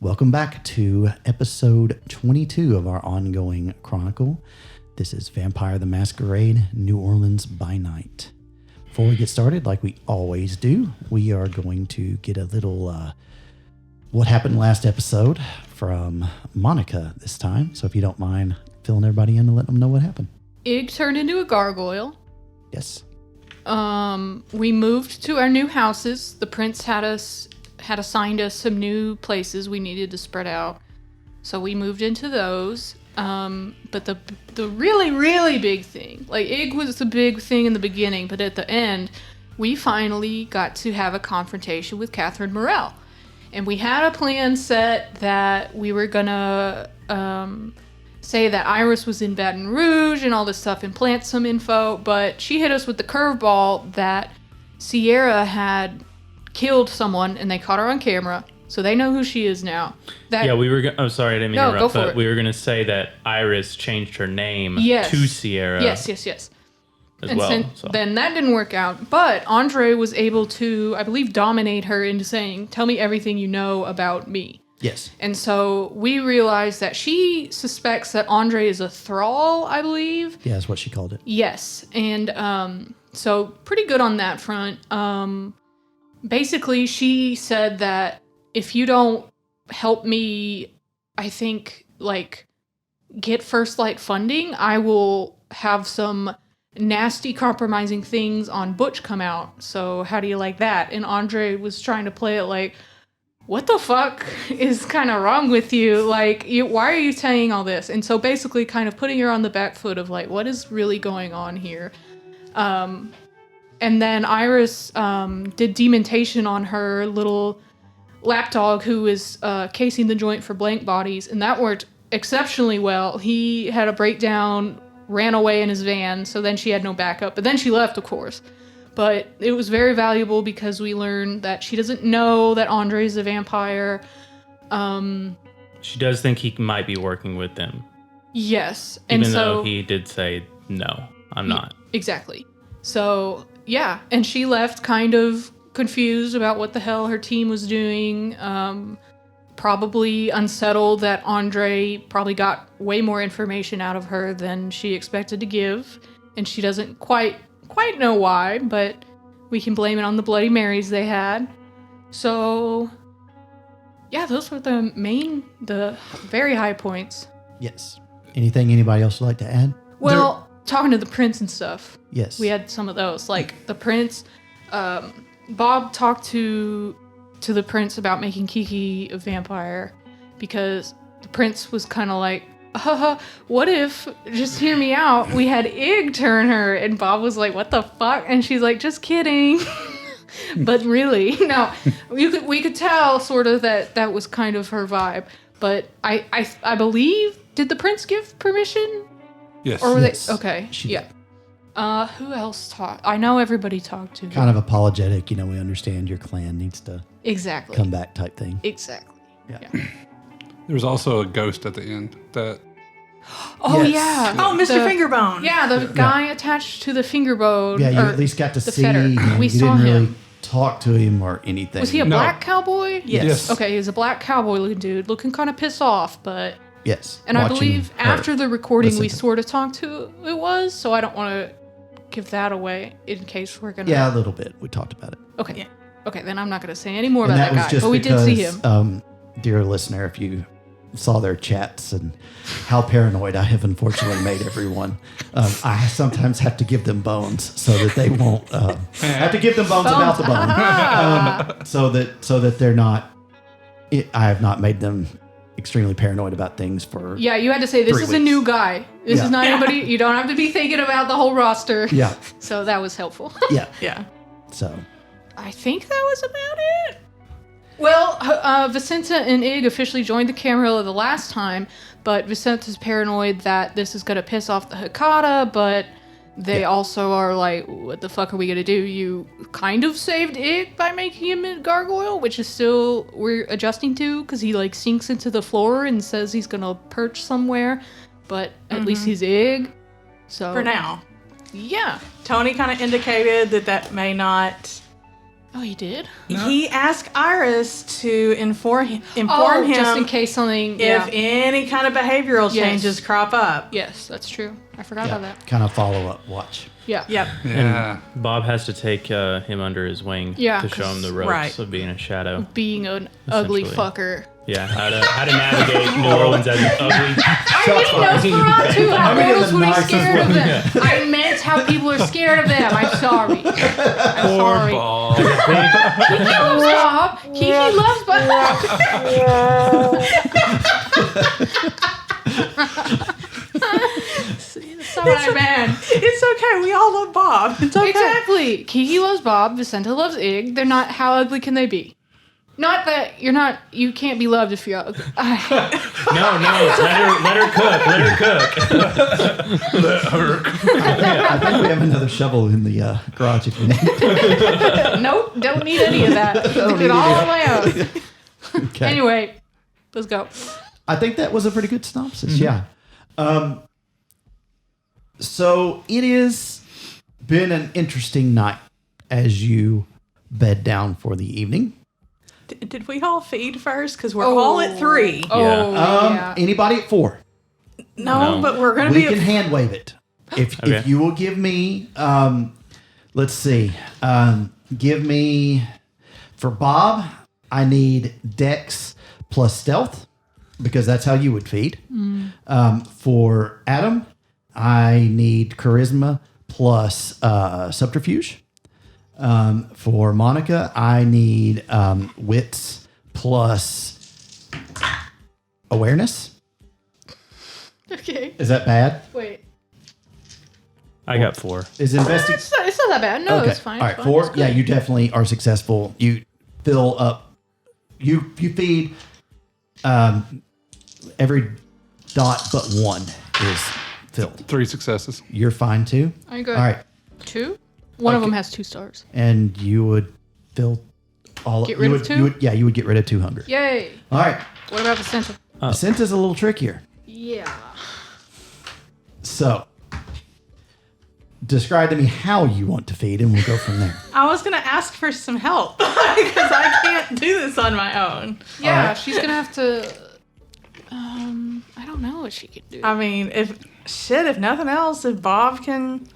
Welcome back to episode 22 of our ongoing chronicle. This is Vampire the Masquerade, New Orleans by Night. Before we get started, like we always do, we are going to get a little what happened last episode from Monica this time. So if you don't mind filling everybody in and letting them know what happened. Ig turned into a gargoyle. Yes. We moved to our new houses. The prince had assigned us some new places we needed to spread out. So we moved into those. But the really, really big thing, like Ig was the big thing in the beginning, but at the end, we finally got to have a confrontation with Catherine Morel. And we had a plan set that we were gonna say that Iris was in Baton Rouge and all this stuff and plant some info, but she hit us with the curveball that Sierra had killed someone and they caught her on camera, so they know who she is now. We were. I'm sorry, I didn't mean to interrupt, but it. we were going to say that Iris changed her name to Sierra. Yes. Then that didn't work out, but Andre was able to, I believe, dominate her into saying, "Tell me everything you know about me." Yes. And so we realized that she suspects that Andre is a thrall, I believe. Yeah, that's what she called it. Yes. And so pretty good on that front. Basically, she said that if you don't help me, I think, get First Light funding, I will have some nasty compromising things on Butch come out. So how do you like that? And Andre was trying to play it like, what the fuck is kind of wrong with you? Why are you saying all this? And so basically kind of putting her on the back foot of what is really going on here? And then Iris did dementation on her little lapdog who was casing the joint for blank bodies, and that worked exceptionally well. He had a breakdown, ran away in his van, so then she had no backup. But then she left, of course. But it was very valuable because we learned that she doesn't know that Andre's a vampire. She does think he might be working with them. Yes. Even though he did say, no, I'm not. Exactly. So, yeah. And she left kind of confused about what the hell her team was doing. Probably unsettled that Andre probably got way more information out of her than she expected to give. And she doesn't quite know why, but we can blame it on the Bloody Marys they had. So, yeah, those were the very high points. Yes. Anything anybody else would like to add? Well, talking to the prince and stuff. Yes. We had some of those. Like, the prince, Bob talked to the prince about making Kiki a vampire because the prince was kind of like, what if, just hear me out, we had Ig turn her? And Bob was like, what the fuck? And she's like, just kidding. But really, no, we could tell sort of that was kind of her vibe. But I believe, did the prince give permission? Yes. Or were Yes. they? Okay. She Yeah. Who else talked? I know everybody talked to. Kind of apologetic, we understand your clan needs to Exactly. come back type thing. Exactly. Yeah. There was also a ghost at the end that... Oh, Yes. yeah. Oh, Mr. Fingerbone. Yeah, the guy attached to the finger bone. Yeah, you or at least got to the see fetter. him. We You saw didn't really him. talk to him or anything. Was he a No. black cowboy? Yes. Okay, he was a black cowboy looking dude, looking kind of pissed off, but... Yes. And I watching believe her. after the recording Listen we to- sort of talked to it was, so I don't want to give that away in case we're going to... Yeah, a little bit. We talked about it. Okay. Yeah. Okay, then I'm not going to say any more And about that that was guy, just but we because, did see him. Dear listener, if you saw their chats and how paranoid I have unfortunately made everyone, I sometimes have to give them bones so that they won't... I have to give them bones about the bone. So that they're not... I have not made them extremely paranoid about things for... Yeah, you had to say, this 3 is a weeks. new guy. This Yeah. is not anybody... You don't have to be thinking about the whole roster. Yeah. So that was helpful. Yeah. Yeah. So... I think that was about it. Well, Vicenta and Ig officially joined the Camarilla the last time, but Vicenta's paranoid that this is going to piss off the Hecata, but they also are like, what the fuck are we going to do? You kind of saved Ig by making him a gargoyle, which is still, we're adjusting to, because he sinks into the floor and says he's going to perch somewhere, but at least he's Ig. So For now. Yeah. Tony kind of indicated that may not Oh, he did? He asked Iris to inform him just in case something. if any kind of behavioral changes crop up. Yes, that's true. I forgot about that. Kind of follow up watch. Yeah. Yep. Yeah. Bob has to take him under his wing Yeah, to show him the ropes right. of being a shadow. Being an ugly Essentially. fucker. Yeah, how to navigate New Orleans as an ugly. Nosferatu, how being mortals the would be nicest scared of one. them. I meant how people are scared of them. I'm sorry. I'm sorry. Ball. Kiki loves Bob. Kiki loves Bob. Sorry, man. It's okay. We all love Bob. It's okay. Exactly. Kiki loves Bob. Vicenta loves Ig. They're not. How ugly can they be? Not that you're not. You can't be loved if you're ugly. No, let her cook. Let her cook. I think we have another shovel in the garage if you need it. Nope. Don't need any of that. Do it all on my own. Okay. Anyway, let's go. I think that was a pretty good synopsis. Yeah. So it has been an interesting night as you bed down for the evening. Did we all feed first? Because we're all at 3. Oh, yeah. Anybody at 4? No, but we're going to We be can at hand wave it. If Okay. you will give me, let's see, give me, for Bob, I need Dex plus Stealth because that's how you would feed. For Adam, I need Charisma plus Subterfuge. For Monica, I need Wits plus Awareness. Okay. Is that bad? Wait. I got 4. Is investing? It's not that bad. No, it's fine. All it's right, fine. 4. It's good. Yeah, you definitely are successful. You fill up. You feed. Every dot but 1 is filled. 3 successes. You're fine too. I'm good. All right, 2? One of Okay. them has 2 stars. and you would fill all. Get rid you of would, 2? You would, yeah, you would get rid of 2 hunger. Yay. All right, What about the center? the scent is a little trickier. Yeah. So, describe to me how you want to feed, and we'll go from there. I was going to ask for some help because I can't do this on my own. Yeah, right. she's gonna have to. I don't know what she could do. I mean, if nothing else, if Bob can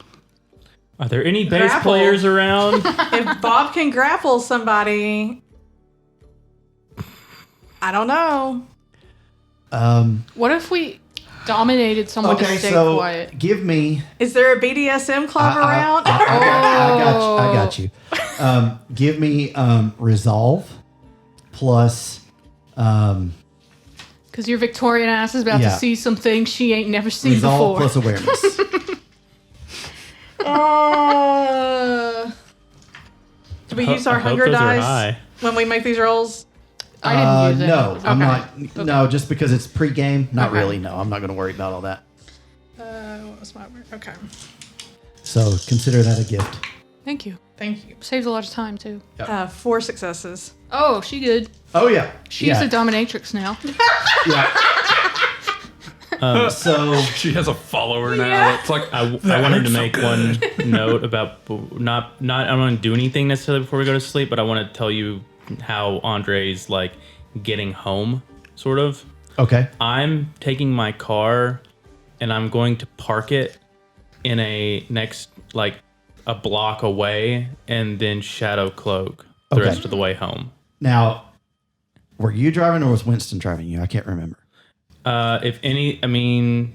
Are there any bass Grapple. players around? if Bob can grapple somebody, I don't know. What if we dominated someone to Okay, stay so quiet? give me. Is there a BDSM club around? I got you. Give me resolve plus. Because your Victorian ass is about Yeah. to see some things she ain't never seen Resolve before. plus awareness. Do we use our I hope hunger those are dice high. when we make these rolls? I didn't use it. No, I'm Okay. not. No, just because it's pre-game. Not Okay. really. No, I'm not going to worry about all that. What was my okay? So consider that a gift. Thank you. Thank you. Saves a lot of time too. 4 successes. Oh, she good. Oh yeah, She's yeah. a dominatrix now. Yeah. So She has a follower now. It's like I wanted to make one note about not. I don't want to do anything necessarily before we go to sleep, but I want to tell you how Andre's like getting home, sort of. okay. I'm taking my car and I'm going to park it in a next like a block away and then shadow cloak the Okay. rest of the way home. Now, were you driving or was Winston driving you? I can't remember. If any, I mean,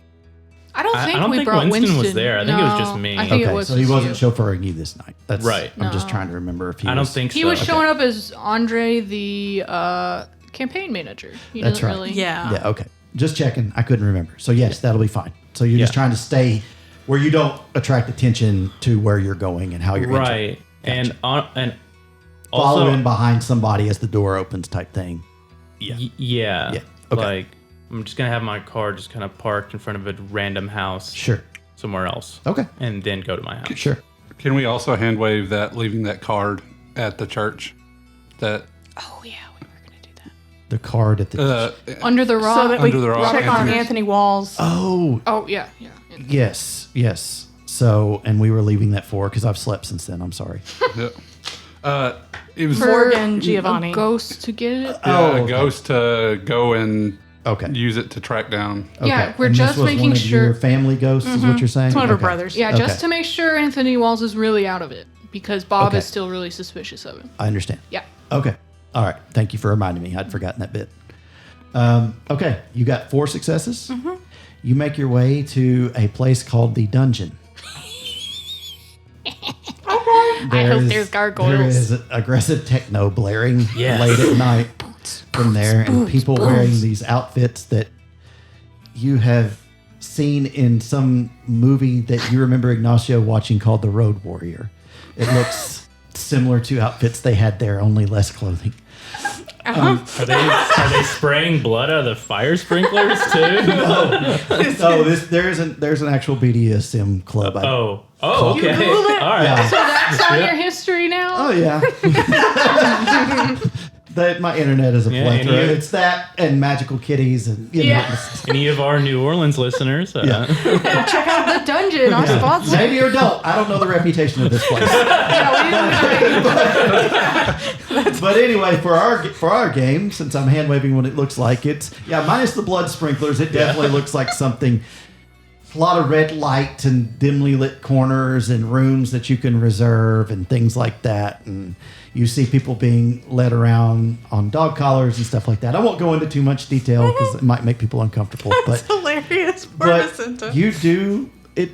I don't think I don't we think brought Winston was there. I think it was just me. I think Okay, it was so he just wasn't you. chauffeuring you this night. That's Right. I'm just No. trying to remember if he. I don't was, think He so. was showing up as Andre, the campaign manager. He That's doesn't right. really. Yeah. Yeah. Okay. Just checking. I couldn't remember. So yes, that'll be fine. So you're just Yeah. trying to stay where you don't attract attention to where you're going and how you're entering. right. And and Follow also in behind somebody as the door opens, type thing. yeah, Yeah, okay. like I'm just gonna have my car just kind of parked in front of a random house Sure. somewhere else, Okay. and then go to my house. Sure. Can we also hand wave that, leaving that card at the church? That Oh yeah, we were gonna do that. The card at the. Under the rock. So that we Under the rock, check on Anthony. Anthony Walls. oh Oh yeah, yeah. yes, yes. So and we were leaving that for because I've slept since then. I'm sorry. yeah. It was Morgan A Giovanni. ghost to get it. a ghost to go and Okay. use it to track down. Yeah, we're And just this was making one of sure. Your family ghosts is what you're saying? It's one of her Okay. brothers. Yeah, just to make sure Anthony Walls is really out of it because Bob Okay. is still really suspicious of him. I understand. Yeah. Okay. All right. Thank you for reminding me. I'd forgotten that bit. Okay. You got 4 successes. Mm-hmm. You make your way to a place called the dungeon. I hope there's gargoyles. There is aggressive techno blaring Yes. late at night from there, and people wearing these outfits that you have seen in some movie that you remember Ignacio watching called The Road Warrior. It looks similar to outfits they had there, only less clothing. Are they spraying blood out of the fire sprinklers too? Oh, there's an actual BDSM club. Oh, okay. Google it? All right. Yeah. So that's on your history now? Oh yeah. That my internet is a Yeah, plethora. and you- It's that and magical kitties and you know. Yeah. Any of our New Orleans listeners? Yeah. Check out the dungeon, our sponsor. Maybe or don't. I don't know the reputation of this place. But anyway, for our game, since I'm hand waving what it looks like, it's minus the blood sprinklers. It definitely looks like something. A lot of red light and dimly lit corners and rooms that you can reserve and things like that. And you see people being led around on dog collars and stuff like that. I won't go into too much detail because it might make people uncomfortable. It's But hilarious. Poor but Vicenta. you do. It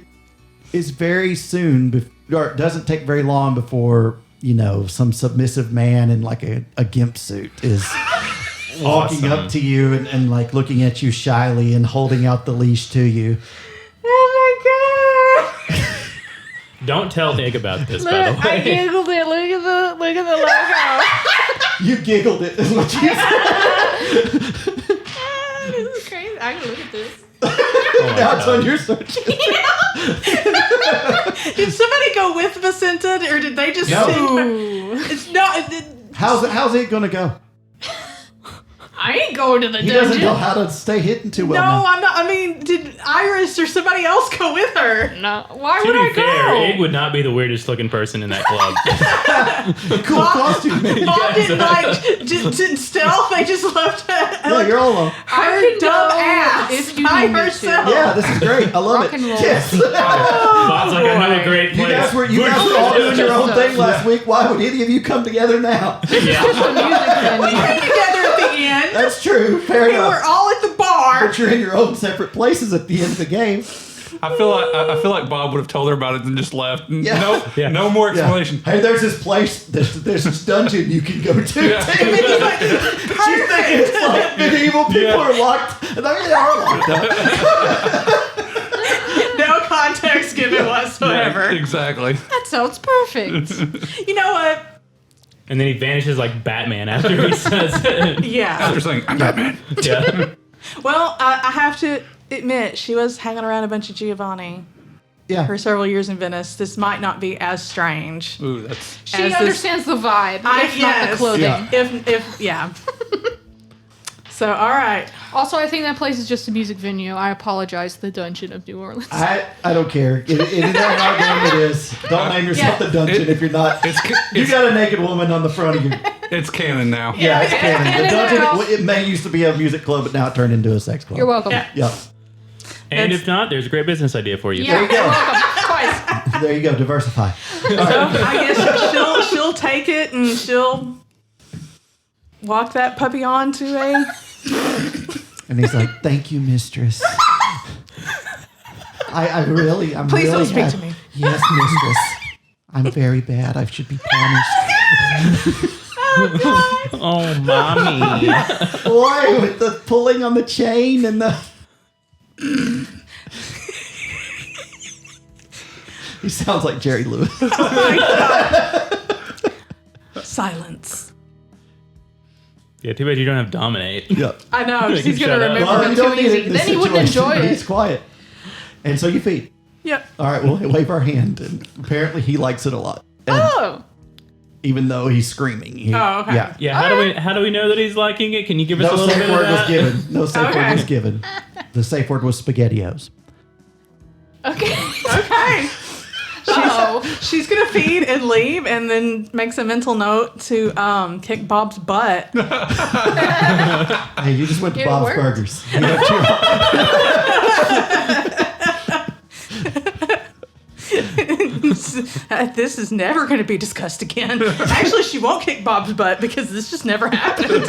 is very soon, or it doesn't take very long before some submissive man in like a gimp suit is walking Awesome. up to you and like looking at you shyly and holding out the leash to you. Oh my god! Don't tell Nick about this, by the Look, I way. giggled it. Look at the logo. You giggled it, is what you said. This is crazy. I can look at this. Oh my Now it's God. on your search. Did somebody go with Vicenta, or did they just? No. Send It's not. How's it gonna go? I ain't going to the He doesn't dungeon. know how to stay hidden too well. No, now. I'm not. I mean, did Iris or somebody else go with her? No. Why To would I be fair, go? Ig would not be the weirdest looking person in that club. Cool costume, man. Mom didn't just in stealth. They just left Yeah, you're all alone. I her can dumb go ass if you by need me to. herself. Yeah, this is great. I love Rock it. and roll. Yes. Bob's like, I know a great You place. guys were all doing your own thing last week. Why would any of you come together now? Yeah. The music venue. We're together at the end. That's true. Fair We were enough. all at the bar. But you're in your own separate places at the end of the game. I feel like Bob would have told her about it and just left. Yeah. No, Yeah. no more Yeah. explanation. Hey, there's this place. There's this dungeon you can go to. Yeah. She's thinking it's like medieval people Yeah. are locked. And they are locked up. No context given whatsoever. Exactly. That sounds perfect. You know what? And then he vanishes like Batman after he says it. Yeah. After saying, I'm Batman. Yeah. Well, I have to admit, she was hanging around a bunch of Giovanni Yeah. for several years in Venice. This might not be as strange. Ooh, that's She As this- understands the vibe, if not the yes. clothing. Yeah. If yeah. So all right. Also, I think that place is just a music venue. I apologize, the Dungeon of New Orleans. I don't care. In our game, it is. Don't name yourself Yeah. the dungeon if you're not. You got a naked woman on the front of you. it's canon now. Yeah, it's canon. The Canon dungeon, now. it may used to be a music club, but now it turned into a sex club. You're welcome. Yeah. Yep. And if not, there's a great business idea for you. Yeah, There you go. you're welcome. Twice. There you go. Diversify. So I guess she'll take it and she'll walk that puppy on to a. And he's like, "Thank you, mistress." I'm Please really don't speak happy. to me. Yes, mistress. I'm very bad. I should be punished. Oh, mommy. Boy, with the pulling on the chain and the. He sounds like Jerry Lewis. Silence. Yeah, too bad you don't have Dominate. Yep. I know, 'cause he's Shut gonna up. remember Well, it you too don't need it easy. in this Then he wouldn't situation, enjoy but it. He's quiet. And so you feed. Yep. All right, well, wave our hand. And apparently he likes it a lot. And Oh. even though he's screaming. Oh, okay. Yeah. Yeah, how do we know that he's liking it? Can you give us No a little safe bit of word was that? given. No safe word Okay. was given. The safe word was SpaghettiOs. Okay. Okay. She's gonna feed and leave, and then makes a mental note to kick Bob's butt. Hey, you just went to It Bob's worked. Burgers. You know, cheer up. This is never going to be discussed again. Actually, she won't kick Bob's butt because this just never happened.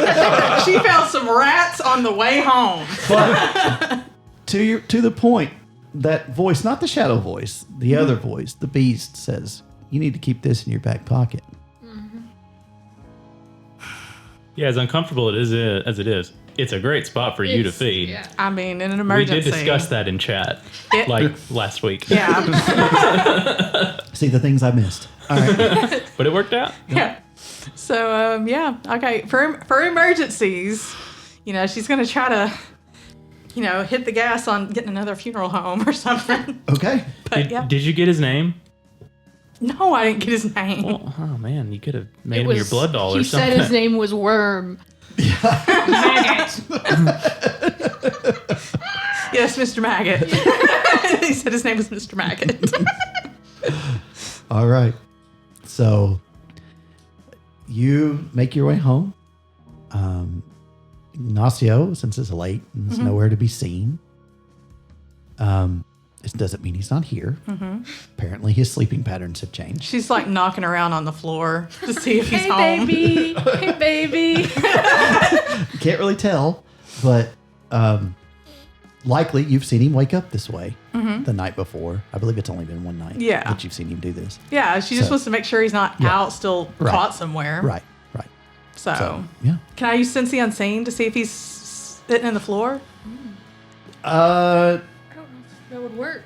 She found some rats on the way home. But to the point, that voice, not the shadow voice, the other voice, the beast says, you need to keep this in your back pocket. Yeah, as uncomfortable as it is, it's a great spot for you to feed. Yeah. I mean, in an We emergency. did discuss that in chat, like last week. Yeah. See the things I missed. All right. But it worked out. Yeah. So, yeah. Okay. For emergencies, she's going to try to, hit the gas on getting another funeral home or something. Okay. But, yeah. Did you get his name? No, I didn't get his name. Well, oh man, you could have made him your blood doll or He something. said his name was Worm. Maggot. Yes, Mr. Maggot. He said his name was Mr. Maggot. All right. So you make your way home. Ignacio, since it's late and there's nowhere to be seen. It doesn't mean he's not here. Apparently his sleeping patterns have changed. She's like knocking around on the floor to see if he's Hey, home. baby. Hey, baby. Can't really tell, but likely you've seen him wake up this way the night before. I believe it's only been one night Yeah. that you've seen him do this. Yeah, she just So- wants to make sure he's not Yeah. out still Right. caught somewhere. Right. So, Yeah. can I use Sense the Unseen to see if he's sitting in the floor? Uh, I don't know if that would work.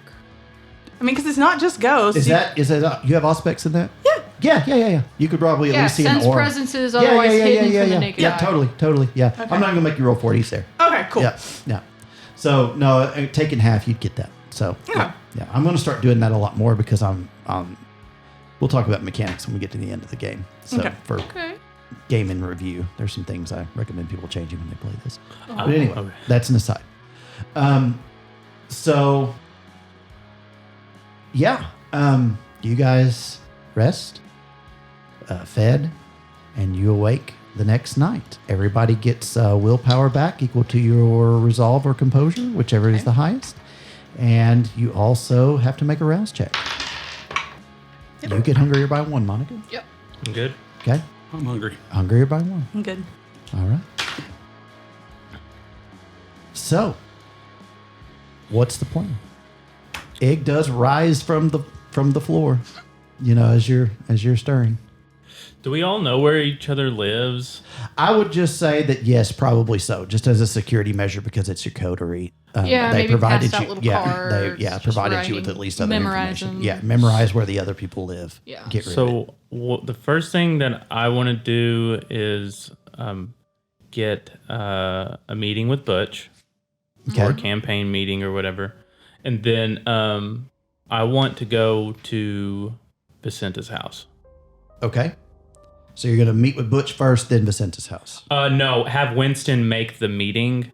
I mean, because it's not just ghosts. is that you have aspects in that? Yeah. You could probably at Yeah, least see an sense aura. presences otherwise hidden from the naked Yeah, eye. totally. Yeah. I'm not gonna make you roll 40. He's there. Okay, cool. Yeah. So no, taking half, you'd get that. So Yeah. I'm gonna start doing that a lot more because we'll talk about mechanics when we get to the end of the game. So Okay. for Okay. game in review, there's some things I recommend people changing when they play this. Oh. But anyway, okay. that's an aside. So yeah, you guys rest, fed, and you awake the next night. Everybody gets willpower back equal to your resolve or composure, whichever is the highest. And you also have to make a rouse check. You get hungrier by 1, Monica. Yep. I'm good. Okay. I'm hungry. Hungrier by 1. I'm good. All right. So, what's the plan? Egg does rise from the floor, as you're stirring. Do we all know where each other lives? I would just say that yes, probably so, just as a security measure because it's your coterie. Yeah, they maybe provided pass out you, little yeah, cards, they just provided you with writing, at least other memorize information. them. Yeah, memorize where the other people live. Yeah. Get rid of it. So the first thing that I want to do is get a meeting with Butch, or a Okay. campaign meeting or whatever, and then I want to go to Vicenta's house. Okay. So you're gonna meet with Butch first, then Vicenta's house. No, have Winston make the meeting.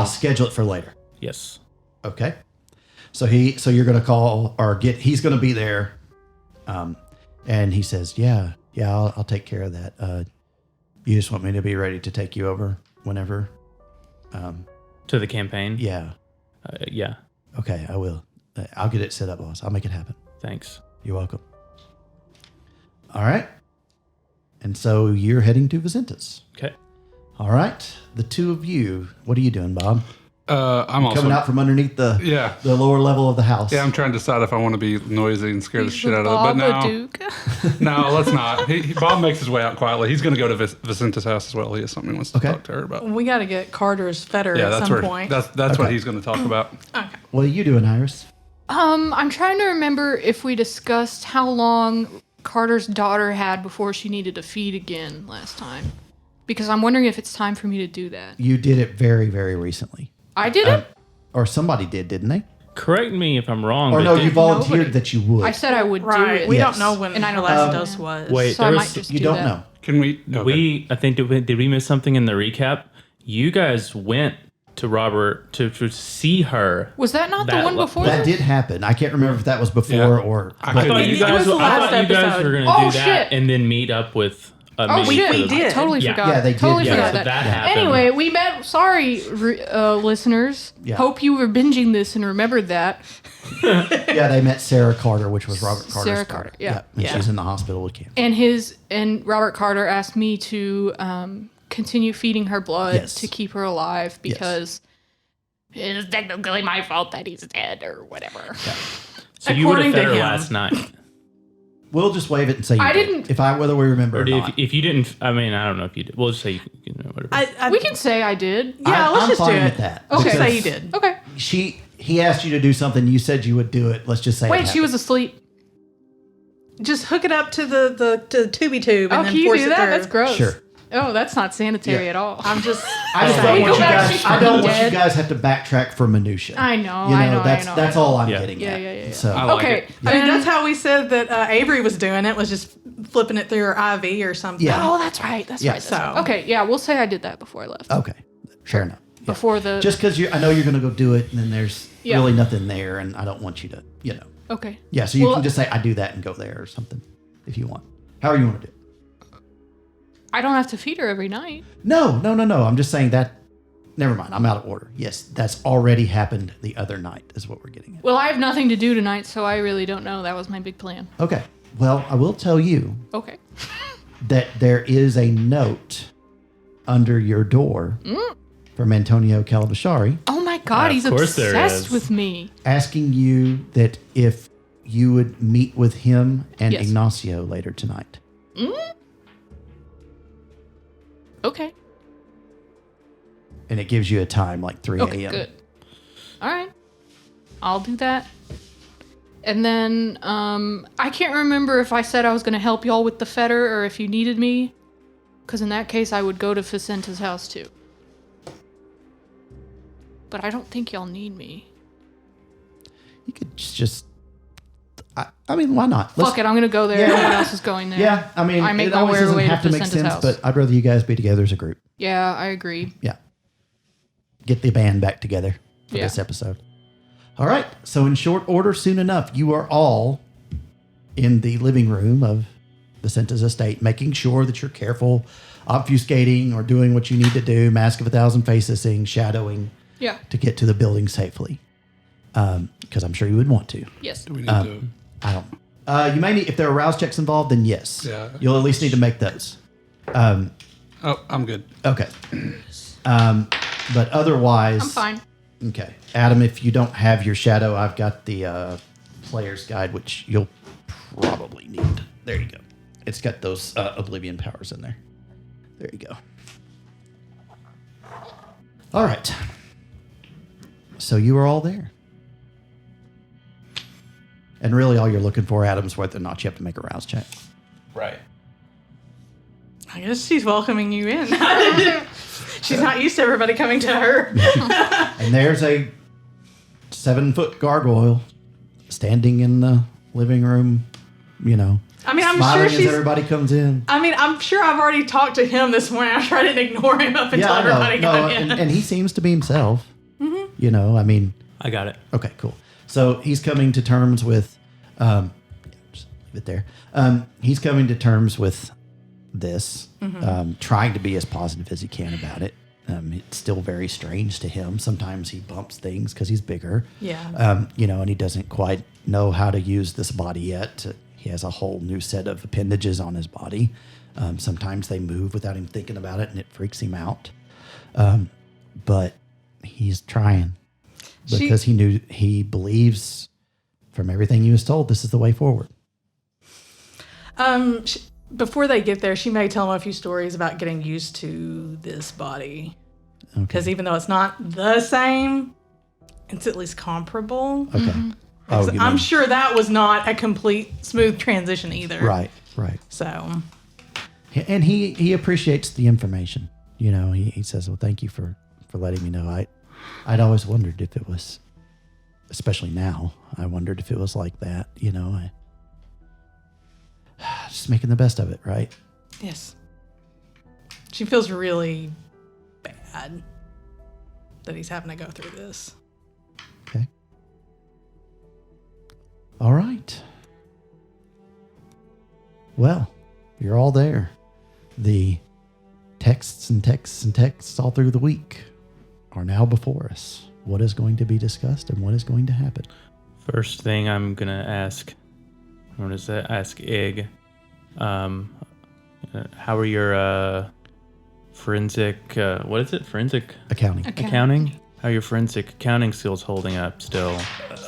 Schedule it for later. Yes. Okay. So you're gonna call or he's gonna be there. And he says, yeah, I'll take care of that. You just want me to be ready to take you over whenever. To the campaign. Yeah. Yeah. Okay, I will. I'll get it set up, boss. I'll make it happen. Thanks. You're welcome. All right. And so you're heading to Vicenta's. Okay. All right. The two of you, what are you doing, Bob? I'm also Coming out from underneath the lower level of the house. Yeah, I'm trying to decide if I want to be noisy and scare the shit out of it. But Babadook. no, let's not. Bob makes his way out quietly. He's going to go to Vicenta's house as well. He has something he wants to Okay. talk to her about. We got to get Carter's fetter Yeah, at that's some where point. that's Okay. what he's going to talk about. Okay. What are you doing, Iris? I'm trying to remember if we discussed how long Carter's daughter had before she needed to feed again last time. Because I'm wondering if it's time for me to do that. You did it very, very recently. I did it? Or somebody did, didn't they? Correct me if I'm wrong. Or but no, did- you volunteered Nobody- that you would. I said I would do Right. it. We Yes. don't know when And I her don't last know. dose was. Wait, So there I was might just you do don't that. know. Can we? Okay. I think did we miss something in the recap? You guys went to Robert to see her. Was that not the That one lo- before? That did happen. I can't remember if that was before Yeah. or. I but- couldn't- I was the last thought you guys episode. were gonna Oh, do that shit. and then meet up with. Oh me shit! for we the- did. I totally Yeah. forgot. Yeah, they did, Totally yeah. forgot So that. that happened. Anyway, we met. Sorry, listeners. Yeah. Hope you were binging this and remembered that. Yeah, they met Sarah Carter, which was Robert Carter's Sarah daughter. Carter, yeah. And Yeah. she's in the hospital with cancer. And Robert Carter asked me to continue feeding her blood Yes. to keep her alive because it is technically my fault that he's dead or whatever. So you would have According fed to her him. last night, We'll just wave it and say you I did. didn't- If whether we remember or, or not. if you didn't. I mean, I don't know if you did. We'll just say you know, whatever. We can say I did. Yeah, let's I'm just do fine it. with that. Okay. because Say you did. Okay. He asked you to do something. You said you would do it. Let's just say. Wait, it she was happened. asleep. Just hook it up to the tubey tube and Oh, then can you force do it that? through. That's gross. Sure. Oh, that's not sanitary Yeah. at all. I'm just. I just Go don't want you back, guys. she's I don't fucking want you dead. guys have to backtrack for minutia. I know, You know, I know, I that's know, that's I know. all I'm Yeah. getting Yeah, at. yeah. So I like Okay. it. I mean, that's how we said that Avery was doing it, was just flipping it through her IV or something. Yeah. Oh, that's right. That's Yeah. right. That's right. So- Okay, yeah, we'll say I did that before I left. okay, fair enough. Yeah. Before the Just because I know you're going to go do it, and then there's Yeah. really nothing there, and I don't want you to, Okay. Yeah, so you Well- can just say I do that and go there or something if you want. However you want to do it. I don't have to feed her every night. No. I'm just saying that. Never mind. I'm out of order. Yes, that's already happened the other night. Is what we're getting at. Well, I have nothing to do tonight, so I really don't know. That was my big plan. Okay. Well, I will tell you Okay. that there is a note under your door from Antonio Calabashari Oh my god, Of he's course there obsessed is. with me. asking you that if you would meet with him and Yes. Ignacio later tonight. Okay. And it gives you a time like 3 Okay, a.m. good. All right. I'll do that. And then I can't remember if I said I was going to help y'all with the fetter or if you needed me. Because in that case, I would go to Vicenta's house too. But I don't think y'all need me. You could just I mean, why not? Fuck it, I'm going to go there. Yeah. No one else is going there. Yeah, I mean, I make it my always way doesn't to have to make Vicenta's sense, house. but I'd rather you guys be together as a group. Yeah, I agree. Yeah. Get the band back together for Yeah. this episode. All right. So in short order, soon enough, you are all in the living room of Vicenta's estate, making sure that you're careful, obfuscating or doing what you need to do, Mask of a Thousand Faces, shadowing Yeah. to get to the building safely. Because I'm sure you would want to. Yes. Do we need to? I don't know. You may need, if there are rouse checks involved, then yes. Yeah. You'll at least need to make those. Oh, I'm good. Okay. But otherwise, I'm fine. Okay, Adam, if you don't have your shadow, I've got the player's guide, which you'll probably need. There you go. It's got those oblivion powers in there. There you go. All right. So you are all there. And really all you're looking for, Adam, is whether or not you have to make a rouse check. Right. I guess she's welcoming you in. She's not used to everybody coming to her. And there's a 7-foot gargoyle standing in the living room, I mean, I'm smiling sure as she's. everybody comes in. I mean, I'm sure I've already talked to him this morning. I tried to ignore him up until I know. everybody got in. And he seems to be himself. I mean, I got it. okay, cool. So he's coming to terms with, just leave it there. He's coming to terms with this, trying to be as positive as he can about it. It's still very strange to him. Sometimes he bumps things because he's bigger. Yeah. And he doesn't quite know how to use this body yet. He has a whole new set of appendages on his body. Sometimes they move without him thinking about it, and it freaks him out. But he's trying because he believes from everything he was told, this is the way forward. Before they get there, she may tell him a few stories about getting used to this body. Okay. Because even though it's not the same, it's at least comparable. Okay. Oh, you I'm mean- sure that was not a complete smooth transition either. Right. So, And he appreciates the information. He says, well, thank you for letting me know. I'd always wondered if it was, especially now, I wondered if it was like that. Just making the best of it, right? yes. She feels really bad that he's having to go through this. Okay. All right. Well, you're all there. The texts and texts and texts all through the week are now before us. What is going to be discussed and what is going to happen? First thing I'm gonna ask, what is that? Ask Ig. How are your forensic? What is it? Forensic Accounting. accounting? How are your forensic accounting skills holding up? Still,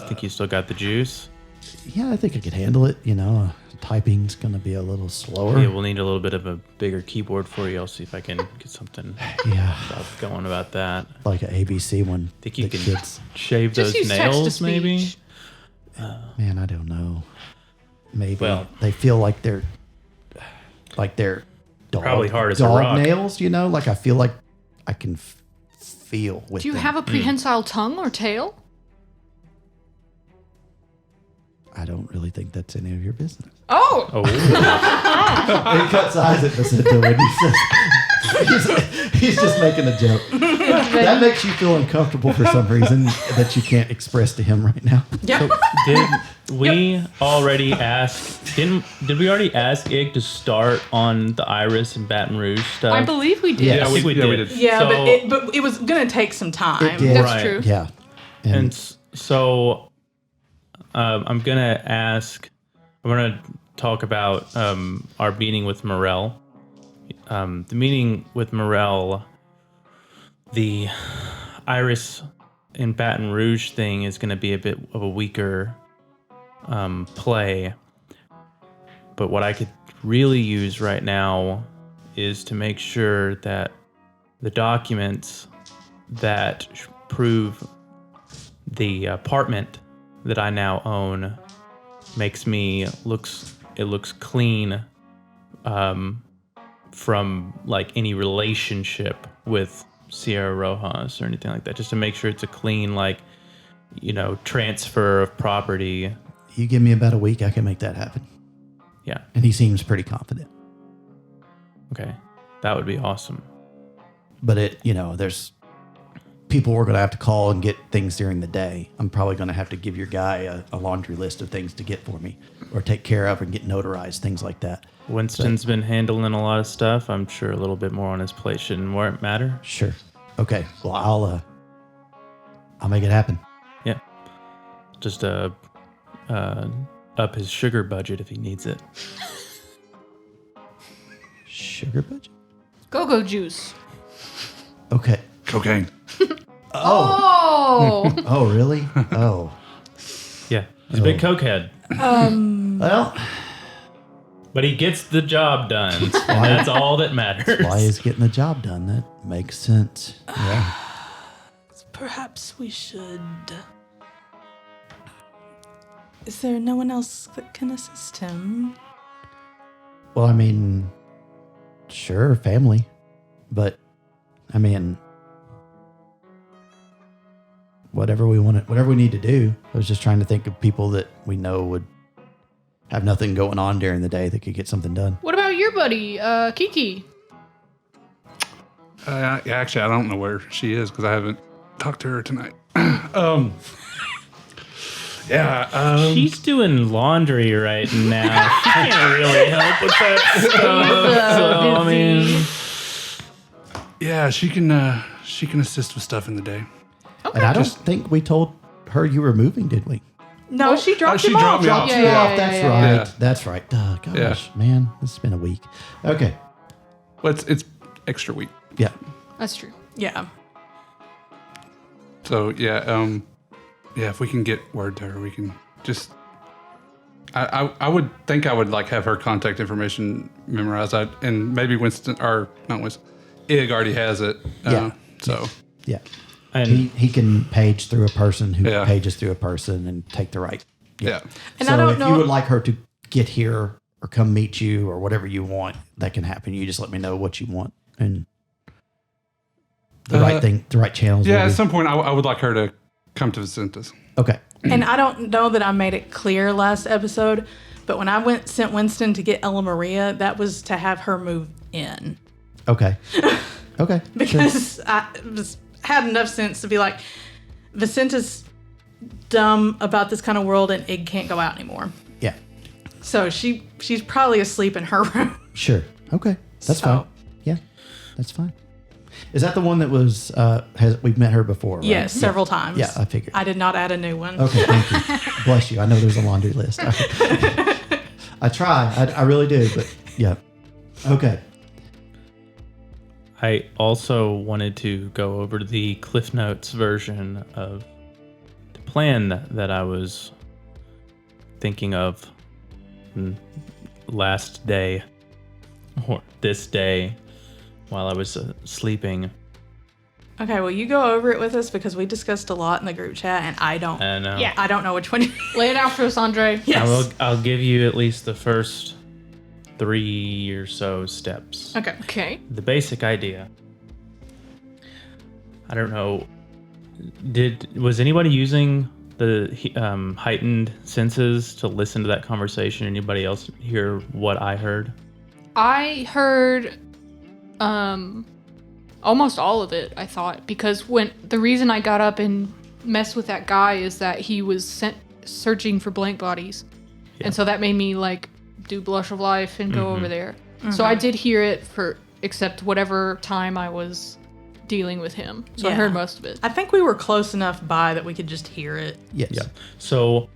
think you still got the juice? Yeah, I think I could handle it. Typing's going to be a little slower. Yeah, we'll need a little bit of a bigger keyboard for you. I'll see if I can get something going about that. Like an ABC one. Think you that can kids- shave Just those use nails, maybe? text-to-speech. Man, I don't know. Maybe Well- they feel like they're dog, Probably hard as a dog rock. nails. Like I feel like I can feel with Do you them. have a prehensile tongue or tail? I don't really think that's any of your business. Oh, Oh, He cuts eyes at Vicente when he says, he's just making a joke. That makes you feel uncomfortable for some reason that you can't express to him right now. Yep. did we already ask? Did we already ask Ig to start on the Iris and Baton Rouge stuff? I believe we did. Yeah. I think we did. Yeah, So- but it was going to take some time. It did. That's Right. true. Yeah. And so I'm gonna ask. I'm gonna talk about our meeting with Morel. The meeting with Morel, the Iris in Baton Rouge thing is going to be a bit of a weaker play. But what I could really use right now is to make sure that the documents that prove the apartment that I now own looks clean from like any relationship with Sierra Rojas or anything like that, just to make sure it's a clean transfer of property. You give me about a week, I can make that happen. Yeah. And he seems pretty confident. Okay. That would be awesome. But there's people we're going to have to call and get things during the day. I'm probably going to have to give your guy a laundry list of things to get for me or take care of and get notarized, things like that. Winston's been handling a lot of stuff. I'm sure a little bit more on his plate shouldn't matter. Sure. Okay. Well, I'll make it happen. Yeah. Just up his sugar budget if he needs it. Sugar budget? Go-go juice. Okay. Cocaine. Oh. Oh, really? Oh. Yeah. He's a big cokehead. Well, But he gets the job done, and that's all that matters. why he's getting the job done. That makes sense. Yeah. Perhaps we should. Is there no one else that can assist him? Well, I mean, sure, family. But, I mean, whatever we need to do. I was just trying to think of people that we know would have nothing going on during the day that could get something done. What about your buddy, Kiki? Actually, I don't know where she is because I haven't talked to her tonight. She's doing laundry right now. She can't really help with that stuff. So, I mean, yeah, she can assist with stuff in the day. And I don't think we told her you were moving, did we? No, she dropped she him dropped off. me off. Dropped you off. That's right. yeah. That's right. Duh, gosh, Yeah. man, this has been a week. Okay. Well, it's extra week. Yeah. That's true. Yeah. So yeah, if we can get word to her, we can just. I would think I would like have her contact information memorized. And maybe Winston or not Winston, Ig already has it. Yeah. So Yeah. and He can page through a person who Yeah. pages through a person and take the right. yeah. And so I don't if know. you would like her to get here or come meet you or whatever you want, that can happen. You just let me know what you want and the right thing, the right channels. Yeah, will at be- some point I would like her to come to Vicentis. Okay. And I don't know that I made it clear last episode, but when I sent Winston to get Ella Maria, that was to have her move in Okay. Okay. Sure. because I was had enough sense to be like, Vicenta's dumb about this kind of world and Ig can't go out anymore. Yeah. So she's probably asleep in her room. Sure. Okay. That's So- fine. Yeah. That's fine. Is that the one that was, we've met her before, right? Yes, several times. Yeah, I figured. I did not add a new one. Okay, thank you. Bless you. I know there's a laundry list. I try. I really do, but yeah. Okay. I also wanted to go over the Cliff Notes version of the plan that I was thinking of last day, or this day, while I was sleeping. Okay, well, you go over it with us because we discussed a lot in the group chat, and I don't. And Yeah. I don't know which one. Lay it out for us, Andre. Yes. I'll give you at least the first 3 or so steps. Okay. Okay. The basic idea. I don't know. Was anybody using the heightened senses to listen to that conversation? Anybody else hear what I heard? I heard almost all of it, I thought, because the reason I got up and messed with that guy is that he was searching for blank bodies. Yeah. And so that made me do Blush of Life and go over there. So I did hear it except whatever time I was dealing with him. So I Yeah. heard most of it. I think we were close enough by that we could just hear it. Yes. Yeah. So,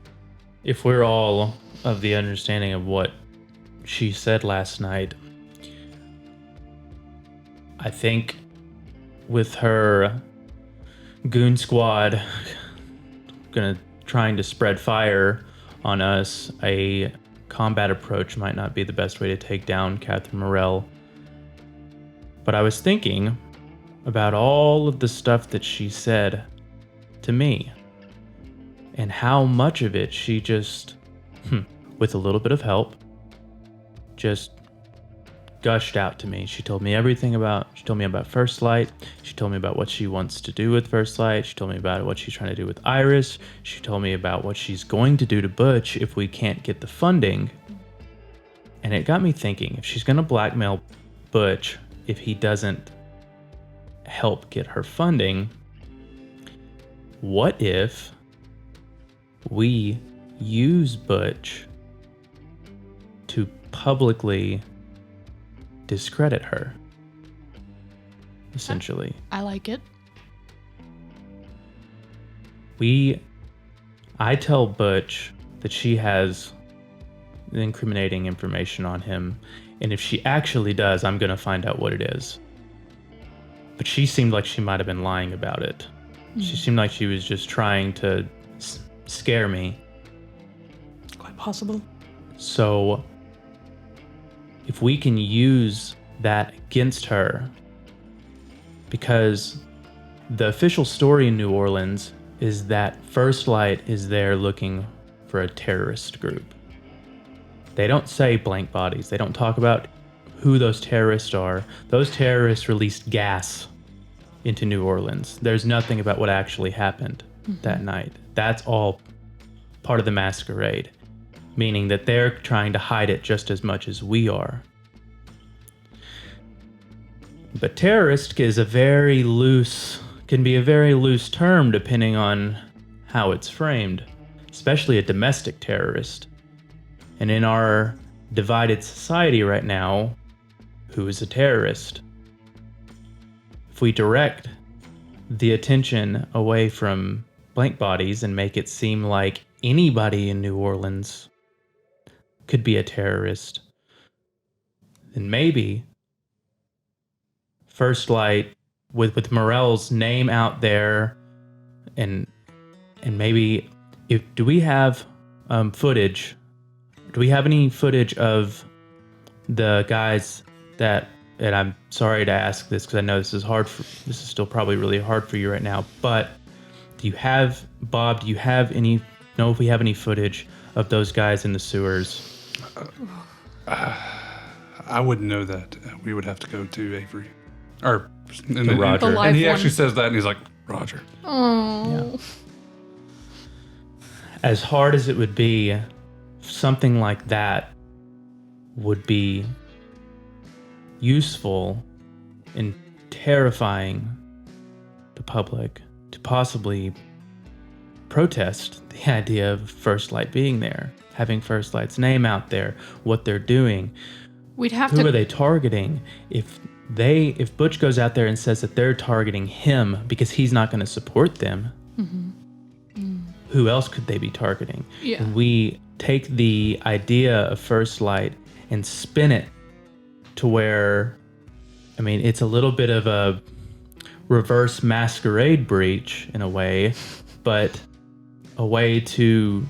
if we're all of the understanding of what she said last night, I think with her goon squad trying to spread fire on us, a combat approach might not be the best way to take down Catherine Morell. But I was thinking about all of the stuff that she said to me and how much of it she just, with a little bit of help, just gushed out to me. She told me about First Light. She told me about what she wants to do with First Light. She told me about what she's trying to do with Iris. She told me about what she's going to do to Butch if we can't get the funding. And it got me thinking, if she's going to blackmail Butch if he doesn't help get her funding, what if we use Butch to publicly discredit her, essentially? I like it. I tell Butch that she has incriminating information on him, and if she actually does, I'm gonna find out what it is. But she seemed like she might have been lying about it. She seemed like she was just trying to scare me. Quite possible. So if we can use that against her, because the official story in New Orleans is that First Light is there looking for a terrorist group. They don't say blank bodies. They don't talk about who those terrorists are. Those terrorists released gas into New Orleans. There's nothing about what actually happened that night. That's all part of the masquerade, meaning that they're trying to hide it just as much as we are. But terrorist can be a very loose term depending on how it's framed, especially a domestic terrorist. And in our divided society right now, who is a terrorist? If we direct the attention away from blank bodies and make it seem like anybody in New Orleans could be a terrorist, then maybe First Light, with Morell's name out there, and maybe do we have footage? Do we have any footage of the guys that? And I'm sorry to ask this because I know this is still probably really hard for you right now. But do you have know if we have any footage of those guys in the sewers? I wouldn't know that. We would have to go to Avery. Or Roger. The live and he one. actually says that and he's like, Roger. Oh. As hard as it would be, something like that would be useful and terrifying the public to possibly protest the idea of First Light being there, having First Light's name out there, what they're doing. We'd have Who to. are they targeting? If Butch goes out there and says that they're targeting him because he's not going to support them, who else could they be targeting? Yeah. And we take the idea of First Light and spin it to where, I mean, it's a little bit of a reverse Masquerade breach in a way, but a way to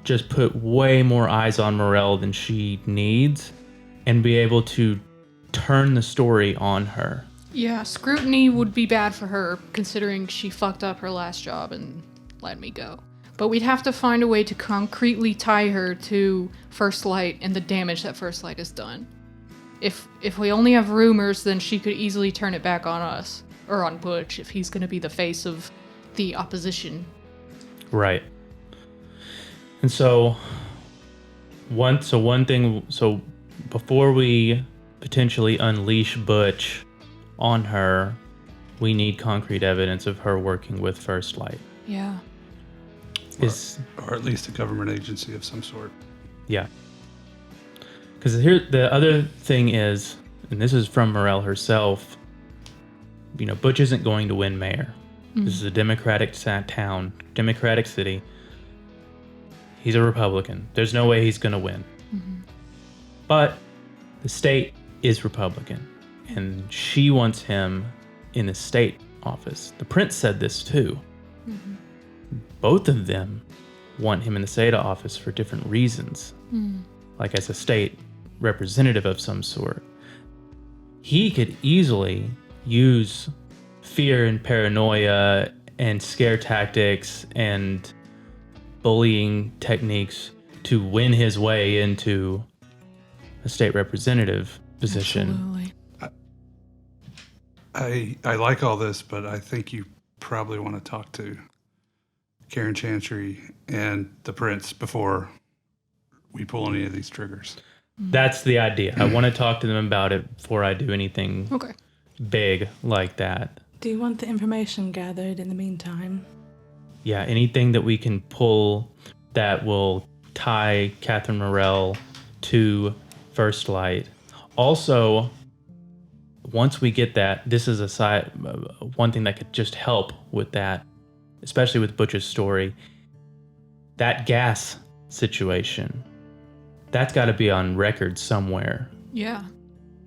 just put way more eyes on Morel than she needs and be able to turn the story on her. Yeah, scrutiny would be bad for her, considering she fucked up her last job and let me go. But we'd have to find a way to concretely tie her to First Light and the damage that First Light has done. If we only have rumors, then she could easily turn it back on us, or on Butch, if he's going to be the face of the opposition. Right. And so before we potentially unleash Butch on her, we need concrete evidence of her working with First Light. Yeah. Or at least a government agency of some sort. Yeah. Because here, the other thing is, and this is from Morel herself, you know, Butch isn't going to win mayor. This is a Democratic town, Democratic city. He's a Republican. There's no way he's going to win. But the state is Republican, and she wants him in the state office. The prince said this too. Both of them want him in the state office for different reasons, like as a state representative of some sort. He could easily use fear and paranoia and scare tactics and bullying techniques to win his way into a state representative position. Absolutely. I like all this, but I think you probably want to talk to Karen Chantry and the prince before we pull any of these triggers. That's the idea. I want to talk to them about it before I do anything big like that. Do you want the information gathered in the meantime? Yeah, anything that we can pull that will tie Catherine Morel to First Light. Also, once we get that, this is one thing that could just help with that, especially with Butch's story. That gas situation, that's got to be on record somewhere. Yeah.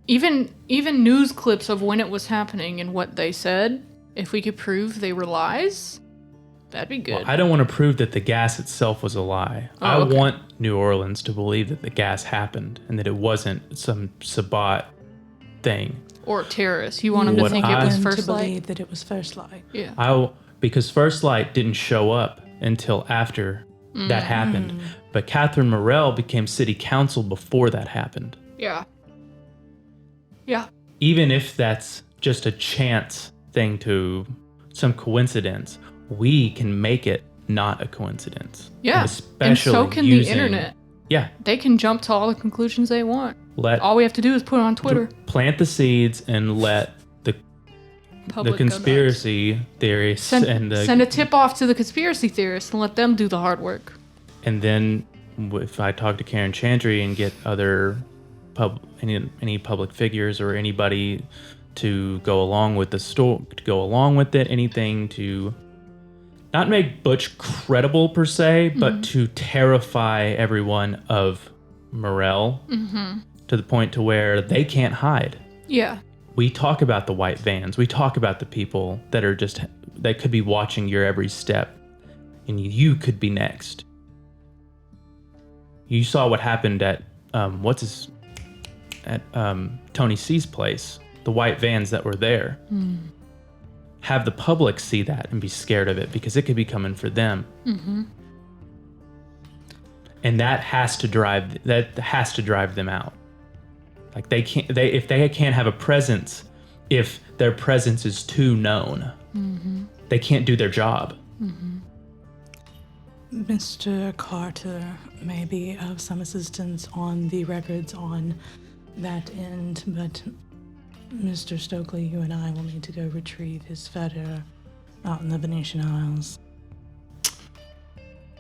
Even news clips of when it was happening and what they said, if we could prove they were lies, that'd be good. Well, I don't want to prove that the gas itself was a lie. I want New Orleans to believe that the gas happened and that it wasn't some Sabbat thing. Or terrorists. You want them to think it was First to Light? believe that it was First Light. Yeah. Because First Light didn't show up until after that happened. But Catherine Morel became city council before that happened. Yeah. Yeah. Even if that's just a chance thing to some coincidence, we can make it not a coincidence. Yeah. Especially and so can the internet. Yeah. They can jump to all the conclusions they want. Let All we have to do is put it on Twitter. Plant the seeds and let the Public conspiracy theorists send and a tip off to the conspiracy theorists and let them do the hard work. And then if I talk to Karen Chantry and get other any public figures or anybody to go along with the story, to go along with it, anything to not make Butch credible per se, but to terrify everyone of Morel to the point to where they can't hide. Yeah. We talk about the white vans. We talk about the people that are that could be watching your every step, and you could be next. You saw what happened at Tony C's place. The white vans that were there. Have the public see that and be scared of it because it could be coming for them. And that has to drive them out. Like if they can't have a presence, if their presence is too known, they can't do their job. Mr. Carter may be of some assistance on the records on that end, but Mr. Stokely, you and I will need to go retrieve his fetter out in the Venetian Isles.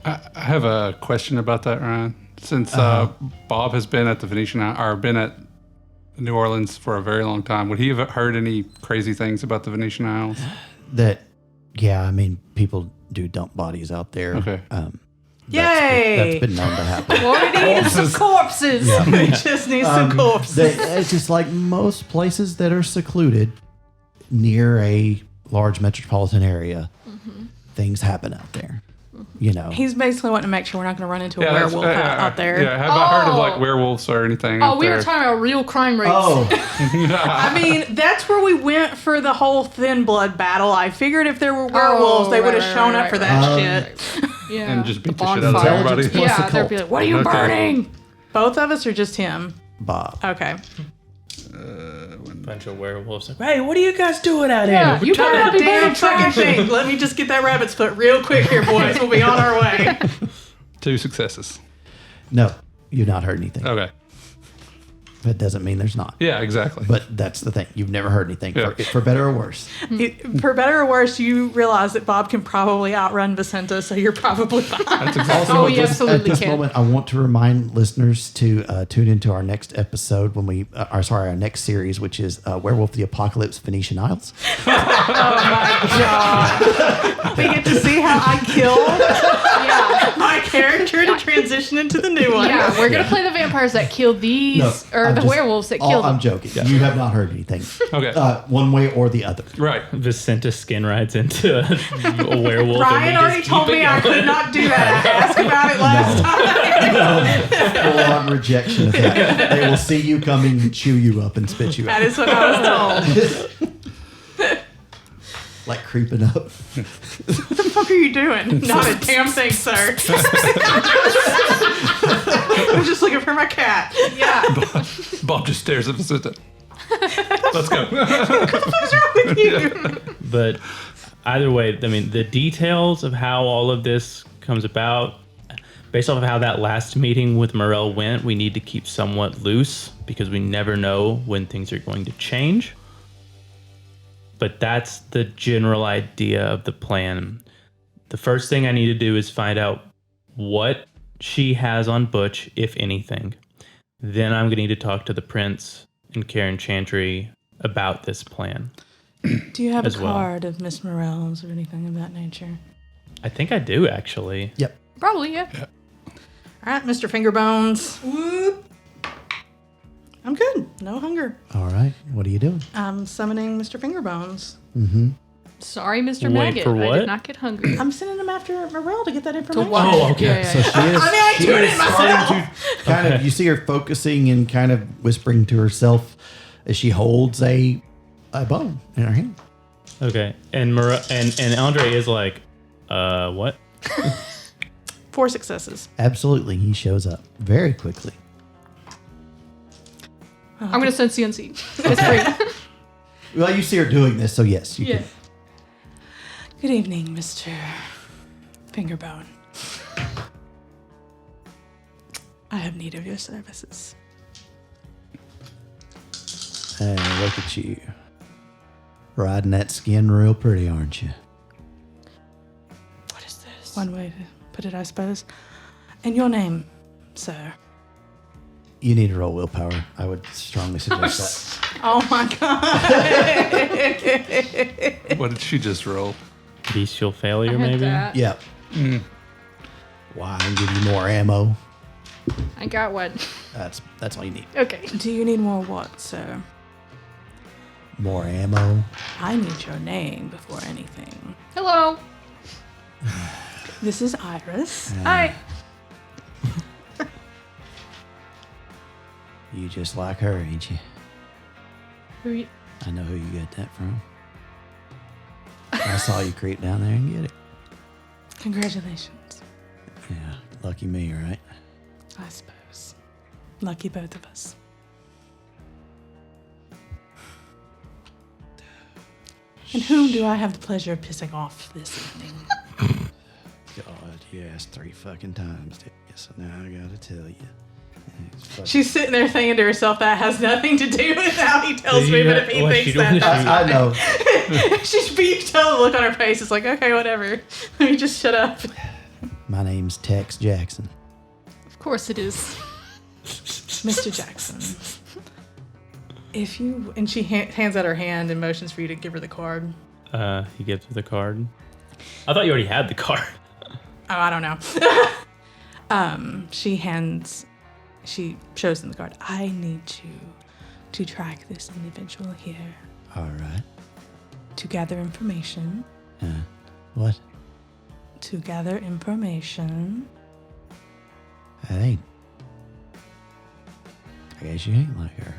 I have a question about that, Ryan. Since Bob has been at the Venetian or been at New Orleans for a very long time, would he have heard any crazy things about the Venetian Isles? Yeah, I mean, people do dump bodies out there. Okay. Yay! That's been known to happen. What we need is some corpses. We just need some corpses. It's just like most places that are secluded near a large metropolitan area, things happen out there. You know, He's basically wanting to make sure we're not going to run into a werewolf out there. Yeah, have I heard of like werewolves or anything? Oh, we were talking about real crime rates. I mean, that's where we went for the whole thin blood battle. I figured if there were werewolves, they would have shown up for that shit. Yeah. and just beat the shit bonfire. out of everybody. Plus Yeah, the they'd be cult. like, "What are you burning?" Both of us or just him? Bob. Okay. Bunch of werewolves. Like, hey, what are you guys doing out Yeah, here? you better not be Damn burning fucking trash. thing. Let me just get that rabbit's foot real quick here, boys. We'll be on our way. 2 successes. No, you've not heard anything. Okay. That doesn't mean there's not. Yeah, exactly. But that's the thing. You've never heard anything, Yeah. for better or worse. For better or worse, you realize that Bob can probably outrun Vicenta, so you're probably fine. That's exactly Oh, At he this- absolutely At this can. moment, I want to remind listeners to tune into our next episode when we, our next series, which is Werewolf the Apocalypse Venetian Isles. We get to see how I kill my character to transition into the new one. Yeah, we're gonna play the vampires that kill these, No, or I'm the just- werewolves that kill them. I'm joking. You have not heard anything. Okay. One way or the other. Right. Vicenta skin rides into a werewolf. Ryan and we already just told keep it me I going. could not do that. I asked about it last time. Full on rejection of that. They will see you coming and chew you up and spit you That out. is what I was told. Like creeping up. What the fuck are you doing? Not a damn thing, sir. I'm just looking for my cat. Yeah. Bob just stares at Vicenta. Let's go. What's wrong with you? But either way, I mean, the details of how all of this comes about, based off of how that last meeting with Morel went, we need to keep somewhat loose because we never know when things are going to change. But that's the general idea of the plan. The first thing I need to do is find out what she has on Butch, if anything. Then I'm going to need to talk to the prince and Karen Chantry about this plan. Do you have As a well. card of Miss Morel's or anything of that nature? I think I do, actually. Yep. Probably, yeah. All right, Mr. Fingerbones. Whoop. I'm good. No hunger. All right. What are you doing? I'm summoning Mr. Fingerbones. Sorry, Mr. Wait, Maggot. for I what? did not get hungry. I'm sending him after Morel to get that information. Oh, okay. So she is. I she tuned is in myself. starting to kind of. You see her focusing and kind of whispering to herself as she holds a bone in her hand. Okay. And and Andre is like, what? 4 successes. Absolutely, he shows up very quickly. I'm gonna send CNC. It's free. Well, you see her doing this, so yes, you Yeah. can. Good evening, Mr. Fingerbone. I have need of your services. Hey, look at you, riding that skin real pretty, aren't you? What is this? One way to put it, I suppose. And your name, sir? You need to roll willpower. I would strongly suggest Oh my god. What did she just roll? Bestial I failure, had maybe? that. that. Yep. Why? And give you more ammo. I got one. That's all you need. Okay. Do you need more what, sir? More ammo. I need your name before anything. Hello. This is Iris. Hi. You just like her, ain't you? Who are you? I know who you got that from. I saw you creep down there and get it. Congratulations. Yeah, lucky me, right? I suppose. Lucky both of us. And whom do I have the pleasure of pissing off this evening? God, you asked 3 fucking times, didn't you? So now I gotta tell you. She's sitting there thinking to herself, that has nothing to do with how he tells me, but if he thinks that, that's I know. you tell the look on her face. It's like, okay, whatever. Let me just shut up. My name's Tex Jackson. Of course it is. Mr. Jackson. If you... And she hands out her hand and motions for you to give her the card. He gives her the card. I thought you already had the card. Oh, I don't know. She shows him the card. I need you to track this individual here. All right. To gather information. What? To gather information. That ain't. I guess you ain't like her.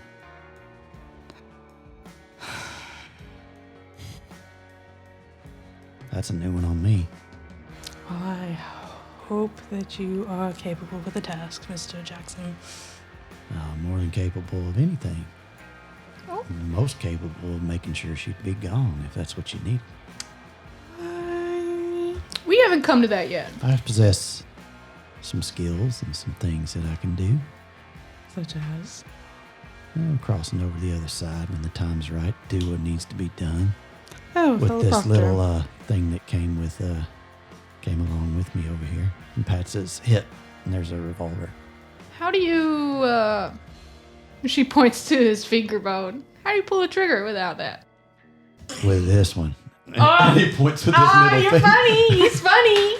That's a new one on me. Well, I hope that you are capable with the task, Mr. Jackson. More than capable of anything. Oh. Most capable of making sure she'd be gone if that's what you need. We haven't come to that yet. I possess some skills and some things that I can do. Such as? Crossing over the other side when the time's right, do what needs to be done. Oh, With this little thing that came along with me over here. And Pat says, hit, and there's a revolver. How do you, she points to his finger bone. How do you pull a trigger without that? With this one. Oh. And he points with his middle you're finger. funny. He's funny.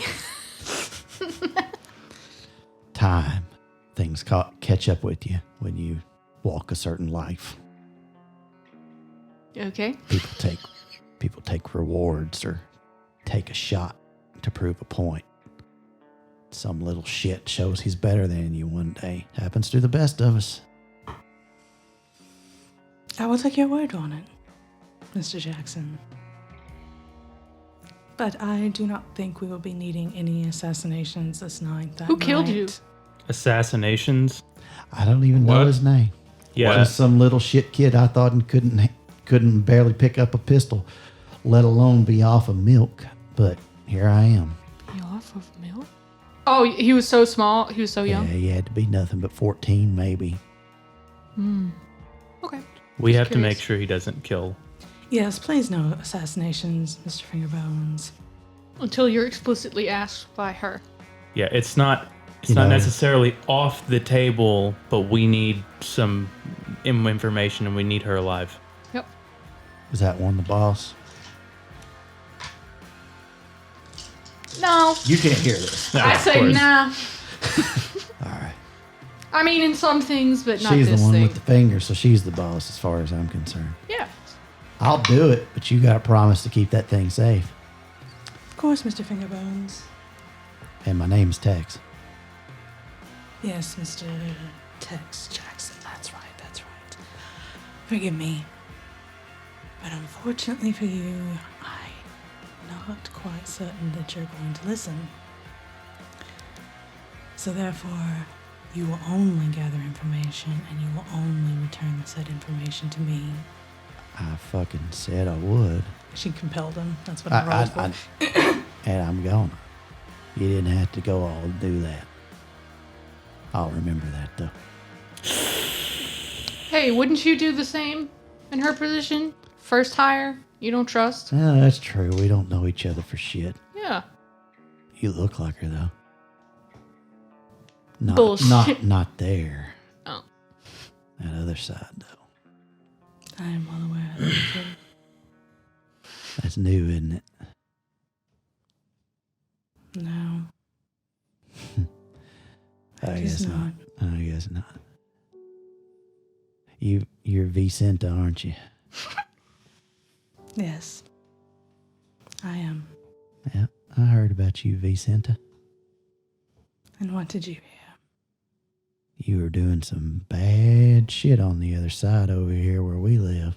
Time. Things catch up with you when you walk a certain life. Okay. People take rewards or take a shot to prove a point. Some little shit shows he's better than you one day. Happens to the best of us. I will take your word on it, Mr. Jackson. But I do not think we will be needing any assassinations this night. Who killed you? Assassinations? I don't even know What? his name. Yeah. Just some little shit kid I thought couldn't barely pick up a pistol, let alone be off of milk. But here I am. You off of milk? Oh, he was so small. He was so young. Yeah, he had to be nothing but 14, maybe. Okay. We Just have to make curious. sure he doesn't kill. Yes, please no assassinations, Mr. Fingerbones. Until you're explicitly asked by her. Yeah, it's not You know- necessarily off the table, but we need some information and we need her alive. Yep. Was that one the boss? No. You can't hear this. No, I of say course. nah. All right. I mean, in some things, but not She's this the one thing. with the finger, so she's the boss as far as I'm concerned. Yeah. I'll do it, but you got to promise to keep that thing safe. Of course, Mr. Fingerbones. And my name's Tex. Yes, Mr. Tex Jackson. That's right. Forgive me. But unfortunately for you, I'm not quite certain that you're going to listen. So therefore, you will only gather information and you will only return said information to me. I fucking said I would. She compelled him. That's what I rolled for. And I'm gonna. You didn't have to go all and do that. I'll remember that, though. Hey, wouldn't you do the same in her position? First hire, you don't trust? Yeah, that's true. We don't know each other for shit. Yeah. You look like her, though. Bullshit. Not there. Oh. That other side, though. I am well aware of that. That's new, isn't it? No. I It is guess not. I guess not. You're Vicenta, aren't you? Yes. I am. Yeah, I heard about you, Vicenta. And what did you hear? You were doing some bad shit on the other side over here where we live.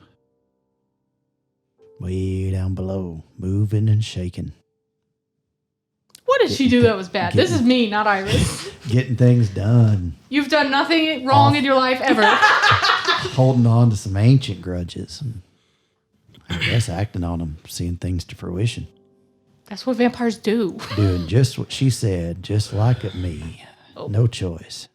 Way down below, moving and shaking. What did she do that was bad? This is me, not Iris. Getting things done. You've done nothing wrong in your life ever. Holding on to some ancient grudges. And I guess acting on them, seeing things to fruition. That's what vampires do. Doing just what she said, just like me. Oh. No choice.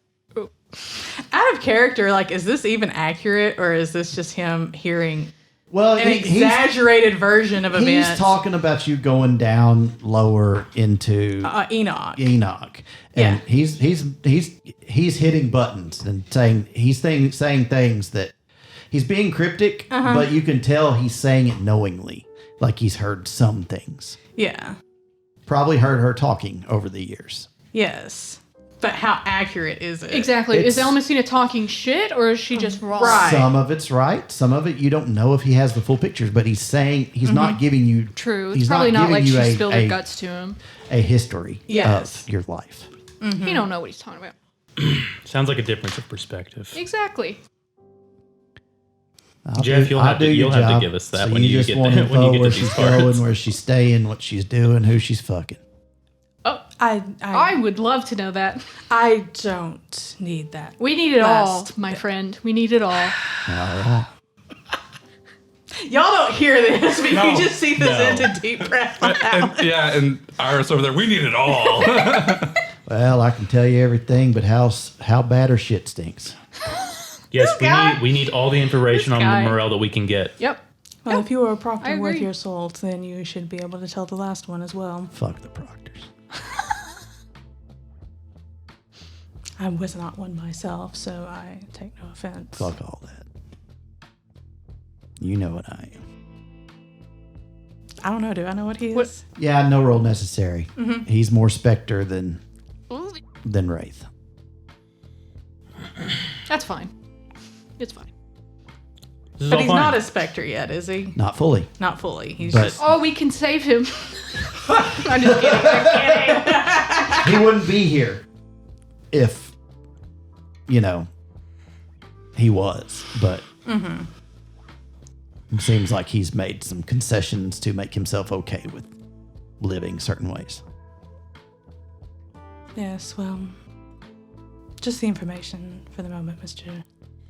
Out of character, like, is this even accurate, or is this just him hearing Well, an exaggerated version of events? He's talking about you going down lower into Enoch. And he's hitting buttons and saying things that he's being cryptic, but you can tell he's saying it knowingly, like he's heard some things. Yeah. Probably heard her talking over the years. Yes. But how accurate is it? Exactly. Is Elmasina talking shit, or is she just wrong? Right. Some of it's right. Some of it you don't know if he has the full pictures, but he's saying he's not giving you. True. He's It's probably not like giving she you spilled her guts to him. a history Yes. of your life. He don't know what he's talking about. Sounds like a difference of perspective. Exactly. Jeff, you'll have to give us that when you just get want to- info when you get to where these she's parts. going, where she's staying, what she's doing, who she's fucking. I would love to know that. I don't need that. We need it all, Last my friend. We need it all. All right. Y'all don't hear this, but No. you just see this No. into deep breath. and Iris over there, we need it all. Well, I can tell you everything, but how bad her shit stinks. Yes, guy- we need all the information This on guy. Morel that we can get. Yep. Well, if you were a I proctor worth agree. your salt, then you should be able to tell the last one as well. Fuck the proctors. I was not one myself, so I take no offense. Fuck all that. You know what I am. I don't know. Do I know what he is? What- Yeah, no role necessary. He's more Spectre than Wraith. That's fine. It's fine. This is But all he's fine. not a specter yet, is he? Not fully. Not fully. He's But- just. Oh, we can save him. I'm just kidding. I'm kidding. He wouldn't be here if, he was. But it seems like he's made some concessions to make himself okay with living certain ways. Yes, well. Just the information for the moment, Mr.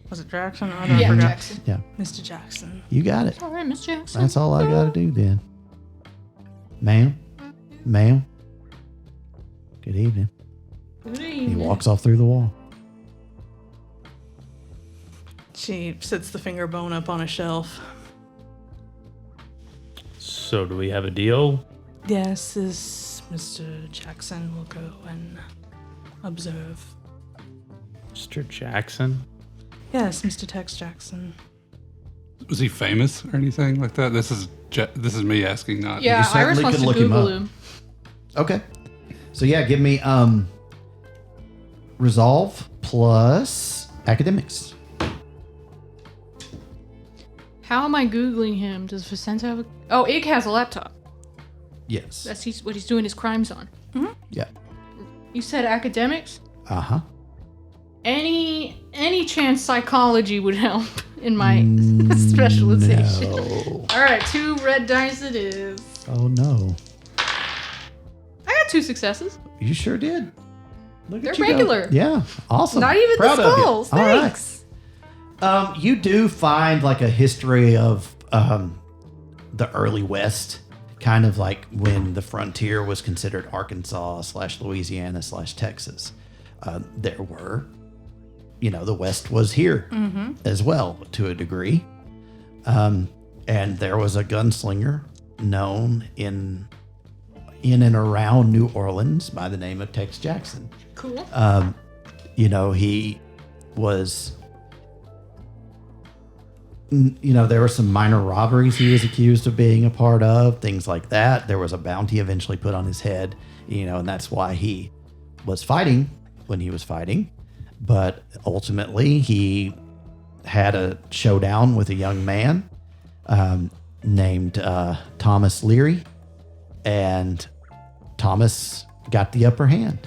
Was it Jackson? I don't Yeah, forgot. Jackson. Yeah, Mr. Jackson. you got it. All right, Miss Jackson. That's all I got to do then. Ma'am? Good evening. Good He evening. walks off through the wall. She sits the finger bone up on a shelf. So do we have a deal? Yes, this Mr. Jackson will go and observe. Mr. Jackson? Yes, Mr. Tex Jackson. Was he famous or anything like that? This is me asking, not. Yeah, You certainly Iris wants could to look him Google up. him. Okay. So yeah, give me resolve plus academics. How am I Googling him? Does Vicente have a... Oh, Ig has a laptop. Yes. That's what he's doing his crimes on. Yeah. You said academics? Uh-huh. Any chance psychology would help in my specialization? No. All right, 2 red dice it is. Oh no. I got 2 successes. You sure did. Look They're at you go. regular. Yeah. Awesome. Not even Proud the of you. skulls. All right. Thanks. You do find like a history of the early West, kind of like when the frontier was considered Arkansas / Louisiana / Texas. There were, the West was here as well to a degree. And there was a gunslinger known in and around New Orleans by the name of Tex Jackson. Cool. He was, there were some minor robberies he was accused of being a part of, things like that. There was a bounty eventually put on his head, and that's why he was fighting when he was fighting. But ultimately, he had a showdown with a young man named Thomas Leary, and Thomas got the upper hand,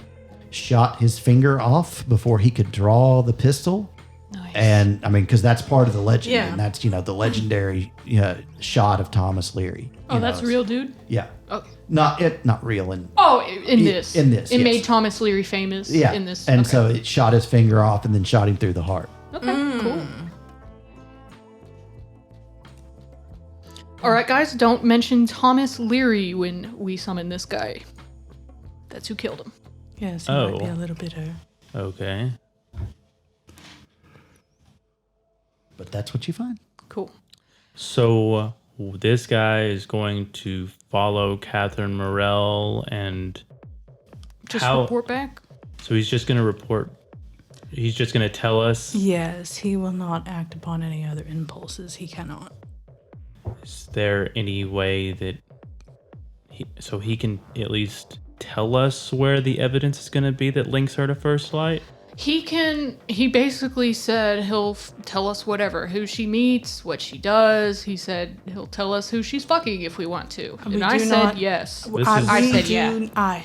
shot his finger off before he could draw the pistol. Nice. And because that's part of the legend, Yeah. and that's the legendary shot of Thomas Leary. Oh, that's a real dude? Yeah, Okay. not real. And Oh, in this. in this, It yes. made Thomas Leary famous yeah, in this. and okay. so it shot his finger off, and then shot him through the heart. Okay, cool. All right, guys, don't mention Thomas Leary when we summon this guy. That's who killed him. Yes, he might be Oh. a little bitter. Okay. But that's what you find. Cool. So this guy is going to follow Catherine Morell and Just report back. So he's just going to report. He's just going to tell us. Yes, he will not act upon any other impulses. He cannot. Is there any way that he can at least tell us where the evidence is going to be that links her to First Light? He basically said he'll tell us whatever, who she meets, what she does. He said he'll tell us who she's fucking if we want to. And I said yes. I said yeah.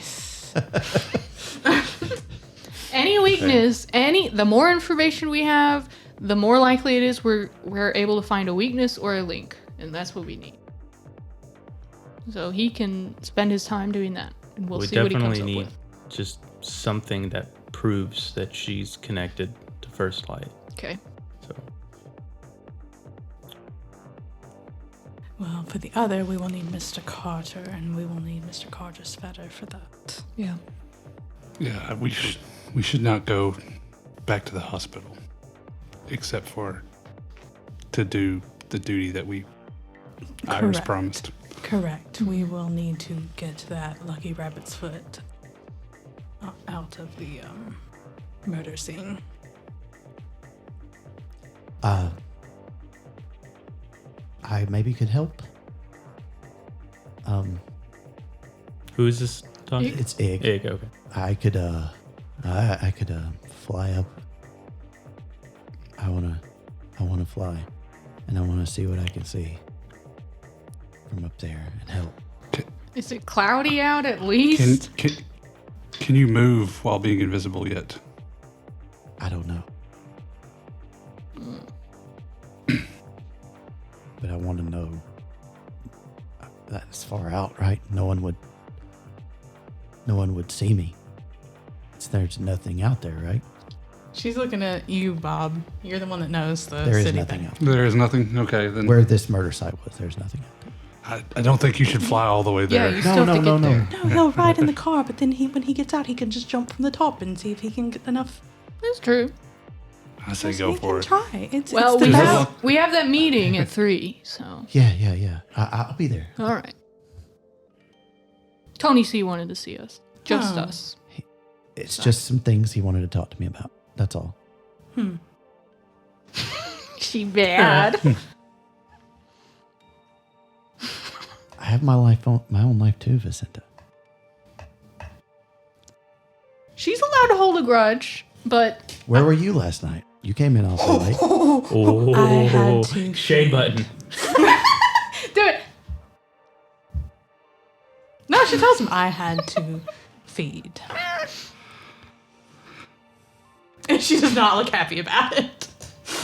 Any weakness, the more information we have, the more likely it is we're able to find a weakness or a link. And that's what we need. So he can spend his time doing that. And we'll see what he comes up with. We definitely need just something that proves that she's connected to First Light. Okay. So. Well, for the other, we will need Mr. Carter, and we will need Mr. Carter's fetter for that. Yeah. Yeah, we should not go back to the hospital, except for to do the duty that Iris promised. Correct. We will need to get that lucky rabbit's foot out of the murder scene. I maybe could help. Who is this talking? It's Ig. Ig, okay. I could fly up. I wanna fly, and I wanna see what I can see from up there and help. Is it cloudy out at least? Can you move while being invisible yet? I don't know. But I want to know. That's far out, right? No one would see me. There's nothing out there, right? She's looking at you, Bob. You're the one that knows the There is city nothing thing. out there. There is nothing? Okay, then. Where this murder site was, there's nothing out there. I don't think you should fly all the way there. Yeah, you still have to get there. No, he'll ride in the car, but then when he gets out, he can just jump from the top and see if he can get enough. That's true. I say go for it. Try. Well, It's we have that meeting at 3, so. Yeah. I'll be there. All right. Tony C wanted to see us. Just us. It's just some things he wanted to talk to me about. That's all. She bad. I have my own life too, Vicenta. She's allowed to hold a grudge, but Where were you last night? You came in also late. Oh, I had to shade button. do it. No, she tells him I had to feed. And she does not look happy about it.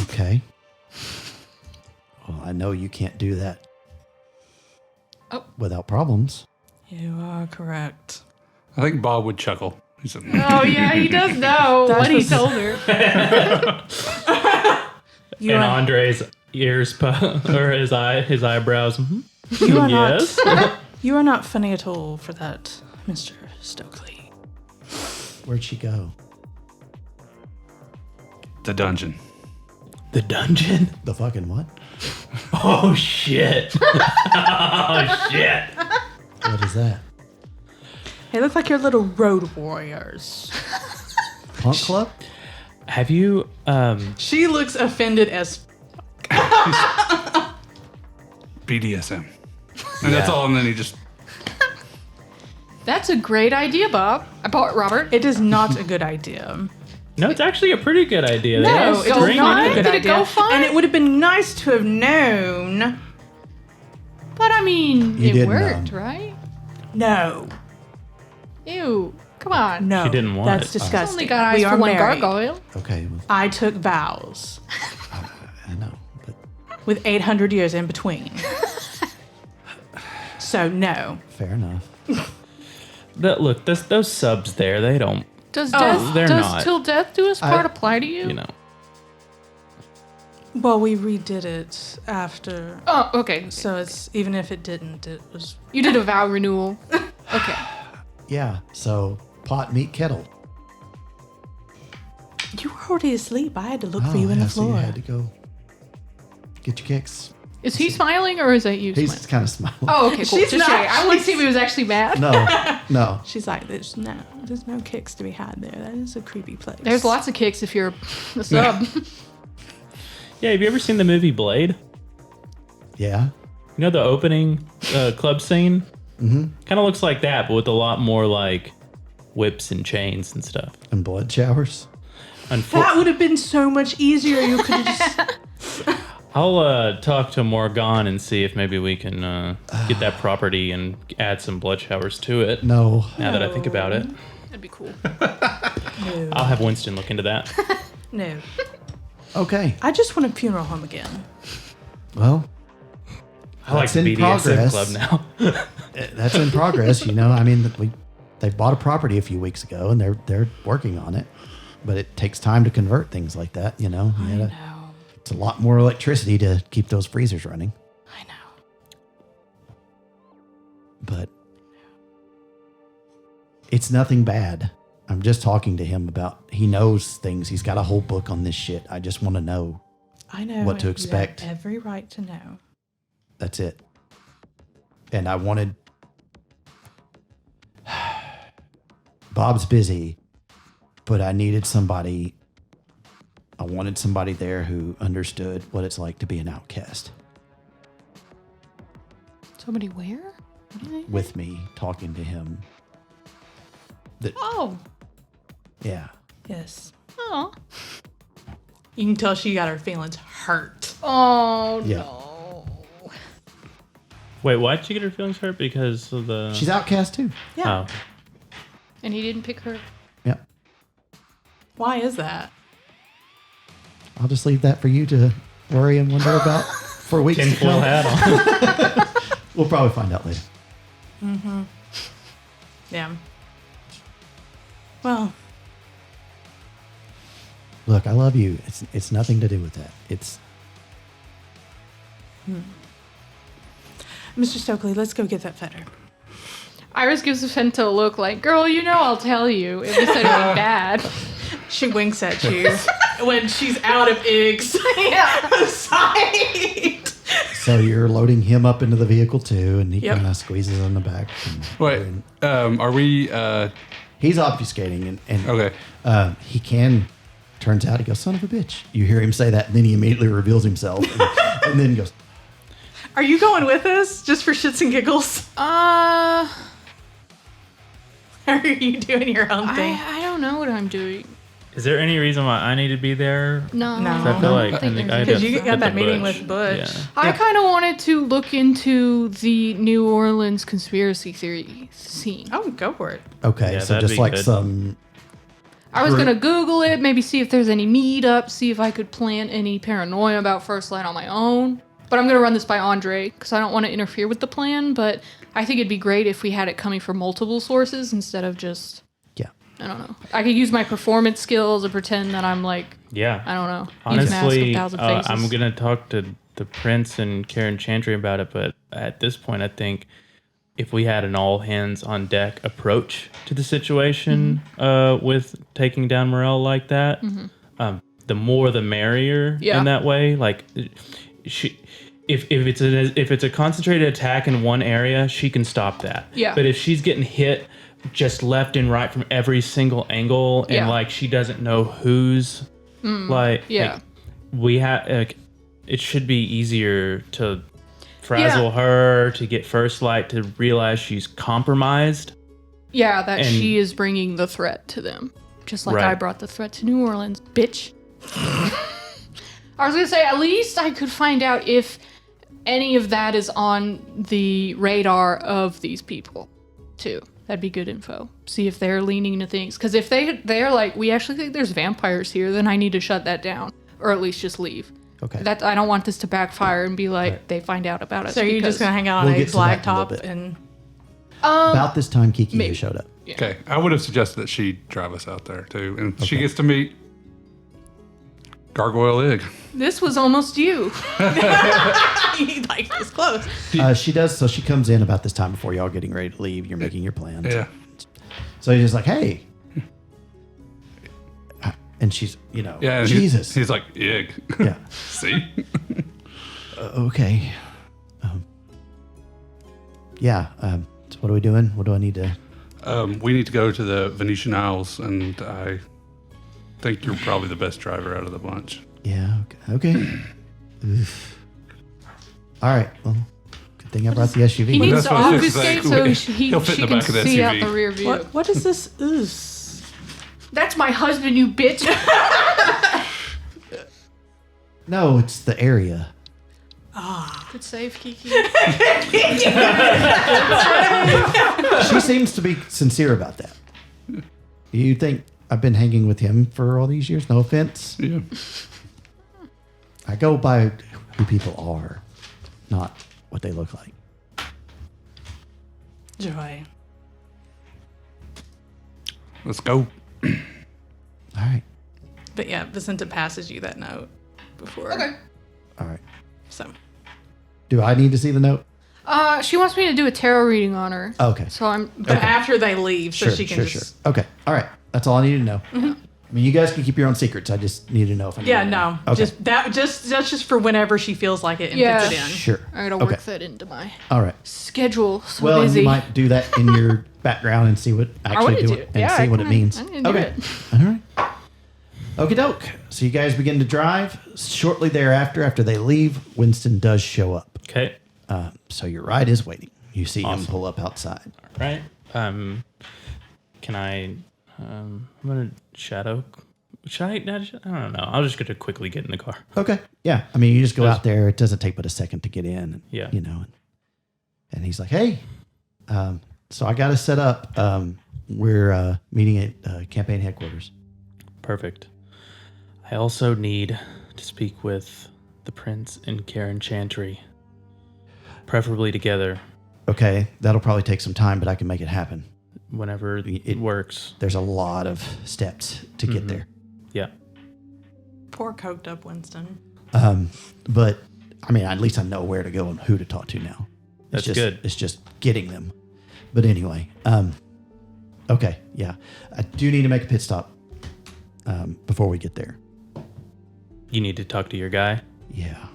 Okay. Well, I know you can't do that without problems. You are correct. I think Bob would chuckle. He said, Oh yeah, he does know what he told her. And Andre's ears or his eyebrows. You are Yes. not. You are not funny at all for that, Mr. Stokely. Where'd she go? the dungeon. The dungeon? The fucking what? Oh shit. Oh shit. What is that? They look like your little road warriors. Punk club? Have you She looks offended as BDSM. And that's all, and then he just... That's a great idea, Bob. Robert. it is not a good idea. No, it's actually a pretty good idea. No, They it's string not on a it. good Did it idea. go fine? And it would have been nice to have known. But I mean, You it didn't, worked, right? No. Ew. Come on. No. She didn't want That's it. disgusting. Only got eyes we for are one married. gargoyle. Okay, well, I took vows I know, but with 800 years in between. So no. fair enough. Look, those subs there, they don't, Does they're does not. till death do us part apply to you? you know. Well, we redid it after. Oh, okay. So it's even if it didn't, it was. You did a vow renewal. Okay. Yeah, so pot, meat, kettle. You were already asleep. I had to look for you in yeah, the so you floor. had to go. get your kicks. Is he smiling or is that you He's smiling? kind of smiling. Oh, okay, cool. She's Just not. checking. I want to see if he was actually mad. No. She's like, there's no kicks to be had there. That is a creepy place. There's lots of kicks if you're a sub. Yeah, have you ever seen the movie Blade? Yeah. You know the opening club scene? Mm-hmm. Kind of looks like that, but with a lot more like whips and chains and stuff. And blood showers. That would have been so much easier. You could have just. I'll talk to Morgan and see if maybe we can get that property and add some blood showers to it. No. Now that I think about it, That'd be cool. No. I'll have Winston look into that. No. Okay. I just want a funeral home again. Well, I like That's the in BDSM progress. club now. that's in progress. I mean, they bought a property a few weeks ago, and they're working on it. But it takes time to convert things like that. You I gotta- know. It's a lot more electricity to keep those freezers running. I know. But it's nothing bad. I'm just talking to him about, he knows things. He's got a whole book on this shit. I just want to know. I know What to you expect. have every right to know. That's it. And I wanted... Bob's busy, but I needed somebody... I wanted somebody there who understood what it's like to be an outcast Somebody where? with me, talking to him. Oh. Yeah. Yes. Oh. You can tell she got her feelings hurt. Oh, Yeah. no. Wait, why'd she get her feelings hurt? Because of the... She's outcast too. Yeah. Oh. And he didn't pick her. Yeah. Why is that? I'll just leave that for you to worry and wonder about for weeks to Tinfoil come. hat on. We'll probably find out later. Yeah. Well, Look, I love you. It's nothing to do with that. It's Mr. Stokely, let's go get that fetter. Iris gives Fenta a look like, girl, I'll tell you if this anything bad. She winks at you when she's out of eggs. Yeah. Sight. so you're loading him up into the vehicle too, and he Yep. kind of squeezes on the back. Wait, are we? He's obfuscating, and Okay. he can. Turns out, he goes, "Son of a bitch!" You hear him say that, and then he immediately reveals himself, and then he goes, Are you going with us just for shits and giggles? Or are you doing your own thing? I don't know what I'm doing. Is there any reason why I need to be there? No. No. I feel like think there's I'd Because have you to got that the meeting with Butch. Yeah. I kind of wanted to look into the New Orleans conspiracy theory scene. Oh, go for it. "Okay, Yeah, so that'd just be like good. some." I was going to Google it, maybe see if there's any meetups, see if I could plant any paranoia about First Light on my own. But I'm going to run this by Andre because I don't want to interfere with the plan. But I think it'd be great if we had it coming from multiple sources instead of just, Yeah. I don't know. I could use my performance skills and pretend that I'm like, Yeah. I don't know. Each mask of Honestly, 1,000 faces. I'm going to talk to the Prince and Karen Chantry about it. But at this point, I think if we had an all hands on deck approach to the situation with taking down Morel like that, the more the merrier Yeah. in that way. Like, if it's a concentrated attack in one area, she can stop that. Yeah. But if she's getting hit just left and right from every single angle, and Yeah. like she doesn't know who's yeah. we have it should be easier to frazzle her, to get First Light to realize she's compromised. Yeah, that And- she is bringing the threat to them. Just like Right. I brought the threat to New Orleans, bitch. I was going to say, at least I could find out if any of that is on the radar of these people, too. That'd be good info. See if they're leaning into things. Because if they're like, we actually think there's vampires here, then I need to shut that down. Or at least just leave. Okay. I don't want this to backfire and be like, they find out about us. So you're just going to hang out on We'll get Egg's to that in a little blacktop bit. and... About this time, Kiki maybe. showed up. Okay. I would have suggested that she drive us out there too, and she gets to meet Gargoyle Egg. This was almost you. like, it's close. She does. So she comes in about this time before y'all getting ready to leave. You're making your plans. Yeah. So he's just like, "Hey," and she's, Yeah. And Jesus. He's like, Egg. Yeah. See? Okay. Yeah. So what are we doing? What do I need to? We need to go to the Venetian Isles, and I think you're probably the best driver out of the bunch. Yeah. Okay. Oof. All right. Well, good thing I brought the SUV. He needs that's to what I was just obfuscate saying. so He'll fit she in the can back of the see out SUV. the rear view. What is this ooze? That's my husband, you bitch. No, it's the area. Good save, Kiki. She seems to be sincere about that. You think I've been hanging with him for all these years? No offense. Yeah. I go by who people are, not what they look like. Joy. Let's go. All right. But yeah, Vicenta passes you that note before. Okay. All right. So Do I need to see the note? She wants me to do a tarot reading on her. Okay. So I'm. but after they leave, so Sure, she can sure, just sure. Okay. All right. That's all I need to know. I mean, you guys can keep your own secrets. I just need to know if I need Yeah, to know. no. Okay. That's just for whenever she feels like it and Yeah. fits it in. Sure. I gotta work Okay. that into my All right. schedule. So Well, and busy. you might do that in your background and see what actually wanna do do it it. and Yeah, see I what it can- means. I'm gonna do Okay. it. All right. Okie doke. So you guys begin to drive. Shortly thereafter, after they leave, Winston does show up. Okay. So your ride is waiting. You see him Awesome. pull up outside. Right. Can I? I'm gonna shadow. Should I? I don't know. I'll just gonna quickly get in the car. Okay. Yeah. I mean, you just go out there. It doesn't take but a second to get in. And, Yeah. You know, and he's like, hey, so I got to set up. We're meeting at campaign headquarters. Perfect. I also need to speak with the prince and Karen Chantry, preferably together. Okay. That'll probably take some time, but I can make it happen. Whenever it works. There's a lot of steps to get there. Yeah. Poor coked up Winston. But I mean, at least I know where to go and who to talk to now. That's just, good. It's just getting them. But anyway, okay, yeah, I do need to make a pit stop before we get there. You need to talk to your guy. Yeah,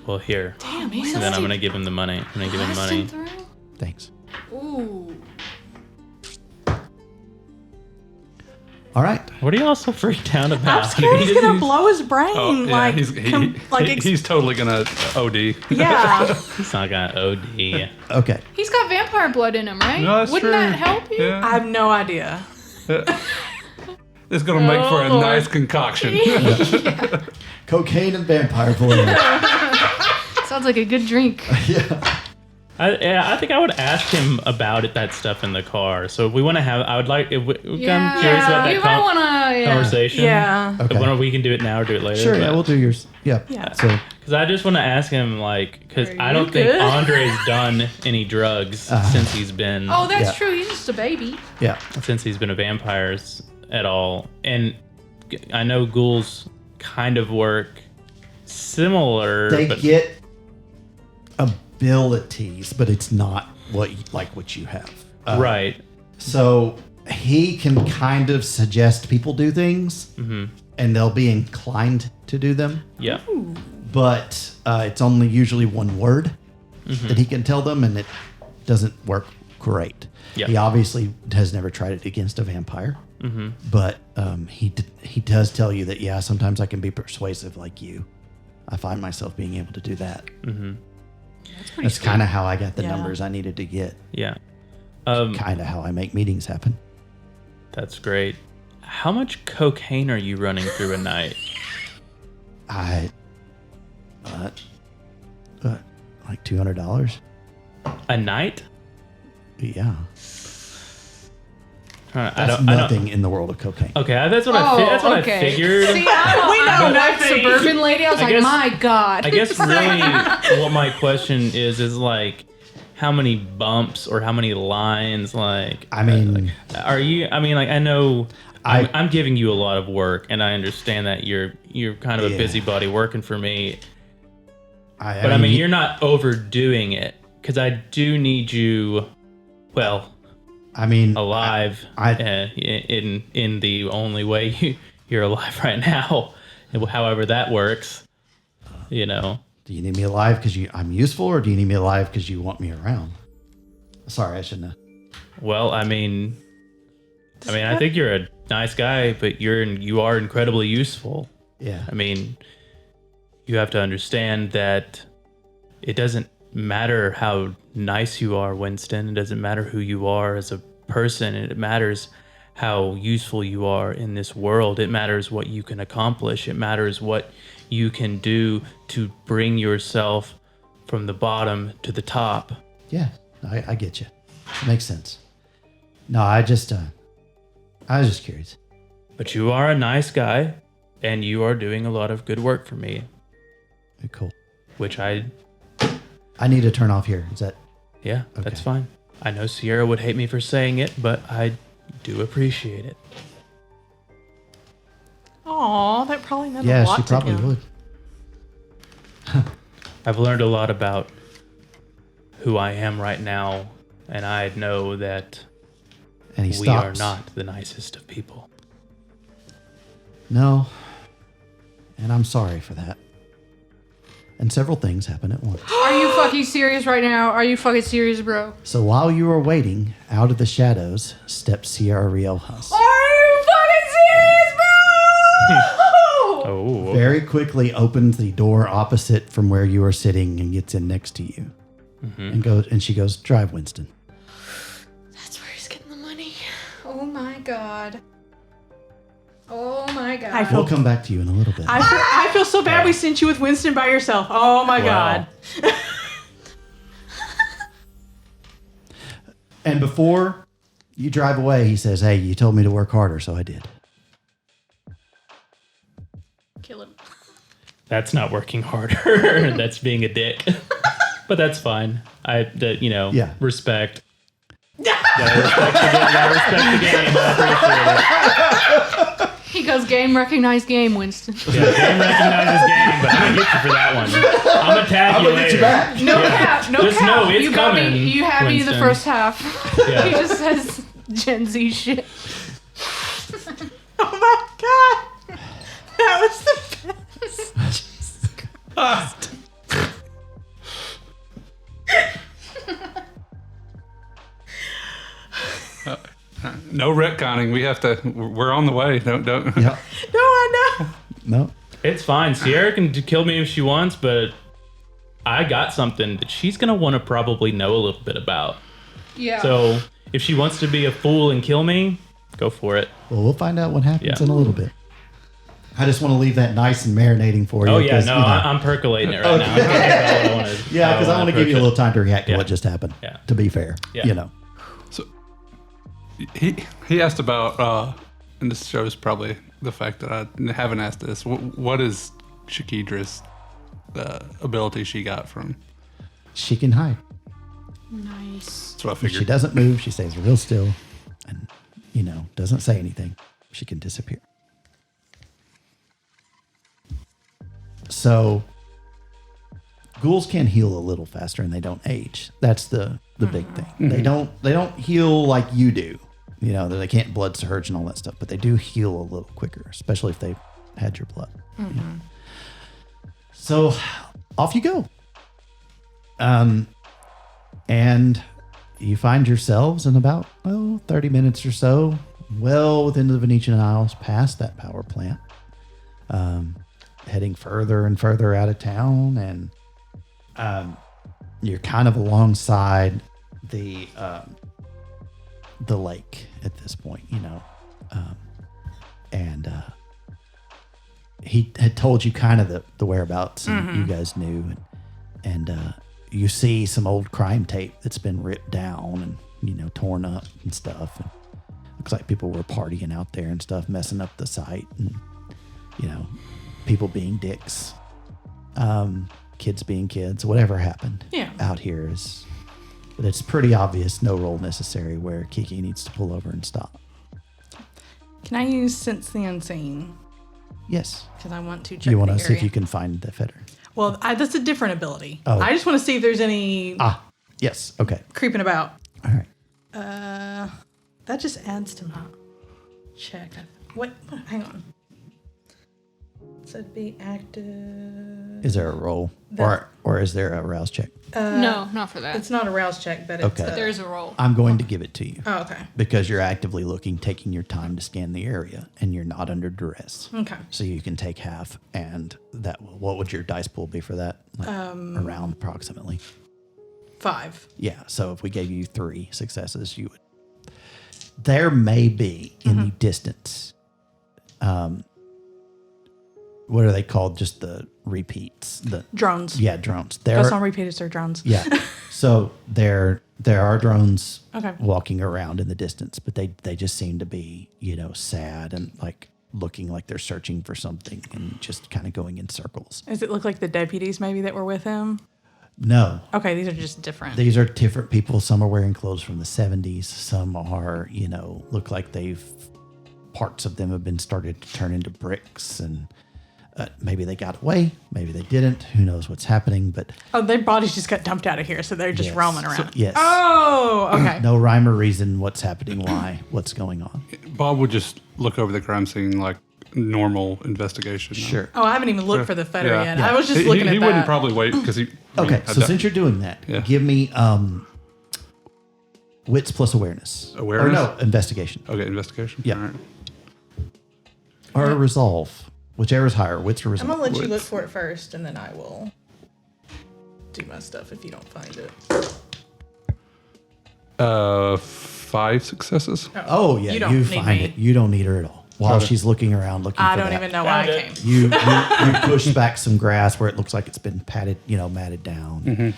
Well, here. Damn, he's And then I'm gonna give him the money. I'm gonna give him money. through. thanks. Ooh. All right, What are you all so freaked out I'm about? scared he's gonna blow his brain. Oh, yeah. like, He's he's totally gonna OD. yeah. He's not gonna OD. okay. He's got vampire blood in him, right? No, that's Wouldn't true. that help you? Yeah. I have no idea. It's gonna make for a Lord. nice concoction. Cocaine and vampire blood. Sounds like a good drink. Yeah. I think I would ask him about that stuff in the car. So if we want to have, I would like. I'm curious about You that might want to. conversation. Yeah. Okay. Whether we can do it now or do it later. Sure. Yeah, we'll do yours. Yeah. Yeah. So Because I just want to ask him, like, because Are I you don't think good? Andre's done any drugs since he's been Oh, that's Yeah. true. He's just a baby. yeah. a vampire at all. And I know ghouls kind of work similar. They but get abilities, but it's not what you have. right. So he can kind of suggest people do things, and they'll be inclined to do them. Yeah. But it's only usually one word that he can tell them, and it doesn't work great. Yeah. He obviously has never tried it against a vampire, but he does tell you that, yeah, sometimes I can be persuasive like you. I find myself being able to do that. That's kind of how I got the Yeah. numbers I needed to get. Yeah. Kind of how I make meetings happen. That's great. How much cocaine are you running through a night? Like $200. A night? Yeah, I that's don't. nothing in the world of cocaine. Okay, that's what I figured. See, I'm We know a white nothing. suburban lady. I was like, guess- my God. I guess really what my question is like how many bumps or how many lines like I mean, are you I mean like I know I- I'm giving you a lot of work and I understand that you're kind of a Yeah. busybody working for me, I but I mean you're not overdoing it because I do need you alive in the only way you're alive right now, however that works, you know. Do you need me alive because I'm useful, or do you need me alive because you want me around? Sorry, I shouldn't have. Well, I mean, I think you're a nice guy, but you are incredibly useful. Yeah. I mean, you have to understand that it doesn't matter how nice you are, Winston. It doesn't matter who you are as a person. It matters how useful you are in this world. It matters what you can accomplish. It matters what you can do to bring yourself from the bottom to the top. Yeah, I get you. It makes sense. No, I was just curious. But you are a nice guy, and you are doing a lot of good work for me, Cool. which I need to turn off here. Is that Yeah, that's fine. I know Sierra would hate me for saying it, but I do appreciate it. Aw, that probably meant a yeah? lot She to probably him. would. I've learned a lot about who I am right now, and I know that And he we are stops. not the nicest of people. No, and I'm sorry for that. And several things happen at once. Are you fucking serious right now? Are you fucking serious, bro? So while you were waiting, out of the shadows steps Sierra Riojas. Are you fucking serious, bro? Oh, Very quickly opens the door opposite from where you are sitting and gets in next to you. And she goes, drive, Winston. That's where he's getting the money. Oh my god. Oh my god. I feel- We'll come back to you in a little bit. I feel so bad we sent you with Winston by yourself. Oh my Wow. God. And before you drive away, he says, hey, you told me to work harder, so I did. Kill him. that's not working harder. That's being a dick. But that's fine. Yeah. Respect. Gotta respect the game. I appreciate it. He goes, game recognized game, Winston. Yeah, game recognizes game, but I'm gonna get you for that one. I'm gonna tag you later. No cap. No Just cap. know it's you got coming, me. You had me in the Winston. first half. Yeah. He just says Gen Z shit. Oh my God. That was the best. No retconning. We have to. We're on the way. Don't. Yeah. No, I know. No. It's fine. Sierra can kill me if she wants, but I got something that she's gonna want to probably know a little bit about. Yeah. So if she wants to be a fool and kill me, go for it. Well, we'll find out what happens Yeah. in a little bit. I just want to leave that nice and marinating for you. Oh yeah, 'cause, no, you know, I'm perculating it right now. I'm thinking about what I wanna- yeah, how because I wanna want to give you a approach little time to react to Yeah. what just happened. Yeah. To be fair, Yeah. you know. So he asked about, and this shows probably the fact that I haven't asked this. What is Shakidra's ability she got from? She can hide. Nice. That's what I If she figured. doesn't move, she stays real still and, doesn't say anything. She can disappear. So ghouls can heal a little faster and they don't age. That's the big thing. They don't heal like you do. They can't blood surge and all that stuff, but they do heal a little quicker, especially if they had your blood. So off you go. And you find yourselves in about 30 minutes or so, well within the Venetian Isles, past that power plant, heading further and further out of town, and you're kind of alongside the lake at this point, and he had told you kind of the whereabouts, and you guys knew, and you see some old crime tape that's been ripped down and torn up and stuff, and looks like people were partying out there and stuff, messing up the site, and people being dicks, kids being kids, whatever happened out here is, but it's pretty obvious, no roll necessary, where Kiki needs to pull over and stop. Can I use Sense the Unseen? Yes. Because I want to check You want the to see if area. you can find the fetter. Well, that's a different ability. Oh. I just want to see if there's any Yes. Okay. creeping about. All right. That just adds to my check. What? Hang on. Said be active. Is there a roll? Or is there a rouse check? No, not for that. It's not a rouse check, but it's Okay. There's a roll. I'm going to give it to you. Oh, okay. Because you're actively looking, taking your time to scan the area, and you're not under duress. Okay. So you can take half, and what would your dice pool be for that? Like, around approximately. 5. Yeah, so if we gave you 3 successes, you would. There may be in the distance, what are they called? Just the repeats. Drones. Yeah, drones. That's not repeaters, they're drones. Yeah. So there are drones Okay. walking around in the distance, but they just seem to be, sad and like looking like they're searching for something and just kind of going in circles. Does it look like the deputies maybe that were with him? No. Okay, these are just different. These are different people. Some are wearing clothes from the 70s. Some are, look like parts of them have been started to turn into bricks, and maybe they got away. Maybe they didn't. Who knows what's happening, but. Oh, their bodies just got dumped out of here, so they're just roaming around. Yes. Oh, okay. No rhyme or reason what's happening, what's going on. Bob would just look over the crime scene like normal investigation. Sure. Oh, I haven't even looked for the photo Yeah. yet. Yeah. I was just looking at He that. wouldn't probably wait because he. Okay, so since you're doing that, Yeah. give me wits plus awareness. Awareness? Or no, investigation. Okay, investigation. Yeah. All right. Or resolve. Whichever is higher, wits or I'm resolve. going to let you Wits. look for it first, and then I will do my stuff if you don't find it. 5 successes. Oh, yeah, You you, don't need find me. it. You don't need her at all. While Okay. she's looking around looking I for don't that. even know why I Found came. it. You push back some grass where it looks like it's been matted down.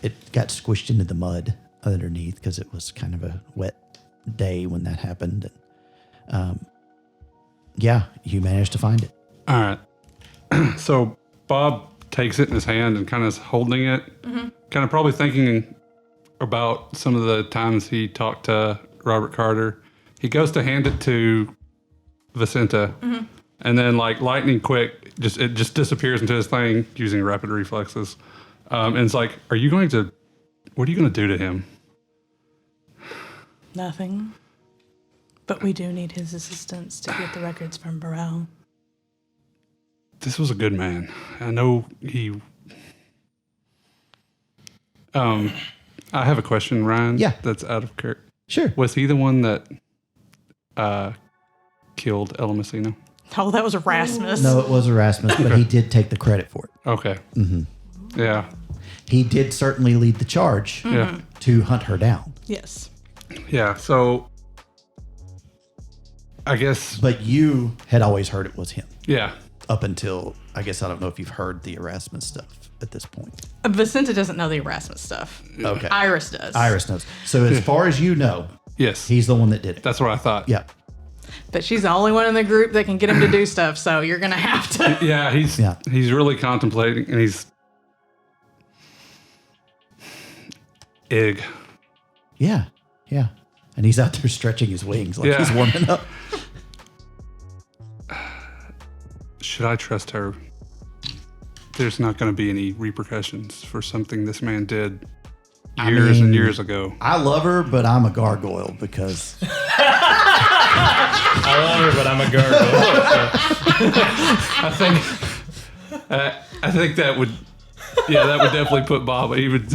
It got squished into the mud underneath because it was kind of a wet day when that happened. And, yeah, you managed to find it. All right. So Bob takes it in his hand and kind of is holding it, kind of probably thinking about some of the times he talked to Robert Carter. He goes to hand it to Vicenta, and then like lightning quick, it just disappears into his thing using rapid reflexes. And it's like, what are you going to do to him? Nothing. But we do need his assistance to get the records from Burrell. This was a good man. I know he. I have a question, Ryan. Yeah. That's out of character. Sure. Was he the one that killed Ella Messina? Oh, that was Erasmus. No, it was Erasmus, but he did take the credit for it. Okay. Yeah. He did certainly lead the charge Yeah. to hunt her down. Yes. Yeah. So I guess. But you had always heard it was him Yeah. up until, I don't know if you've heard the Erasmus stuff at this point. Vicenta doesn't know the Erasmus stuff. Okay. Iris does. Iris knows. So as far as you know, Yes. he's the one that did it. That's what I thought. Yeah. But she's the only one in the group that can get him to do stuff, so you're going to have to. Yeah. He's really contemplating, and he's. Ig. Yeah. Yeah. And he's out there stretching his wings like Yeah. he's warming up. Should I trust her? There's not going to be any repercussions for something this man did years and years ago. I love her, but I'm a gargoyle because I love her, but I'm a gargoyle. I think that would definitely put Bob even.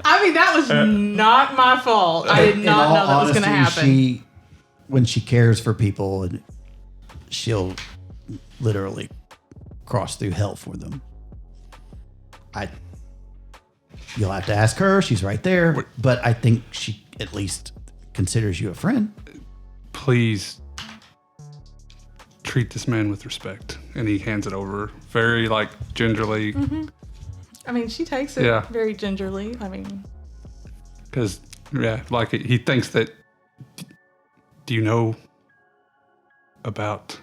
I mean, that was not my fault. I did not know that was going to happen. When she cares for people, and she'll literally cross through hell for them. You'll have to ask her. She's right there. But I think she at least considers you a friend. Please treat this man with respect. And he hands it over very gingerly. I mean, she takes it Yeah. very gingerly. I mean, Because, he thinks that. Do you know about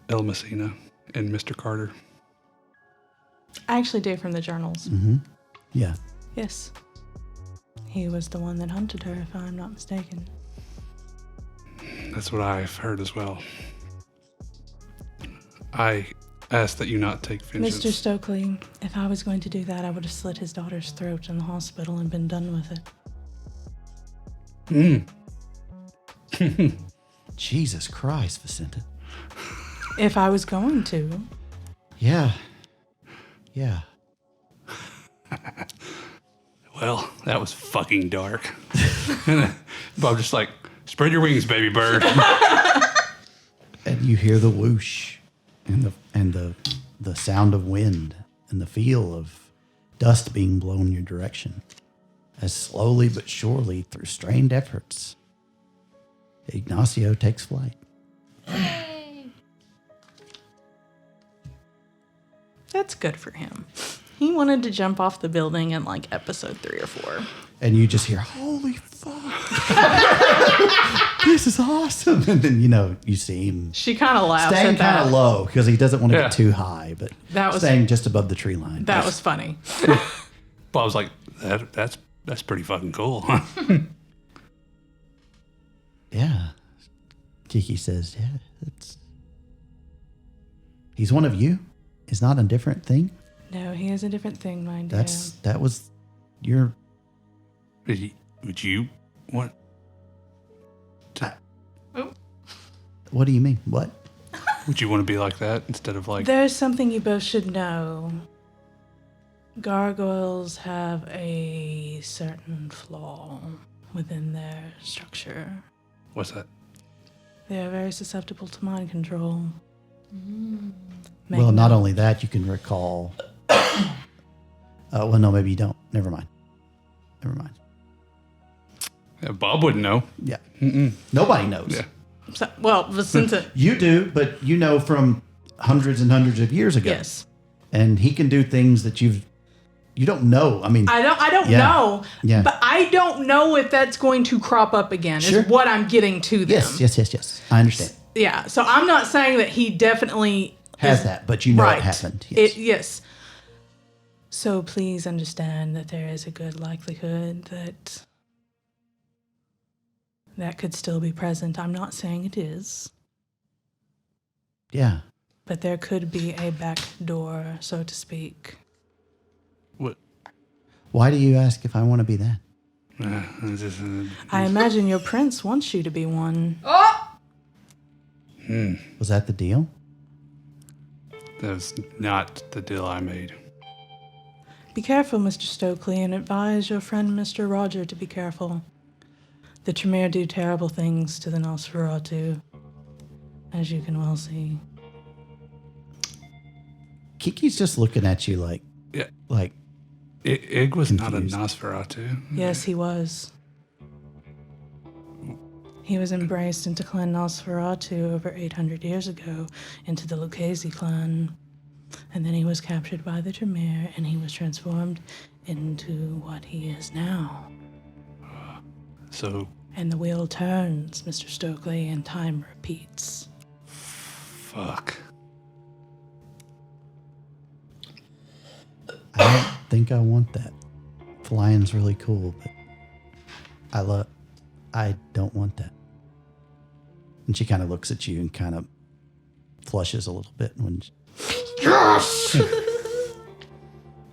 El Messina and Mr. Carter? I actually do from the journals. Yeah. Yes. He was the one that hunted her, if I'm not mistaken. That's what I've heard as well. I ask that you not take vengeance. Mr. Stokely, if I was going to do that, I would have slit his daughter's throat in the hospital and been done with it. Jesus Christ, Vicenta. If I was going to. Yeah. Well, that was fucking dark. Bob just like, spread your wings, baby bird. And you hear the whoosh and the sound of wind and the feel of dust being blown your direction. As slowly but surely, through strained efforts, Ignacio takes flight. That's good for him. He wanted to jump off the building in like episode 3 or 4. And you just hear, holy fuck. This is awesome. And then, you see him She kind of laughs staying at that. kind of low because he doesn't want to Yeah. get too high, but That was- staying just above the tree line. That was funny. Bob's like, that's pretty fucking cool. Yeah. Kiki says, yeah, he's one of you. It's not a different thing. No, he is a different thing, mind you. That was your... Would you want? What do you mean? What? Would you want to be like that instead of like? There's something you both should know. Gargoyles have a certain flaw within their structure. What's that? They are very susceptible to mind control. Well, not only that, you can recall... well, no, maybe you don't. Never mind. Yeah, Bob wouldn't know. Yeah. Nobody knows. Yeah. So, well, Vicente. You do, but you know from hundreds and hundreds of years ago. Yes. And he can do things that you don't know. I mean, I don't Yeah. know. Yeah. But I don't know if that's going to crop up again. Sure. Is what I'm getting to them. yes. I understand. Yeah. So I'm not saying that he definitely Has is- that, but you know right. it happened. Yes. Yes. So please understand that there is a good likelihood that could still be present. I'm not saying it is, Yeah. but there could be a back door, so to speak. What? Why do you ask if I want to be that? I imagine your prince wants you to be one. Was that the deal? That was not the deal I made. Be careful, Mr. Stokely, and advise your friend Mr. Roger to be careful. The Tremere do terrible things to the Nosferatu, as you can well see. Kiki's just looking at you like, Yeah. like, Ig was not a Confused. Nosferatu. Yes, he was. He was embraced into Clan Nosferatu over 800 years ago, into the Lucchese clan. And then he was captured by the Tremere, and he was transformed into what he is now. So, And the wheel turns, Mr. Stokely, and time repeats. fuck. I don't think I want that. Flying's really cool, but I don't want that. And she kind of looks at you and kind of flushes a little bit when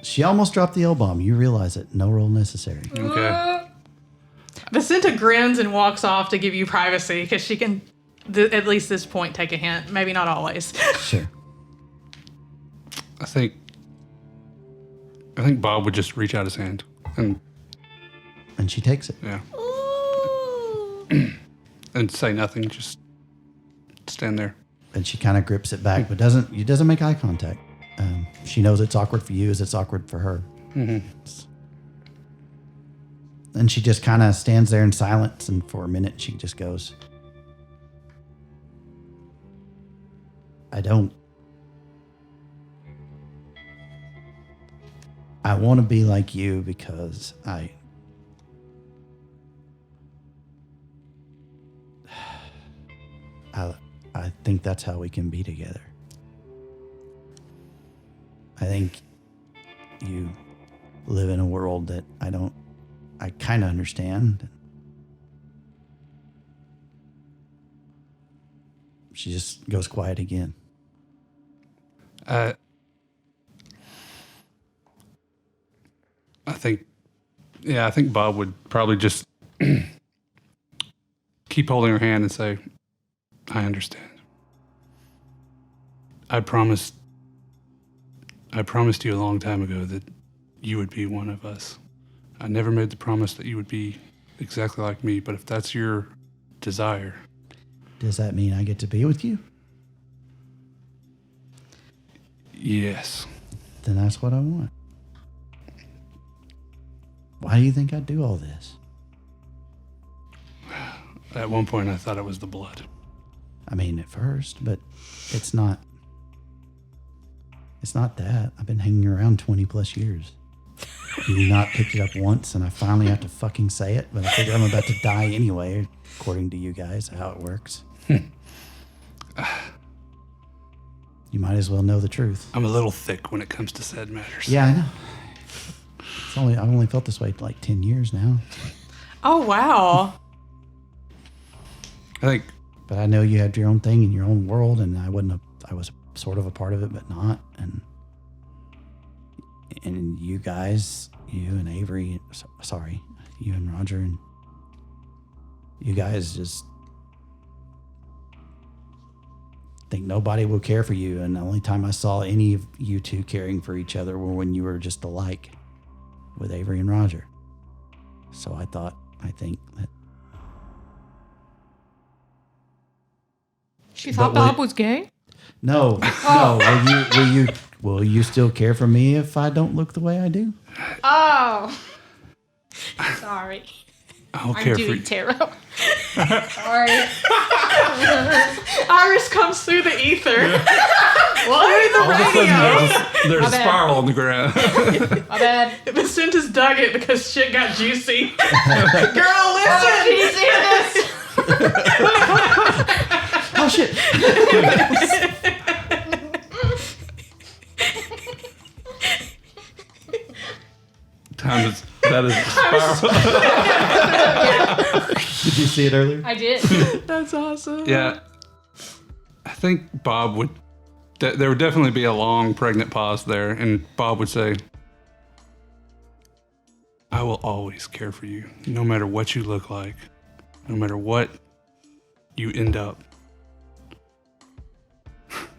she almost dropped the L-bomb. You realize it. No roll necessary. Okay. Vicenta grins and walks off to give you privacy, because she can, at least this point, take a hint. Maybe not always. Sure. I think Bob would just reach out his hand and And she takes it. yeah, and say nothing. Just stand there. And she kind of grips it back, but doesn't make eye contact. She knows it's awkward for you as it's awkward for her. And she just kind of stands there in silence, and for a minute she just goes, I want to be like you because I think that's how we can be together. I think you live in a world that I kind of understand. She just goes quiet again. I think Bob would probably just keep holding her hand and say, I understand. I promised you a long time ago that you would be one of us. I never made the promise that you would be exactly like me, but if that's your desire. Does that mean I get to be with you? Yes. Then that's what I want. Why do you think I'd do all this? At one point, I thought it was the blood. I mean, at first, but it's not. It's not that. I've been hanging around 20 plus years. You not picked it up once, and I finally have to fucking say it, but I figure I'm about to die anyway, according to you guys, how it works. You might as well know the truth. I'm a little thick when it comes to sad matters. Yeah, I know. I've only felt this way for like 10 years now. Oh, wow. I think. But I know you had your own thing in your own world, and I was sort of a part of it, but not. And you guys, you and Avery, sorry, you and Roger, and you guys just think nobody will care for you. And the only time I saw any of you two caring for each other were when you were just alike with Avery and Roger. So I think that. She thought Bob was gay? No. Will you still care for me if I don't look the way I do? Oh. Sorry. I'll I'm care for doing you. tarot. Sorry. Iris comes through the ether. What? All of a sudden, there's My a bad. spiral on the ground. My bad. Vicentis dug it because shit got juicy. Girl, Oh, listen! she's in this. Oh shit! That is a spiral. Did you see it earlier? I did. That's awesome. Yeah. I think Bob would. There would definitely be a long pregnant pause there, and Bob would say, I will always care for you, no matter what you look like, no matter what you end up.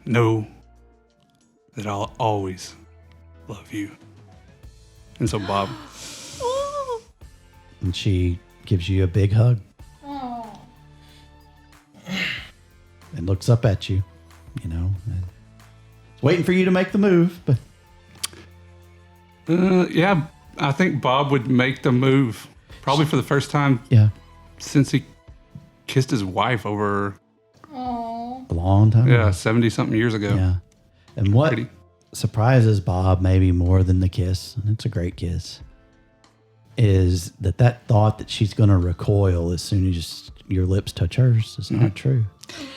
Know that I'll always love you. And so Bob, And she gives you a big hug Oh. and looks up at you, and waiting for you to make the move. But yeah, I think Bob would make the move probably for the first time yeah, since he kissed his wife over, Oh. a long time. ago. 70-something years ago. Yeah. And what Pretty. surprises Bob maybe more than the kiss, and it's a great kiss, is that thought that she's going to recoil as soon as your lips touch hers is not true.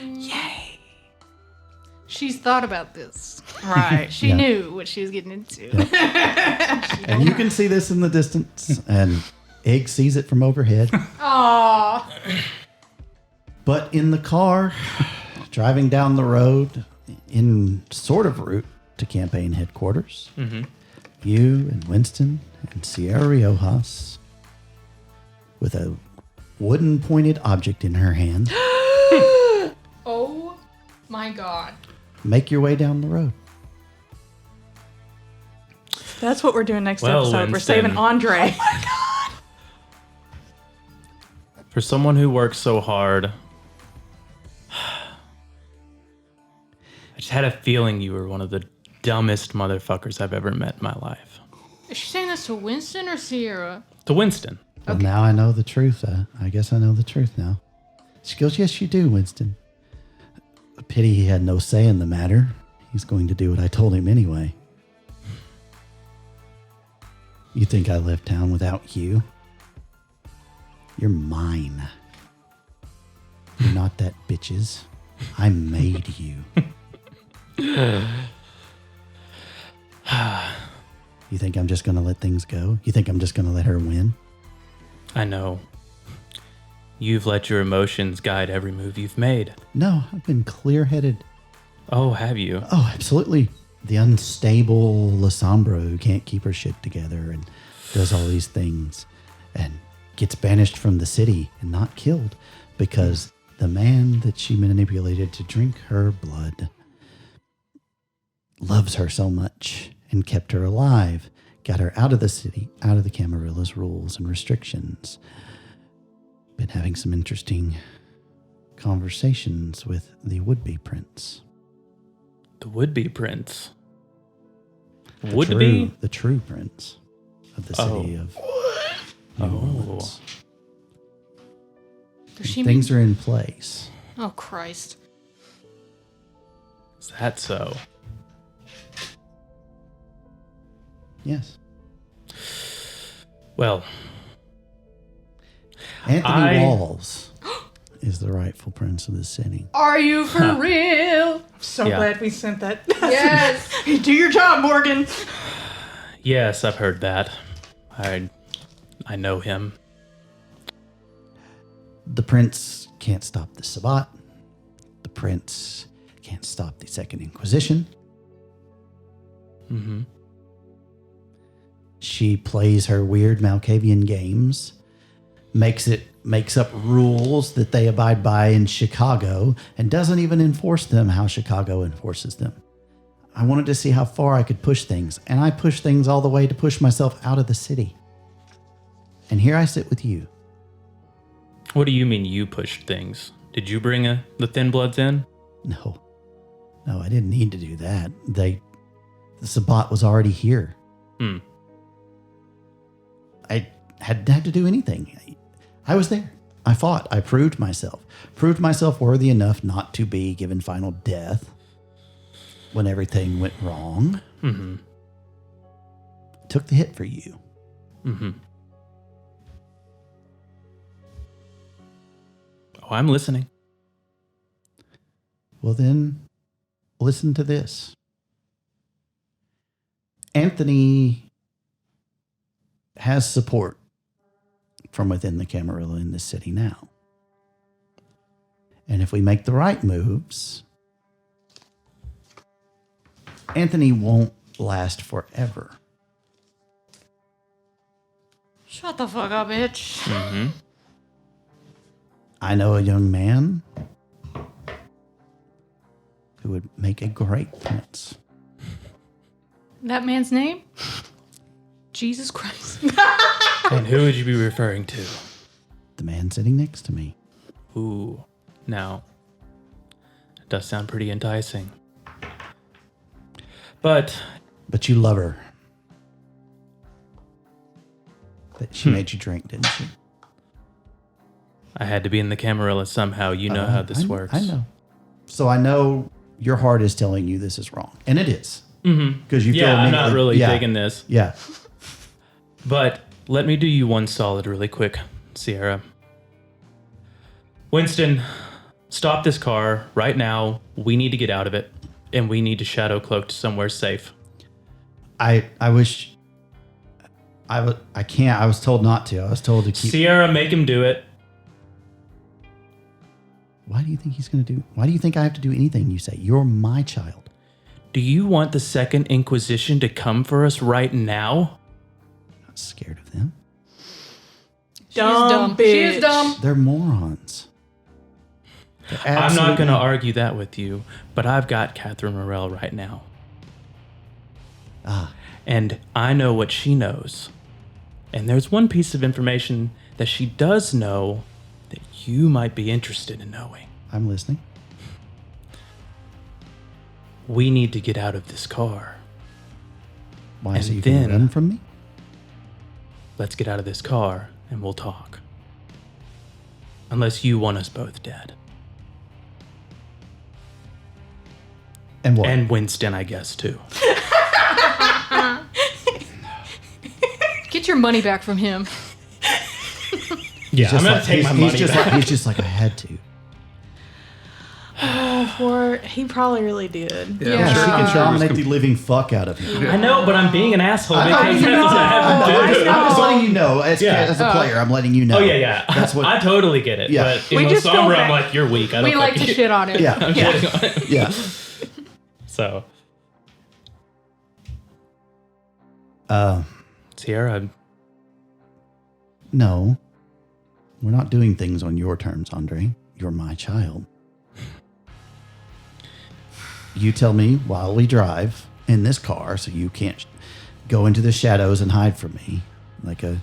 Yay. She's thought about this. Right. She Yeah. knew what she was getting into. And you can see this in the distance, and Egg sees it from overhead. Aw. But in the car, driving down the road in sort of route to campaign headquarters, you and Winston and Sierra Riojas, with a wooden pointed object in her hand, Oh my God. make your way down the road. That's what we're doing next Well, episode. We're Winston. saving Andre. For someone who works so hard, I just had a feeling you were one of the dumbest motherfuckers I've ever met in my life. Is she saying this to Winston or Sierra? To Winston. Well, now I know the truth. I guess I know the truth now. She goes, yes, you do, Winston. A pity he had no say in the matter. He's going to do what I told him anyway. You think I left town without you? You're mine. You're not that bitch's. I made you. You think I'm just going to let things go? You think I'm just going to let her win? I know. You've let your emotions guide every move you've made. No, I've been clear-headed. Oh, have you? Oh, absolutely. The unstable Lasombra who can't keep her shit together and does all these things and gets banished from the city and not killed because the man that she manipulated to drink her blood loves her so much and kept her alive, got her out of the city, out of the Camarilla's rules and restrictions. Been having some interesting conversations with the would-be prince. The would-be prince. The true prince of the city of New Orleans. Does she Things are in place. Oh, Christ. Is that so? Yes. Well, Anthony Walls is the rightful prince of the city. Are you for real? So Yeah. glad we sent that. Yes. Do your job, Morgan. yes, I've heard that. I know him. The prince can't stop the Sabbat. The prince can't stop the Second Inquisition. Mm-hmm. She plays her weird Malkavian games, makes up rules that they abide by in Chicago, and doesn't even enforce them how Chicago enforces them. I wanted to see how far I could push things, and I pushed things all the way to push myself out of the city. And here I sit with you. What do you mean you pushed things? Did you bring the Thin Bloods in? No, I didn't need to do that. The Sabbat was already here. I hadn't had to do anything. I was there. I fought. I proved myself worthy enough not to be given final death when everything went wrong. Mm-hmm. Took the hit for you. Mm-hmm. Oh, I'm listening. Well, then, listen to this. Anthony has support from within the Camarilla in this city now. And if we make the right moves, Anthony won't last forever. Shut the fuck up, bitch. Mm-hmm. I know a young man who would make a great prince. That man's name? Jesus Christ. And who would you be referring to? The man sitting next to me. Ooh, now, it does sound pretty enticing. But you love her. That she made you drink, didn't she? I had to be in the Camarilla somehow. You know how this works. I know. So I know your heart is telling you this is wrong. And it is. Mm-hmm. Because you feel I'm not immediately- really digging this. Yeah. But let me do you one solid really quick, Sierra. Winston, stop this car right now. We need to get out of it. And we need to shadow cloak to somewhere safe. I wish... I can't. I was told not to. I was told to keep... Sierra, make him do it. Why do you think he's going to do... Why do you think I have to do anything you say? You're my child. Do you want the Second Inquisition to come for us right now? I'm not scared of them. She is dumb. Bitch. She is dumb. They're morons. They're I'm not absolutely- going to argue that with you, but I've got Catherine Morell right now. And I know what she knows. And there's one piece of information that she does know that you might be interested in knowing. I'm listening. We need to get out of this car. Why is And he going to then- run from me? Let's get out of this car and we'll talk. Unless you want us both dead. And what? And Winston, I guess, too. Get your money back from him. Yeah, I'm going to take my money back. He's just like, I had to. He probably really did. Yeah, She sure. can dominate the living fuck out of him. I know, but I'm being an asshole. I because know. that's what I have to do. I'm just letting you know. As Oh. a player, I'm letting you know. Oh, yeah. That's what. I totally get it. Yeah. But in We the just go somber, back- I'm like, you're weak. I don't We like to fucking- shit on it. Yeah. I'm shitting on it. Yeah. So, Uh, Sierra, no, we're not doing things on your terms, Andre. You're my child. You tell me while we drive in this car, so you can't go into the shadows and hide from me like a